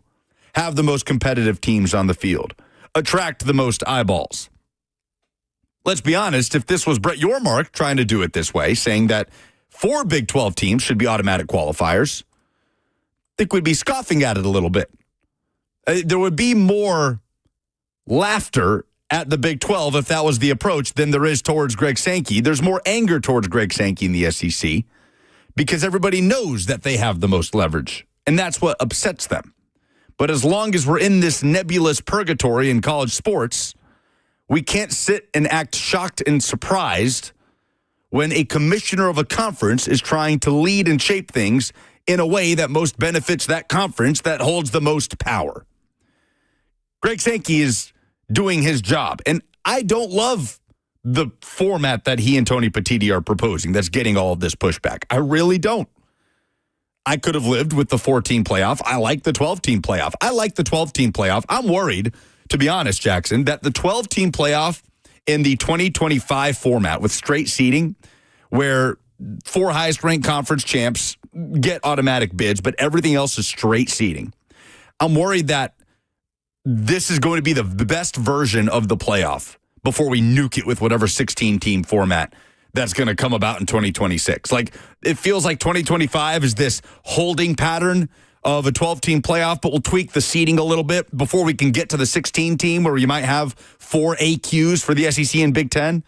have the most competitive teams on the field, attract the most eyeballs. Let's be honest, if this was Brett Yormark trying to do it this way, saying that 4 Big 12 teams should be automatic qualifiers, I think we'd be scoffing at it a little bit. There would be more laughter at the Big 12 if that was the approach than there is towards Greg Sankey. There's more anger towards Greg Sankey in the SEC because everybody knows that they have the most leverage, and that's what upsets them. But as long as we're in this nebulous purgatory in college sports, we can't sit and act shocked and surprised when a commissioner of a conference is trying to lead and shape things in a way that most benefits that conference that holds the most power. Greg Sankey is doing his job, and I don't love the format that he and Tony Petitti are proposing that's getting all of this pushback. I really don't. I could have lived with the 14 playoff. I like the 12-team playoff. I like the 12-team playoff. I'm worried, to be honest, Jackson, that the 12-team playoff in the 2025 format with straight seeding, where 4 highest-ranked conference champs get automatic bids, but everything else is straight seeding. I'm worried that this is going to be the best version of the playoff before we nuke it with whatever 16-team format that's going to come about in 2026. Like, it feels like 2025 is this holding pattern of a 12-team playoff, but we'll tweak the seeding a little bit before we can get to the 16-team where you might have 4 AQs for the SEC and Big Ten.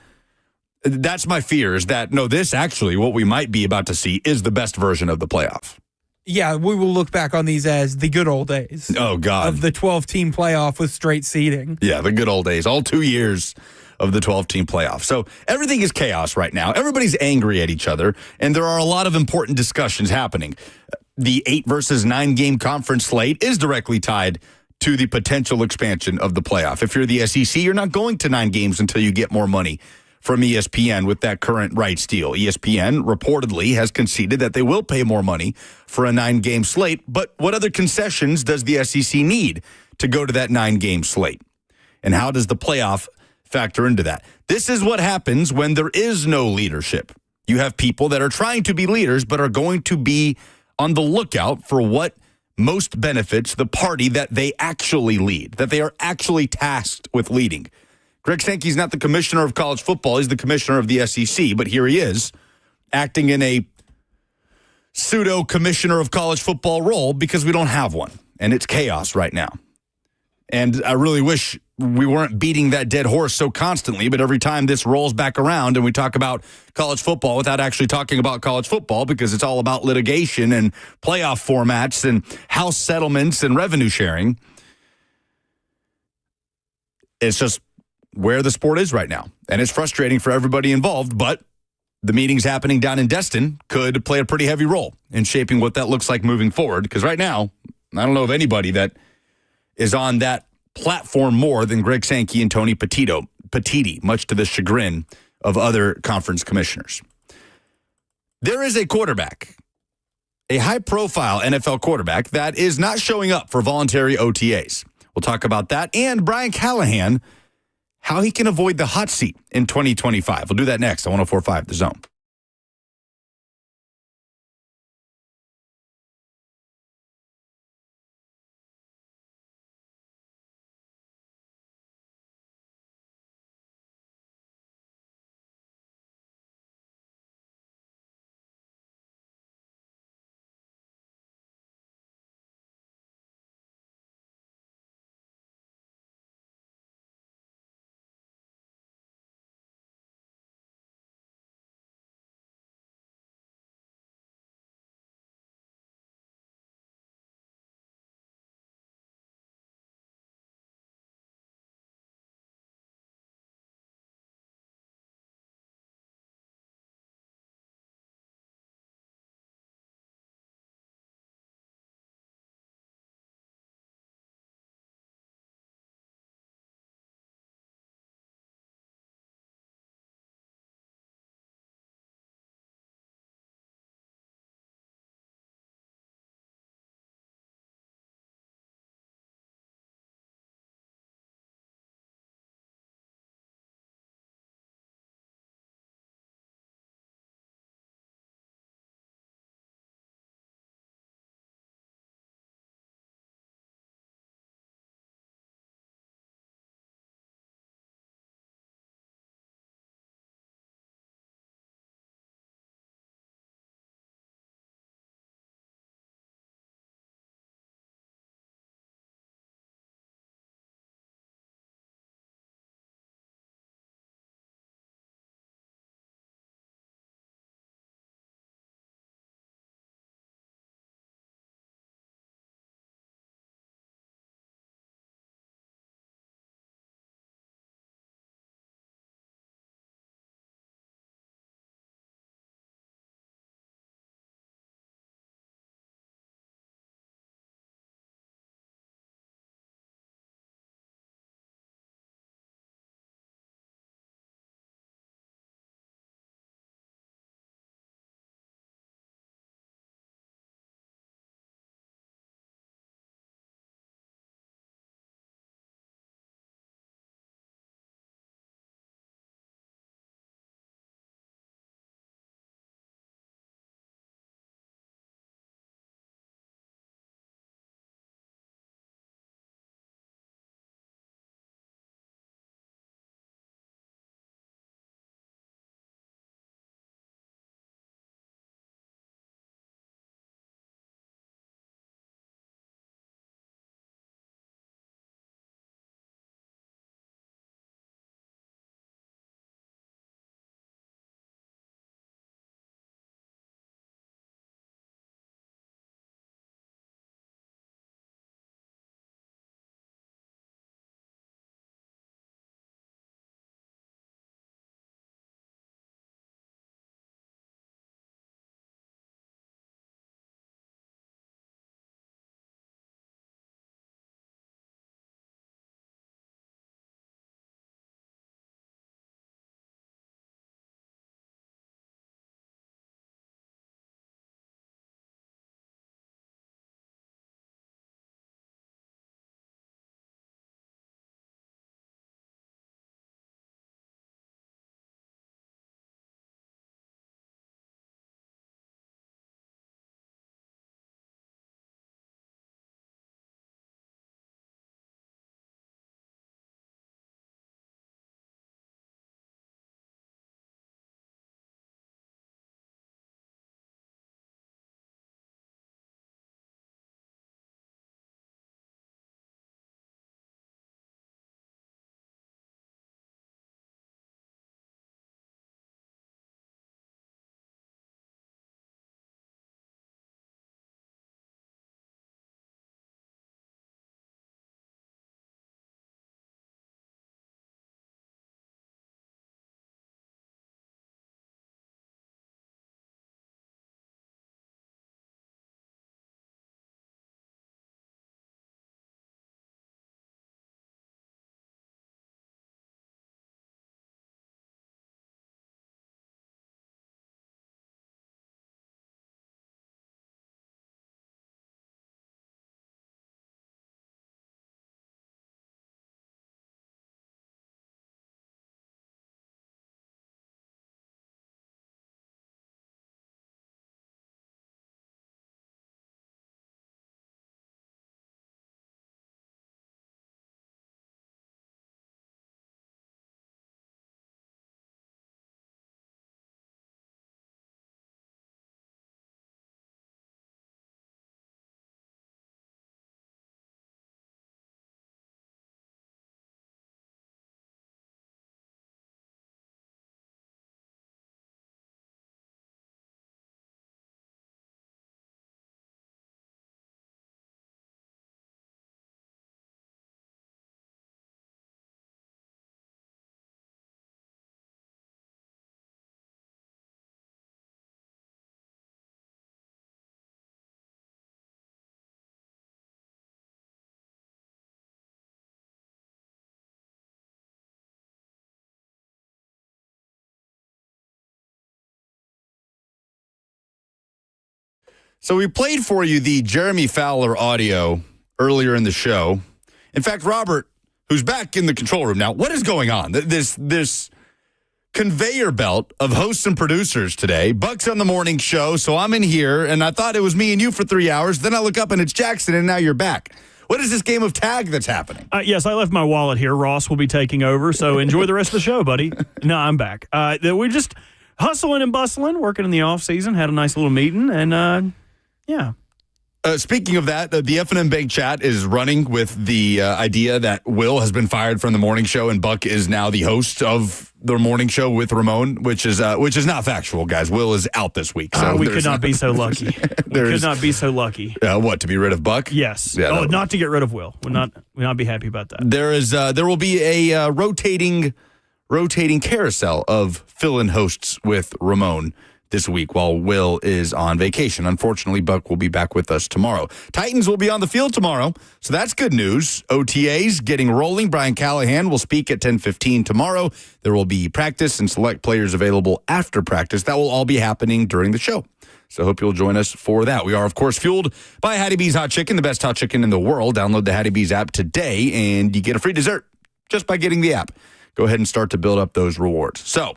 That's my fear, is that, no, this actually, what we might be about to see is the best version of the playoff. Yeah, we will look back on these as the good old days. Oh, God. Of the 12-team playoff with straight seeding. Yeah, the good old days. All 2 years of the 12-team playoff. So everything is chaos right now. Everybody's angry at each other, and there are a lot of important discussions happening. The 8 versus 9 game conference slate is directly tied to the potential expansion of the playoff. If you're the SEC, you're not going to 9 games until you get more money from ESPN with that current rights deal. ESPN reportedly has conceded that they will pay more money for a 9-game slate, but what other concessions does the SEC need to go to that 9-game slate? And how does the playoff factor into that? This is what happens when there is no leadership. You have people that are trying to be leaders, but are going to be on the lookout for what most benefits the party that they actually lead, that they are actually tasked with leading. Greg Sankey's not the commissioner of college football. He's the commissioner of the SEC, but here he is acting in a pseudo commissioner of college football role because we don't have one, and it's chaos right now. And I really wish we weren't beating that dead horse so constantly, but every time this rolls back around and we talk about college football without actually talking about college football, because it's all about litigation and playoff formats and house settlements and revenue sharing, it's just where the sport is right now. And it's frustrating for everybody involved, but the meetings happening down in Destin could play a pretty heavy role in shaping what that looks like moving forward. Because right now, I don't know of anybody that is on that platform more than Greg Sankey and Tony Petitti, much to the chagrin of other conference commissioners. There is a quarterback, a high-profile NFL quarterback, that is not showing up for voluntary OTAs. We'll talk about that. And Brian Callahan, how he can avoid the hot seat in 2025. We'll do that next on 104.5 The Zone. So we played for you the Jeremy Fowler audio earlier in the show. In fact, Robert, who's back in the control room now, what is going on? This conveyor belt of hosts and producers today. Buck's on the morning show, so I'm in here, and I thought it was me and you for 3 hours. Then I look up, and it's Jackson, and now you're back. What is this game of tag that's happening? Yes, I left my wallet here. Ross will be taking over, so enjoy the rest of the show, buddy. No, I'm back. We're just hustling and bustling, working in the off season. Had a nice little meeting, and yeah. Speaking of that, the F&M Bank chat is running with the idea that Will has been fired from the morning show and Buck is now the host of the morning show with Ramon, which is not factual, guys. Will is out this week. So we could not be so lucky. We could not be so lucky. What, to be rid of Buck? Yes. Yeah, not to get rid of Will. We'll not be happy about that. There will be a rotating carousel of fill-in hosts with Ramon this week while Will is on vacation. Unfortunately, Buck will be back with us tomorrow. Titans will be on the field tomorrow, so that's good news. OTAs getting rolling. Brian Callahan will speak at 10:15 tomorrow. There will be practice and select players available after practice. That will all be happening during the show. So I hope you'll join us for that. We are, of course, fueled by Hattie B's Hot Chicken, the best hot chicken in the world. Download the Hattie B's app today, and you get a free dessert just by getting the app. Go ahead and start to build up those rewards. So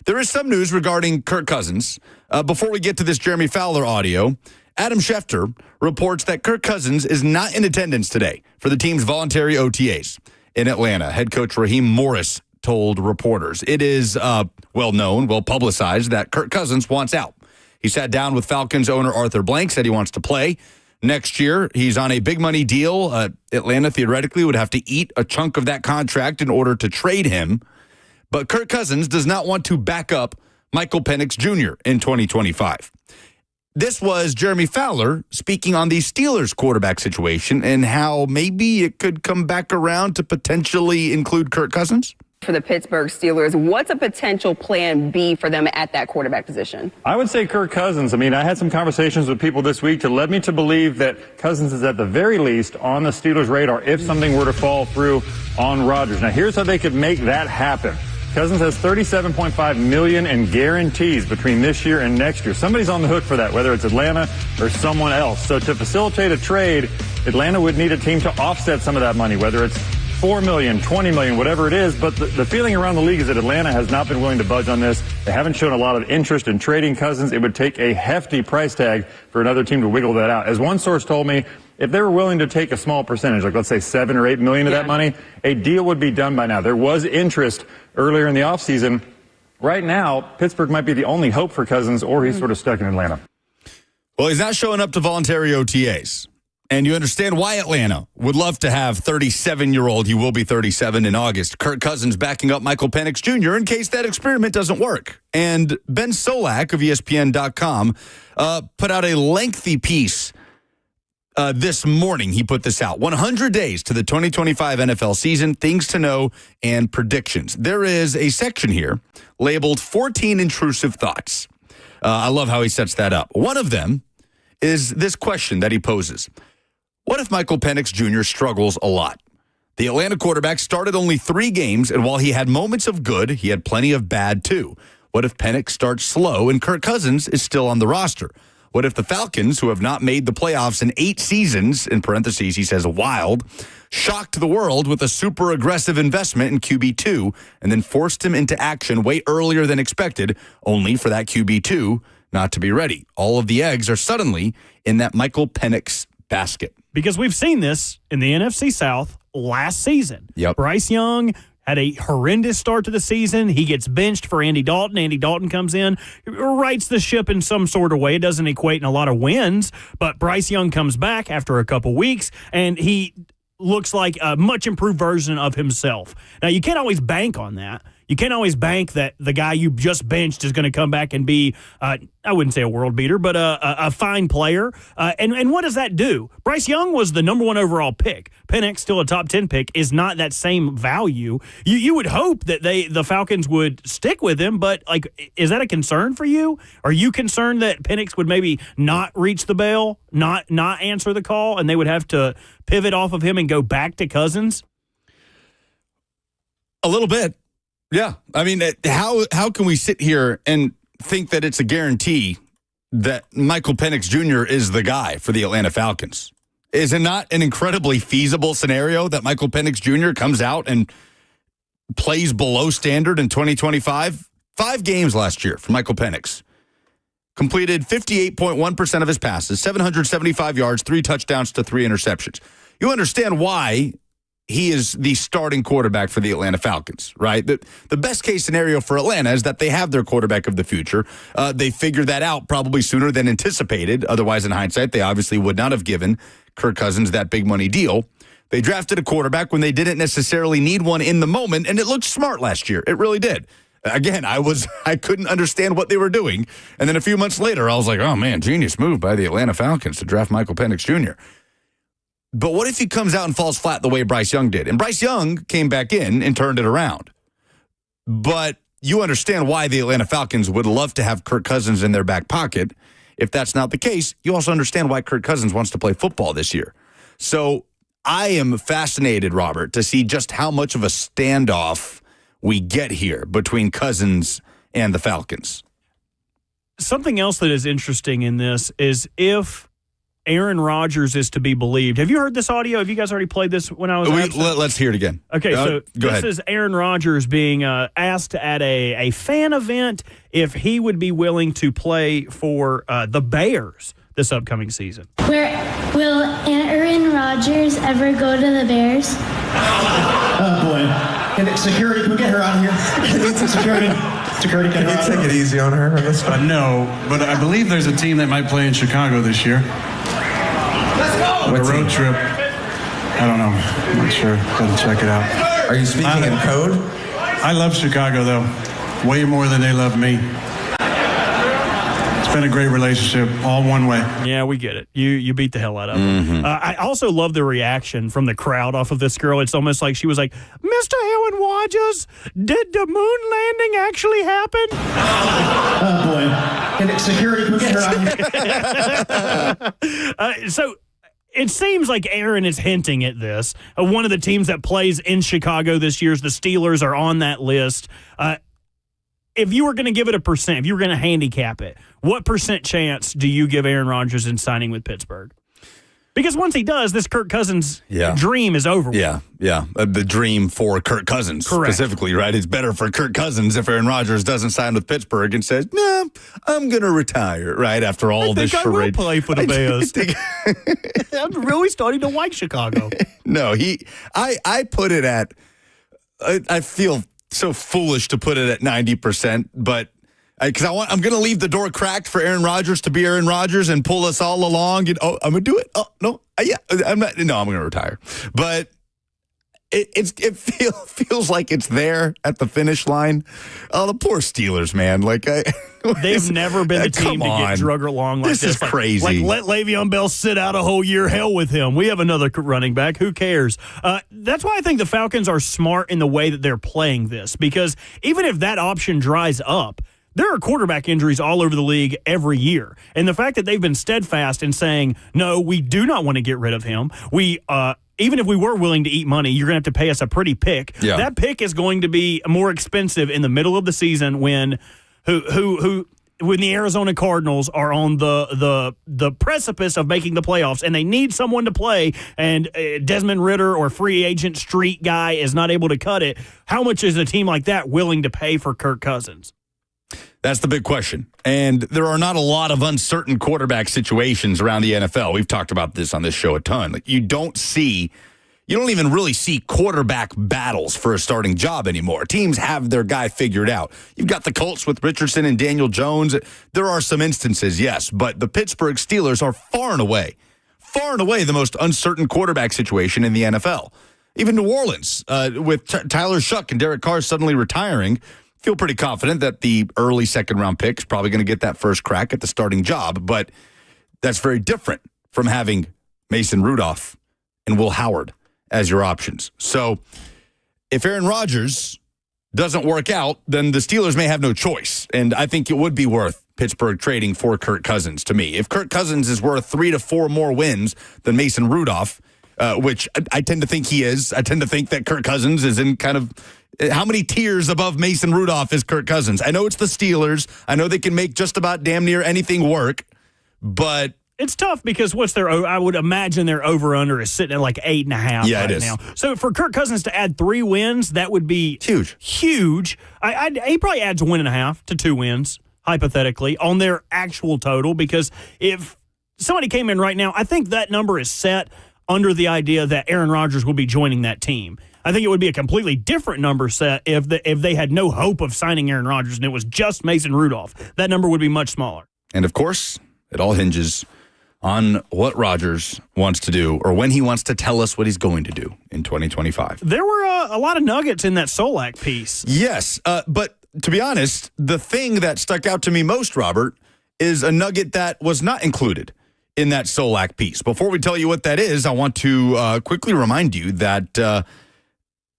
there is some news regarding Kirk Cousins. Before we get to this Jeremy Fowler audio, Adam Schefter reports that Kirk Cousins is not in attendance today for the team's voluntary OTAs in Atlanta. Head coach Raheem Morris told reporters. It is well known, well publicized that Kirk Cousins wants out. He sat down with Falcons owner Arthur Blank, said he wants to play next year. He's on a big money deal. Atlanta theoretically would have to eat a chunk of that contract in order to trade him. But Kirk Cousins does not want to back up Michael Penix Jr. in 2025. This was Jeremy Fowler speaking on the Steelers quarterback situation and how maybe it could come back around to potentially include Kirk Cousins. For the Pittsburgh Steelers, what's a potential plan B for them at that quarterback position? I would say Kirk Cousins. I mean, I had some conversations with people this week that led me to believe that Cousins is at the very least on the Steelers' radar if something were to fall through on Rodgers. Now, here's how they could make that happen. Cousins has $37.5 million in guarantees between this year and next year. Somebody's on the hook for that, whether it's Atlanta or someone else. So to facilitate a trade, Atlanta would need a team to offset some of that money, whether it's $4 million, $20 million, whatever it is. But the feeling around the league is that Atlanta has not been willing to budge on this. They haven't shown a lot of interest in trading Cousins. It would take a hefty price tag for another team to wiggle that out. As one source told me, if they were willing to take a small percentage, like let's say 7 or 8 million of that money, a deal would be done by now. There was interest earlier in the offseason. Right now, Pittsburgh might be the only hope for Cousins, or he's sort of stuck in Atlanta. Well, he's not showing up to voluntary OTAs. And you understand why Atlanta would love to have 37-year-old, he will be 37 in August, Kirk Cousins backing up Michael Penix Jr. in case that experiment doesn't work. And Ben Solak of ESPN.com put out a lengthy piece this morning. He put this out. 100 days to the 2025 NFL season, things to know, and predictions. There is a section here labeled 14 intrusive thoughts. I love how he sets that up. One of them is this question that he poses. What if Michael Penix Jr. struggles a lot? The Atlanta quarterback started only 3 games, and while he had moments of good, he had plenty of bad too. What if Penix starts slow and Kirk Cousins is still on the roster? What if the Falcons, who have not made the playoffs in 8 seasons, in parentheses, he says wild, shocked the world with a super aggressive investment in QB2 and then forced him into action way earlier than expected, only for that QB2 not to be ready? All of the eggs are suddenly in that Michael Penix basket. Because we've seen this in the NFC South last season. Yep. Bryce Young had a horrendous start to the season. He gets benched for Andy Dalton. Andy Dalton comes in, rights the ship in some sort of way. It doesn't equate in a lot of wins, but Bryce Young comes back after a couple weeks, and he looks like a much improved version of himself. Now, you can't always bank on that. You can't always bank that the guy you just benched is going to come back and be, I wouldn't say a world beater, but a fine player. And what does that do? Bryce Young was the number 1 overall pick. Penix, still a top 10 pick, is not that same value. You would hope that the Falcons would stick with him, but like, is that a concern for you? Are you concerned that Penix would maybe not reach the bell, not answer the call, and they would have to pivot off of him and go back to Cousins? A little bit. Yeah. I mean, how can we sit here and think that it's a guarantee that Michael Penix Jr. is the guy for the Atlanta Falcons. Is it not an incredibly feasible scenario that Michael Penix Jr. comes out and plays below standard in 2025? 5 games last year for Michael Penix. Completed 58.1% of his passes, 775 yards, 3 touchdowns to 3 interceptions. You understand why he is the starting quarterback for the Atlanta Falcons, right? The best case scenario for Atlanta is that they have their quarterback of the future. They figured that out probably sooner than anticipated. Otherwise, in hindsight, they obviously would not have given Kirk Cousins that big money deal. They drafted a quarterback when they didn't necessarily need one in the moment, and it looked smart last year. It really did. Again, I couldn't understand what they were doing. And then a few months later, I was like, oh, man, genius move by the Atlanta Falcons to draft Michael Penix Jr. But what if he comes out and falls flat the way Bryce Young did? And Bryce Young came back in and turned it around. But you understand why the Atlanta Falcons would love to have Kirk Cousins in their back pocket. If that's not the case, you also understand why Kirk Cousins wants to play football this year. So I am fascinated, Robert, to see just how much of a standoff we get here between Cousins and the Falcons. Something else that is interesting in this is if Aaron Rodgers is to be believed. Have you heard this audio? Have you guys already played this when I was absent? Let's hear it again. Okay, so go ahead. This is Aaron Rodgers being asked at a fan event if he would be willing to play for the Bears this upcoming season. Will Aaron Rodgers ever go to the Bears? Oh, boy. Security, can we get her out of here? I need some security. Security, can you take it easy on her? No, but I believe there's a team that might play in Chicago this year. Let's go! On a road trip. I don't know. I'm not sure. Gotta check it out. Are you speaking in code? I love Chicago, though. Way more than they love me. It's been a great relationship, all one way. Yeah, we get it. You beat the hell out of him. I also love the reaction from the crowd off of this girl. It's almost like she was like, Mr. Aaron Rodgers, did the moon landing actually happen? Oh, boy. And security, can we get her out of here? So it seems like Aaron is hinting at this. One of the teams that plays in Chicago this year, the Steelers, are on that list. If you were going to give it a percent, if you were going to handicap it, what percent chance do you give Aaron Rodgers in signing with Pittsburgh? Because once he does, this Kirk Cousins dream is over with. Yeah. The dream for Kirk Cousins specifically, right? It's better for Kirk Cousins if Aaron Rodgers doesn't sign with Pittsburgh and says, no, I'm going to retire, right, after all this charade. I will play for the Bears. I'm really starting to like Chicago. No, I put it at, I feel so foolish to put it at 90%, but because I'm going to leave the door cracked for Aaron Rodgers to be Aaron Rodgers and pull us all along. And, I'm going to do it. Oh no, I'm not. No, I'm going to retire. But it feels like it's there at the finish line. Oh, the poor Steelers, man. Like they've never been the team to get drug along like this. This is crazy. Like let Le'Veon Bell sit out a whole year. Hell with him. We have another running back. Who cares? That's why I think the Falcons are smart in the way that they're playing this, because even if that option dries up, there are quarterback injuries all over the league every year. And the fact that they've been steadfast in saying, no, we do not want to get rid of him. We even if we were willing to eat money, you're going to have to pay us a pretty pick. Yeah. That pick is going to be more expensive in the middle of the season when the Arizona Cardinals are on the precipice of making the playoffs and they need someone to play, and Desmond Ridder or free agent street guy is not able to cut it. How much is a team like that willing to pay for Kirk Cousins? That's the big question. And there are not a lot of uncertain quarterback situations around the NFL. We've talked about this on this show a ton. Like you don't even really see quarterback battles for a starting job anymore. Teams have their guy figured out. You've got the Colts with Richardson and Daniel Jones. There are some instances, yes, but the Pittsburgh Steelers are far and away the most uncertain quarterback situation in the NFL. Even New Orleans, with Tyler Shuck and Derek Carr suddenly retiring, feel pretty confident that the early second-round pick is probably going to get that first crack at the starting job, but that's very different from having Mason Rudolph and Will Howard as your options. So if Aaron Rodgers doesn't work out, then the Steelers may have no choice, and I think it would be worth Pittsburgh trading for Kirk Cousins to me. If Kirk Cousins is worth 3 to 4 more wins than Mason Rudolph, which I tend to think he is. I tend to think that Kirk Cousins is in kind of how many tiers above Mason Rudolph is Kirk Cousins? I know it's the Steelers. I know they can make just about damn near anything work, but it's tough because I would imagine their over-under is sitting at like 8.5 yeah, right it is. now. So for Kirk Cousins to add 3 wins, that would be huge. Huge. He probably adds 1.5 to 2 wins, hypothetically, on their actual total, because if somebody came in right now, I think that number is set under the idea that Aaron Rodgers will be joining that team. I think it would be a completely different number set if they had no hope of signing Aaron Rodgers and it was just Mason Rudolph. That number would be much smaller. And, of course, it all hinges on what Rodgers wants to do or when he wants to tell us what he's going to do in 2025. There were a lot of nuggets in that Solak piece. Yes, but to be honest, the thing that stuck out to me most, Robert, is a nugget that was not included in that Solak piece. Before we tell you what that is, I want to quickly remind you that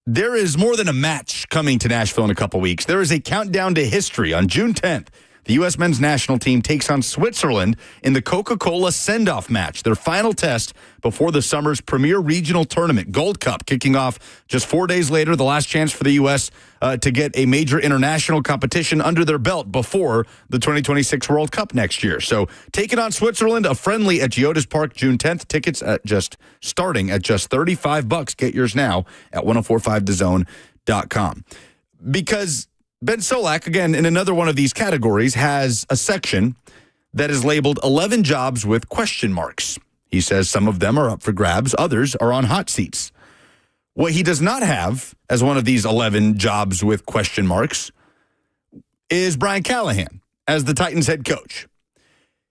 there is more than a match coming to Nashville in a couple weeks. There is a countdown to history. On June 10th, the U.S. men's national team takes on Switzerland in the Coca-Cola send-off match, their final test before the summer's premier regional tournament, Gold Cup, kicking off just 4 days later, the last chance for the U.S. To get a major international competition under their belt before the 2026 World Cup next year. So take it on Switzerland, a friendly at Geodis Park, June 10th. Tickets starting at just $35. Get yours now at 1045thezone.com. Because Ben Solak, again, in another one of these categories, has a section that is labeled 11 jobs with question marks. He says some of them are up for grabs, others are on hot seats. What he does not have as one of these 11 jobs with question marks is Brian Callahan as the Titans head coach.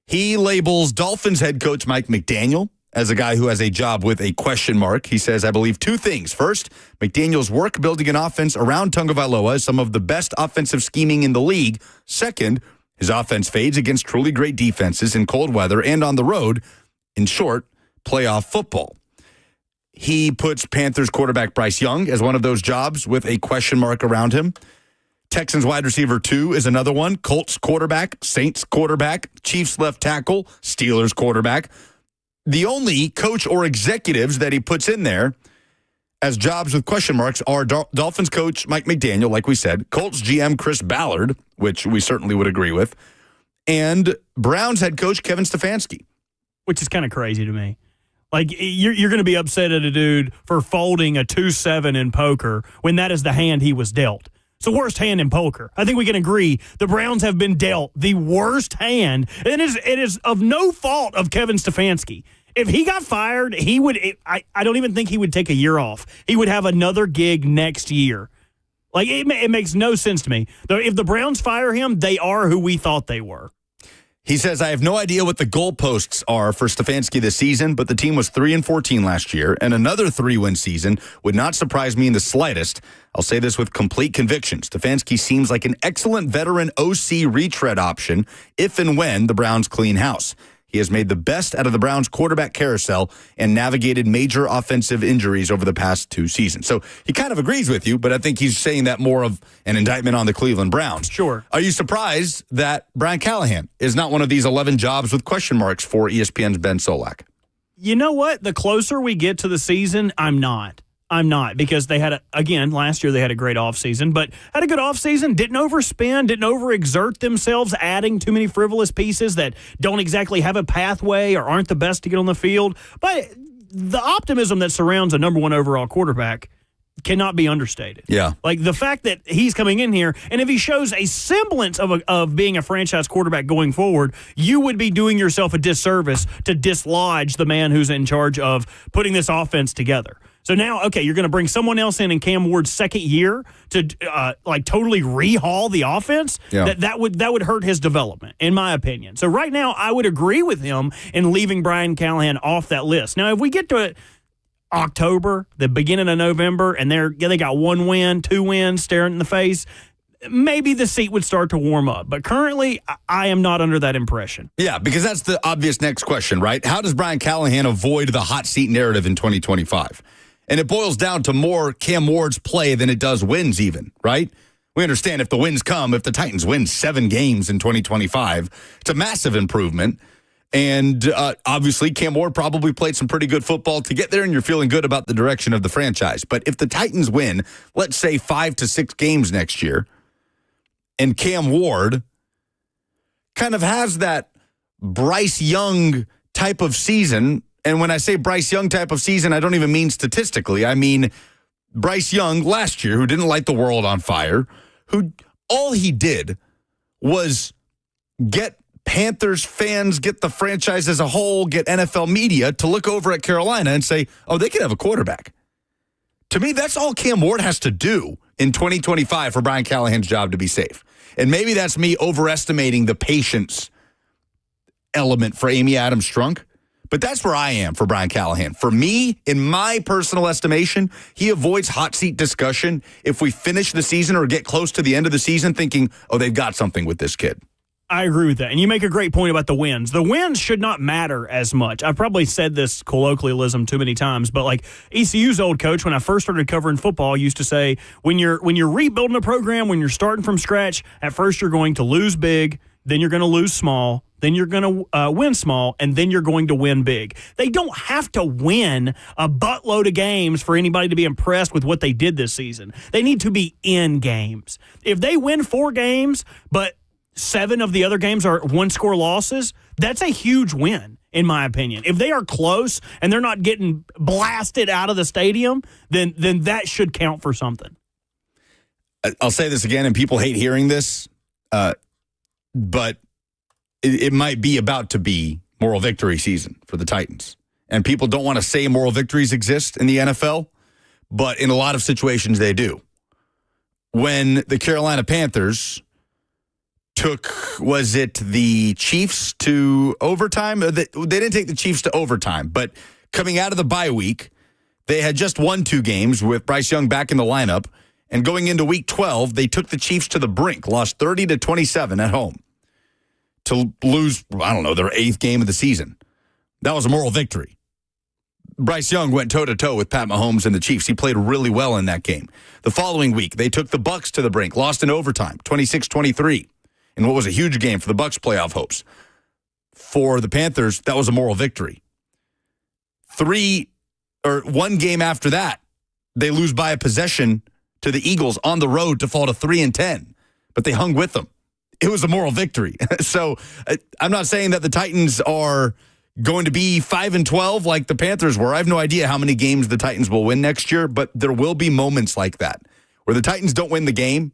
He labels Dolphins head coach Mike McDaniel as a guy who has a job with a question mark. He says, I believe 2 things. First, McDaniel's work building an offense around Tagovailoa is some of the best offensive scheming in the league. Second, his offense fades against truly great defenses in cold weather and on the road. In short, playoff football. He puts Panthers quarterback Bryce Young as one of those jobs with a question mark around him. Texans wide receiver 2 is another one. Colts quarterback, Saints quarterback, Chiefs left tackle, Steelers quarterback. The only coach or executives that he puts in there as jobs with question marks are Dolphins coach Mike McDaniel, like we said, Colts GM Chris Ballard, which we certainly would agree with, and Browns head coach Kevin Stefanski. Which is kind of crazy to me. Like, you're going to be upset at a dude for folding a 2-7 in poker when that is the hand he was dealt. It's the worst hand in poker. I think we can agree the Browns have been dealt the worst hand, and it is of no fault of Kevin Stefanski. If he got fired, he would. I don't even think he would take a year off. He would have another gig next year. Like, it makes no sense to me. If the Browns fire him, they are who we thought they were. He says, I have no idea what the goalposts are for Stefanski this season, but the team was 3-14 last year, and another 3-win season would not surprise me in the slightest. I'll say this with complete conviction. Stefanski seems like an excellent veteran OC retread option if and when the Browns clean house. He has made the best out of the Browns quarterback carousel and navigated major offensive injuries over the past 2 seasons. So he kind of agrees with you, but I think he's saying that more of an indictment on the Cleveland Browns. Sure. Are you surprised that Brian Callahan is not one of these 11 jobs with question marks for ESPN's Ben Solak? You know what? The closer we get to the season, I'm not, because they had, last year they had a great offseason, but had a good offseason, didn't overspend, didn't overexert themselves, adding too many frivolous pieces that don't exactly have a pathway or aren't the best to get on the field. But the optimism that surrounds a number 1 overall quarterback cannot be understated. Yeah. Like the fact that he's coming in here, and if he shows a semblance of being a franchise quarterback going forward, you would be doing yourself a disservice to dislodge the man who's in charge of putting this offense together. So now, okay, you're going to bring someone else in Cam Ward's second year to totally rehaul the offense. Yeah. That would hurt his development, in my opinion. So right now, I would agree with him in leaving Brian Callahan off that list. Now, if we get to October, the beginning of November, and they got 1 win, 2 wins staring in the face, maybe the seat would start to warm up. But currently, I am not under that impression. Yeah, because that's the obvious next question, right? How does Brian Callahan avoid the hot seat narrative in 2025? And it boils down to more Cam Ward's play than it does wins even, right? We understand if the wins come, if the Titans win 7 games in 2025, it's a massive improvement. And obviously, Cam Ward probably played some pretty good football to get there, and you're feeling good about the direction of the franchise. But if the Titans win, let's say 5 to 6 games next year, and Cam Ward kind of has that Bryce Young type of season, and when I say Bryce Young type of season, I don't even mean statistically. I mean Bryce Young last year, who didn't light the world on fire, who all he did was get Panthers fans, get the franchise as a whole, get NFL media to look over at Carolina and say, oh, they could have a quarterback. To me, that's all Cam Ward has to do in 2025 for Brian Callahan's job to be safe. And maybe that's me overestimating the patience element for Amy Adams-Strunk, but that's where I am for Brian Callahan. For me, in my personal estimation, he avoids hot seat discussion if we finish the season or get close to the end of the season thinking, oh, they've got something with this kid. I agree with that. And you make a great point about the wins. The wins should not matter as much. I've probably said this colloquialism too many times, but like ECU's old coach, when I first started covering football, used to say, when you're rebuilding a program, when you're starting from scratch, at first you're going to lose big, then you're going to lose small, then you're going to win small, and then you're going to win big. They don't have to win a buttload of games for anybody to be impressed with what they did this season. They need to be in games. If they win 4 games, but 7 of the other games are one-score losses, that's a huge win, in my opinion. If they are close and they're not getting blasted out of the stadium, then that should count for something. I'll say this again, and people hate hearing this, but it might be about to be moral victory season for the Titans. And people don't want to say moral victories exist in the NFL, but in a lot of situations they do. When the Carolina Panthers was it the Chiefs to overtime? They didn't take the Chiefs to overtime, but coming out of the bye week, they had just won 2 games with Bryce Young back in the lineup. And going into week 12, they took the Chiefs to the brink, lost 30-27 at home to lose, I don't know, their 8th game of the season. That was a moral victory. Bryce Young went toe-to-toe with Pat Mahomes and the Chiefs. He played really well in that game. The following week, they took the Bucs to the brink, lost in overtime, 26-23. In what was a huge game for the Bucs' playoff hopes. For the Panthers, that was a moral victory. 1 game after that, they lose by a possession to the Eagles on the road to fall to 3-10, but they hung with them. It was a moral victory. So I'm not saying that the Titans are going to be 5-12 like the Panthers were. I have no idea how many games the Titans will win next year, but there will be moments like that where the Titans don't win the game,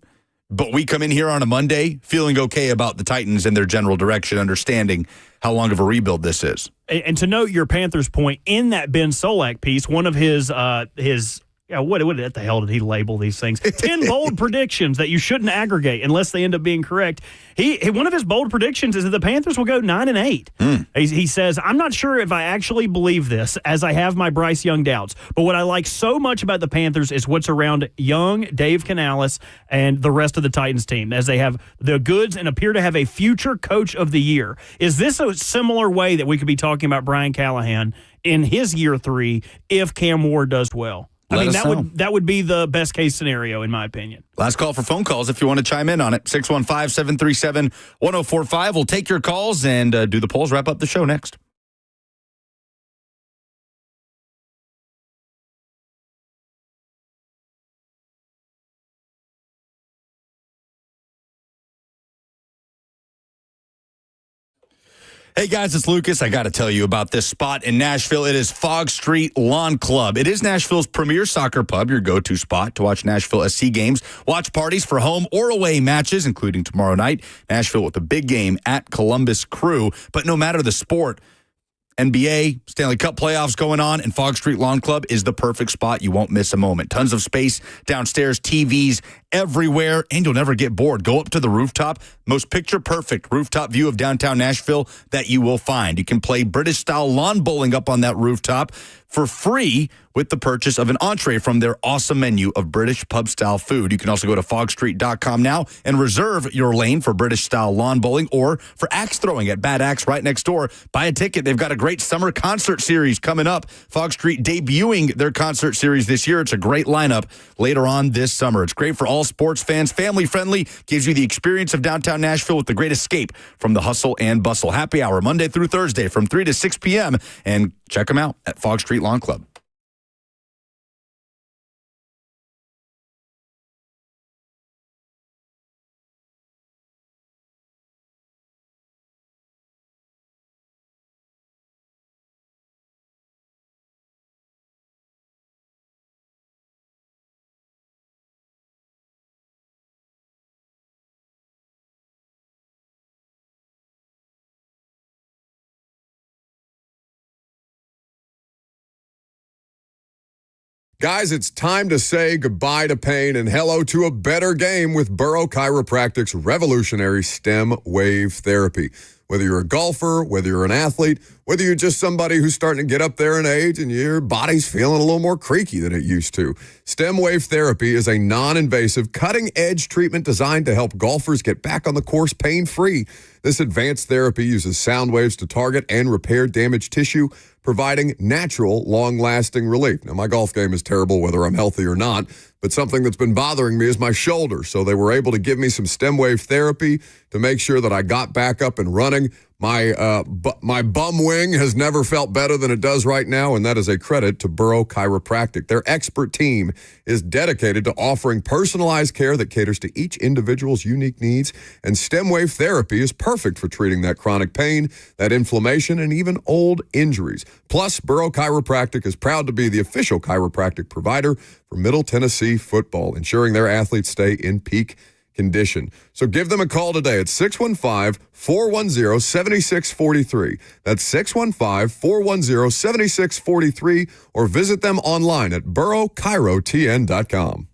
but we come in here on a Monday feeling okay about the Titans and their general direction, understanding how long of a rebuild this is. And to note your Panthers point, in that Ben Solak piece, one of his what the hell did he label these things? 10 bold predictions that you shouldn't aggregate unless they end up being correct. One of his bold predictions is that the Panthers will go 9-8. He says, I'm not sure if I actually believe this, as I have my Bryce Young doubts. But what I like so much about the Panthers is what's around Young, Dave Canales, and the rest of the Titans team, as they have the goods and appear to have a future coach of the year. Is this a similar way that we could be talking about Brian Callahan in his year 3 if Cam Ward does well? That would be the best case scenario, in my opinion. Last call for phone calls if you want to chime in on it. 615-737-1045. We'll take your calls and do the polls. Wrap up the show next. Hey guys, it's Lucas. I got to tell you about this spot in Nashville. It is Fog Street Lawn Club. It is Nashville's premier soccer pub, your go-to spot to watch Nashville SC games, watch parties for home or away matches, including tomorrow night. Nashville with a big game at Columbus Crew. But no matter the sport, NBA, Stanley Cup playoffs going on, and Fog Street Lawn Club is the perfect spot. You won't miss a moment. Tons of space downstairs, TVs everywhere, and you'll never get bored. Go up to the rooftop. Most picture-perfect rooftop view of downtown Nashville that you will find. You can play British-style lawn bowling up on that rooftop for free with the purchase of an entree from their awesome menu of British pub-style food. You can also go to fogstreet.com now and reserve your lane for British-style lawn bowling or for axe throwing at Bad Axe right next door. Buy a ticket. They've got a great summer concert series coming up. Fog Street debuting their concert series this year. It's a great lineup later on this summer. It's great for all sports fans, family-friendly, gives you the experience of downtown Nashville with the great escape from the hustle and bustle. Happy hour Monday through Thursday from 3 to 6 p.m. And check them out at Fog Street Lawn Club. Guys, it's time to say goodbye to pain and hello to a better game with Burrow Chiropractic's revolutionary stem wave therapy. Whether you're a golfer, whether you're an athlete, whether you're just somebody who's starting to get up there in age and your body's feeling a little more creaky than it used to. Stem wave therapy is a non-invasive, cutting-edge treatment designed to help golfers get back on the course pain-free. This advanced therapy uses sound waves to target and repair damaged tissue, providing natural, long-lasting relief. Now, my golf game is terrible whether I'm healthy or not, but something that's been bothering me is my shoulder. So they were able to give me some stem wave therapy to make sure that I got back up and running. My bum wing has never felt better than it does right now, and that is a credit to Burrow Chiropractic. Their expert team is dedicated to offering personalized care that caters to each individual's unique needs, and stem wave therapy is perfect for treating that chronic pain, that inflammation, and even old injuries. Plus, Burrow Chiropractic is proud to be the official chiropractic provider for Middle Tennessee football, ensuring their athletes stay in peak condition. So give them a call today at 615-410-7643. That's 615-410-7643, or visit them online at burrowchirotn.com.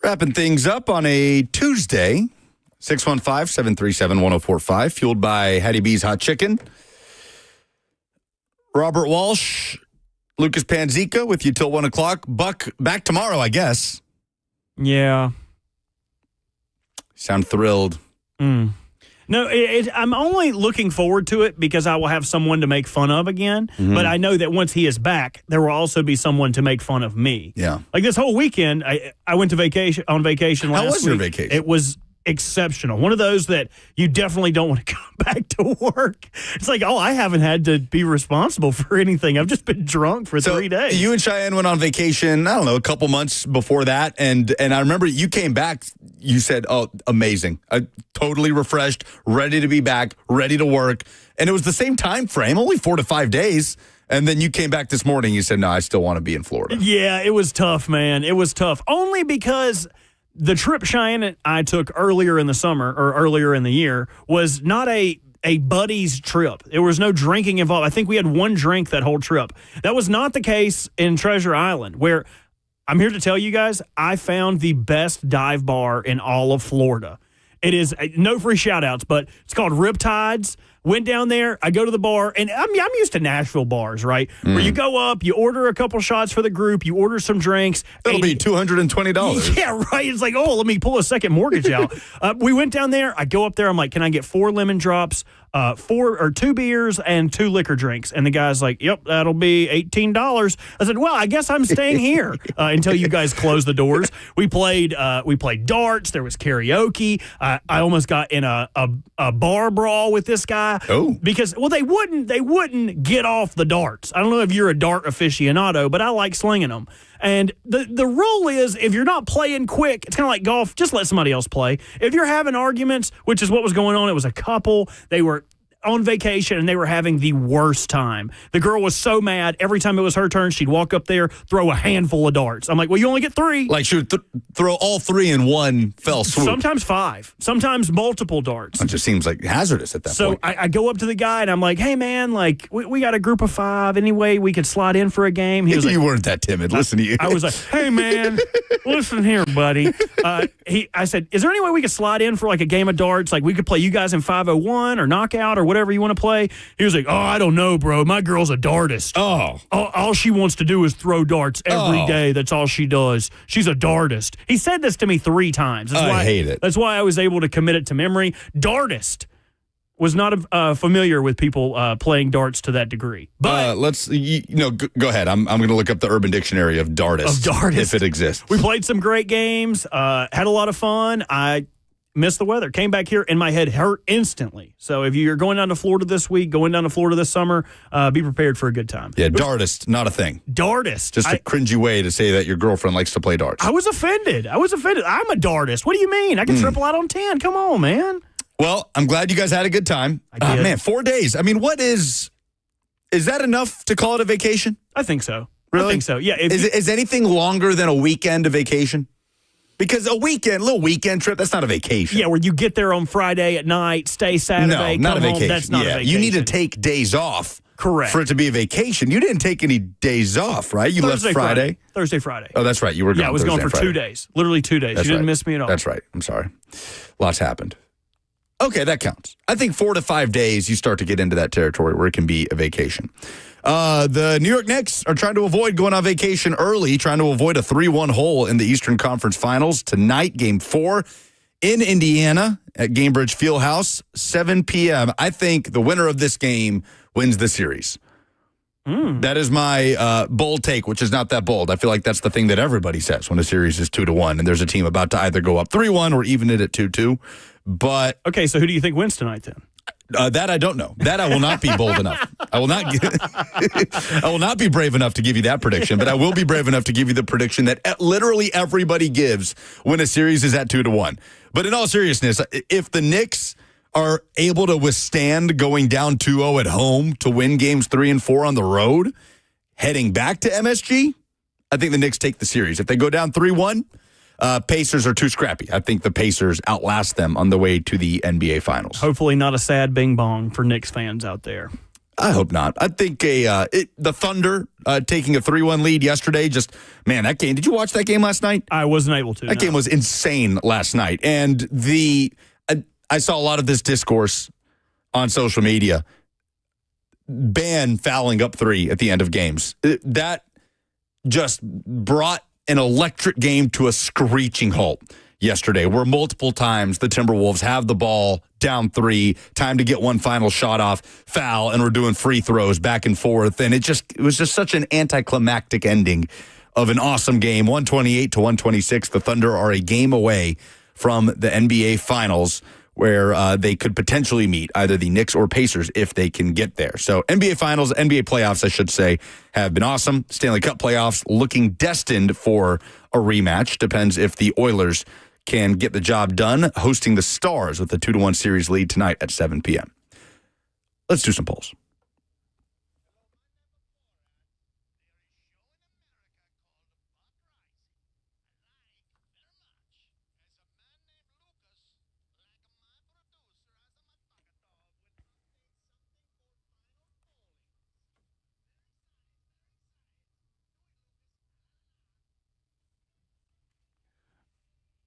Wrapping things up on a Tuesday, 615-737-1045, fueled by Hattie B's Hot Chicken. Robert Walsh, Lucas Panzica with you till 1 o'clock. Buck, back tomorrow, I guess. Yeah. Sound thrilled. No, I'm only looking forward to it because I will have someone to make fun of again. Mm-hmm. But I know that once he is back, there will also be someone to make fun of me. Yeah. Like this whole weekend, I went to vacation last week. How was your vacation? It was exceptional. One of those that you definitely don't want to come back to work. It's like, I haven't had to be responsible for anything. I've just been drunk for 3 days. You and Cheyenne went on vacation, I don't know, a couple months before that. And I remember you came back, you said, oh, amazing. Totally refreshed, ready to be back, ready to work. And it was the same time frame, only 4 to 5 days. And then you came back this morning, you said, no, I still want to be in Florida. Yeah, it was tough, man. It was tough. Only because the trip Cheyenne and I took earlier in the summer or earlier in the year was not a buddies trip. There was no drinking involved. I think we had one drink that whole trip. That was not the case in Treasure Island, where I'm here to tell you guys, I found the best dive bar in all of Florida. It is no free shout outs, but it's called Riptides. Went down there, I go to the bar, and I'm used to Nashville bars, right? Where you go up, you order a couple shots for the group, you order some drinks. It'll be $220. Yeah, right. It's like, let me pull a second mortgage out. We went down there, I go up there, I'm like, can I get 4 lemon drops, 2 beers, and 2 liquor drinks? And the guy's like, yep, that'll be $18. I said, well, I guess I'm staying here until you guys close the doors. We played darts, there was karaoke. I almost got in a bar brawl with this guy. Oh, because they wouldn't get off the darts. I don't know if you're a dart aficionado, but I like slinging them. And the rule is, if you're not playing quick, it's kind of like golf. Just let somebody else play. If you're having arguments, which is what was going on, it was a couple. They were on vacation and they were having the worst time. The girl was so mad. Every time it was her turn, she'd walk up there, throw a handful of darts. I'm like, well, you only get 3. Like she would throw all 3 in one fell swoop. Sometimes 5. Sometimes multiple darts. It just seems like hazardous at that point. So I go up to the guy and I'm like, hey, man, like we got a group of 5. Anyway, we could slide in for a game. He was You like, weren't that timid. Listen to you. I was like, hey, man, listen here, buddy. I said, is there any way we could slide in for like a game of darts? Like we could play you guys in 501 or knockout or whatever you want to play. He was like, I don't know, bro. My girl's a dartist. Oh. All she wants to do is throw darts every day. That's all she does. She's a dartist. He said this to me 3 times. I hate it. That's why I was able to commit it to memory. Dartist. Was not familiar with people playing darts to that degree. But go ahead. I'm going to look up the Urban Dictionary of dartist. If it exists. We played some great games, had a lot of fun. I missed the weather. Came back here and my head hurt instantly. So if you're going down to Florida this week, going down to Florida this summer, be prepared for a good time. Yeah, dartist, not a thing. Dartist. Just a cringy way to say that your girlfriend likes to play darts. I was offended. I'm a dartist. What do you mean? I can triple out on 10. Come on, man. Well, I'm glad you guys had a good time. I did. Man, 4 days. I mean, is that enough to call it a vacation? I think so. Really? I think so. Yeah. Is anything longer than a weekend a vacation? Because a little weekend trip, that's not a vacation. Yeah, where you get there on Friday at night, stay Saturday, not come a vacation. home. That's not a vacation. You need to take days off. Correct. For it to be a vacation. You didn't take any days off, right? You left Friday? Thursday, Friday. Oh, that's right. You were gone. Yeah, I was gone for 2 days. Literally 2 days. That's You didn't right. miss me at all. That's right. I'm sorry. Lots happened. Okay, that counts. I think 4 to 5 days, you start to get into that territory where it can be a vacation. The New York Knicks are trying to avoid going on vacation early, trying to avoid a 3-1 hole in the Eastern Conference Finals. Tonight, Game 4 in Indiana at Gainbridge Fieldhouse, 7 p.m. I think the winner of this game wins the series. That is my bold take, which is not that bold. I feel like that's the thing that everybody says when a series is 2-1, and there's a team about to either go up 3-1 or even it at 2-2. But okay, so who do you think wins tonight then? That I don't know. That I will not be bold enough. I will not be brave enough to give you that prediction, but I will be brave enough to give you the prediction that literally everybody gives when a series is at 2-1. But in all seriousness, if the Knicks are able to withstand going down 2-0 at home to win games 3 and 4 on the road, heading back to MSG, I think the Knicks take the series. If they go down 3-1, Pacers are too scrappy. I think the Pacers outlast them on the way to the NBA Finals. Hopefully not a sad bing bong for Knicks fans out there. I hope not. I think the Thunder taking a 3-1 lead yesterday, that game. Did you watch that game last night? I wasn't able to. That game was insane last night. And I saw a lot of this discourse on social media. Ban fouling up 3 at the end of games. That just brought an electric game to a screeching halt yesterday, where multiple times the Timberwolves have the ball down 3, time to get one final shot off, foul, and we're doing free throws back and forth. And it was just such an anticlimactic ending of an awesome game, 128-126. The Thunder are a game away from the NBA Finals, where they could potentially meet either the Knicks or Pacers if they can get there. So NBA Finals, NBA playoffs, I should say, have been awesome. Stanley Cup playoffs looking destined for a rematch. Depends if the Oilers can get the job done, hosting the Stars with a 2-1 series lead tonight at 7 p.m. Let's do some polls.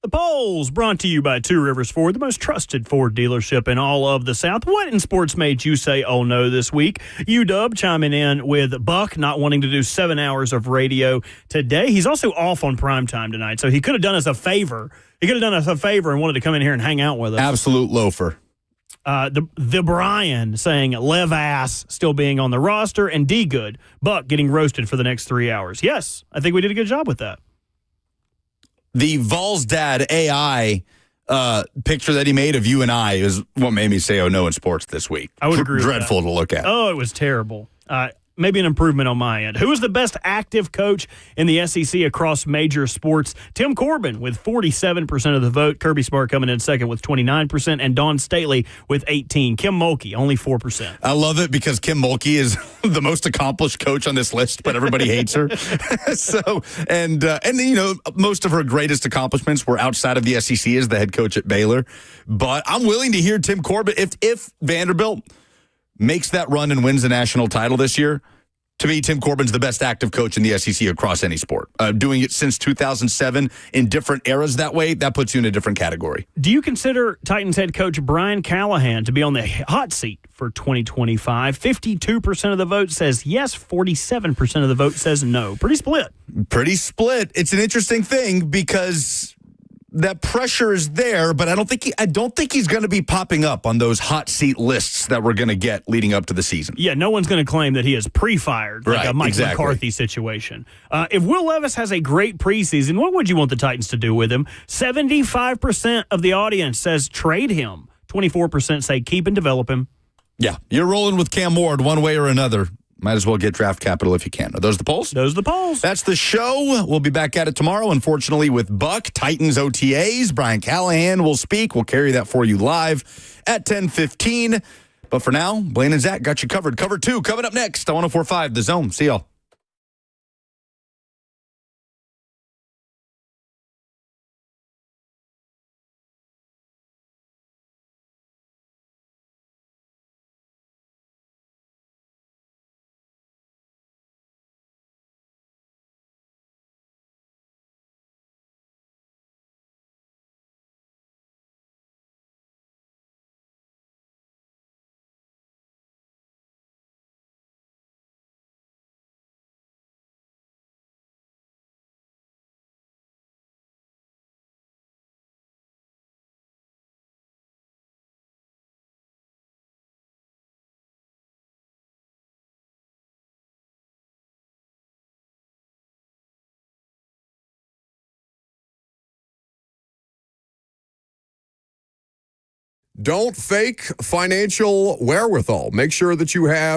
The polls brought to you by Two Rivers Ford, the most trusted Ford dealership in all of the South. What in sports made you say, oh no, this week? UW chiming in with Buck not wanting to do 7 hours of radio today. He's also off on primetime tonight, so he could have done us a favor. He could have done us a favor and wanted to come in here and hang out with us. Absolute loafer. The Brian saying Lev Ass still being on the roster and D Good, Buck getting roasted for the next 3 hours. Yes, I think we did a good job with that. The Valsdad AI picture that he made of you and I is what made me say, oh no, in sports this week. I would agree with Dreadful that. to look at. Oh, it was terrible. Maybe an improvement on my end. Who is the best active coach in the SEC across major sports? Tim Corbin with 47% of the vote. Kirby Smart coming in second with 29%, and Dawn Staley with 18%. Kim Mulkey, only 4%. I love it because Kim Mulkey is the most accomplished coach on this list, but everybody hates her. And you know, most of her greatest accomplishments were outside of the SEC as the head coach at Baylor. But I'm willing to hear Tim Corbin if Vanderbilt makes that run and wins the national title this year. To me, Tim Corbin's the best active coach in the SEC across any sport. Doing it since 2007 in different eras that way, that puts you in a different category. Do you consider Titans head coach Brian Callahan to be on the hot seat for 2025? 52% of the vote says yes, 47% of the vote says no. Pretty split. Pretty split. It's an interesting thing because that pressure is there, but I don't think he's going to be popping up on those hot seat lists that we're going to get leading up to the season. Yeah, no one's going to claim that he is pre-fired like a Mike McCarthy situation. If Will Levis has a great preseason, what would you want the Titans to do with him? 75% of the audience says trade him. 24% say keep and develop him. Yeah, you're rolling with Cam Ward one way or another. Might as well get draft capital if you can. Are those the polls? Those are the polls. That's the show. We'll be back at it tomorrow, unfortunately, with Buck, Titans OTAs. Brian Callahan will speak. We'll carry that for you live at 10:15. But for now, Blaine and Zach got you covered. Cover 2 coming up next on 104.5 The Zone. See y'all. Don't fake financial wherewithal. Make sure that you have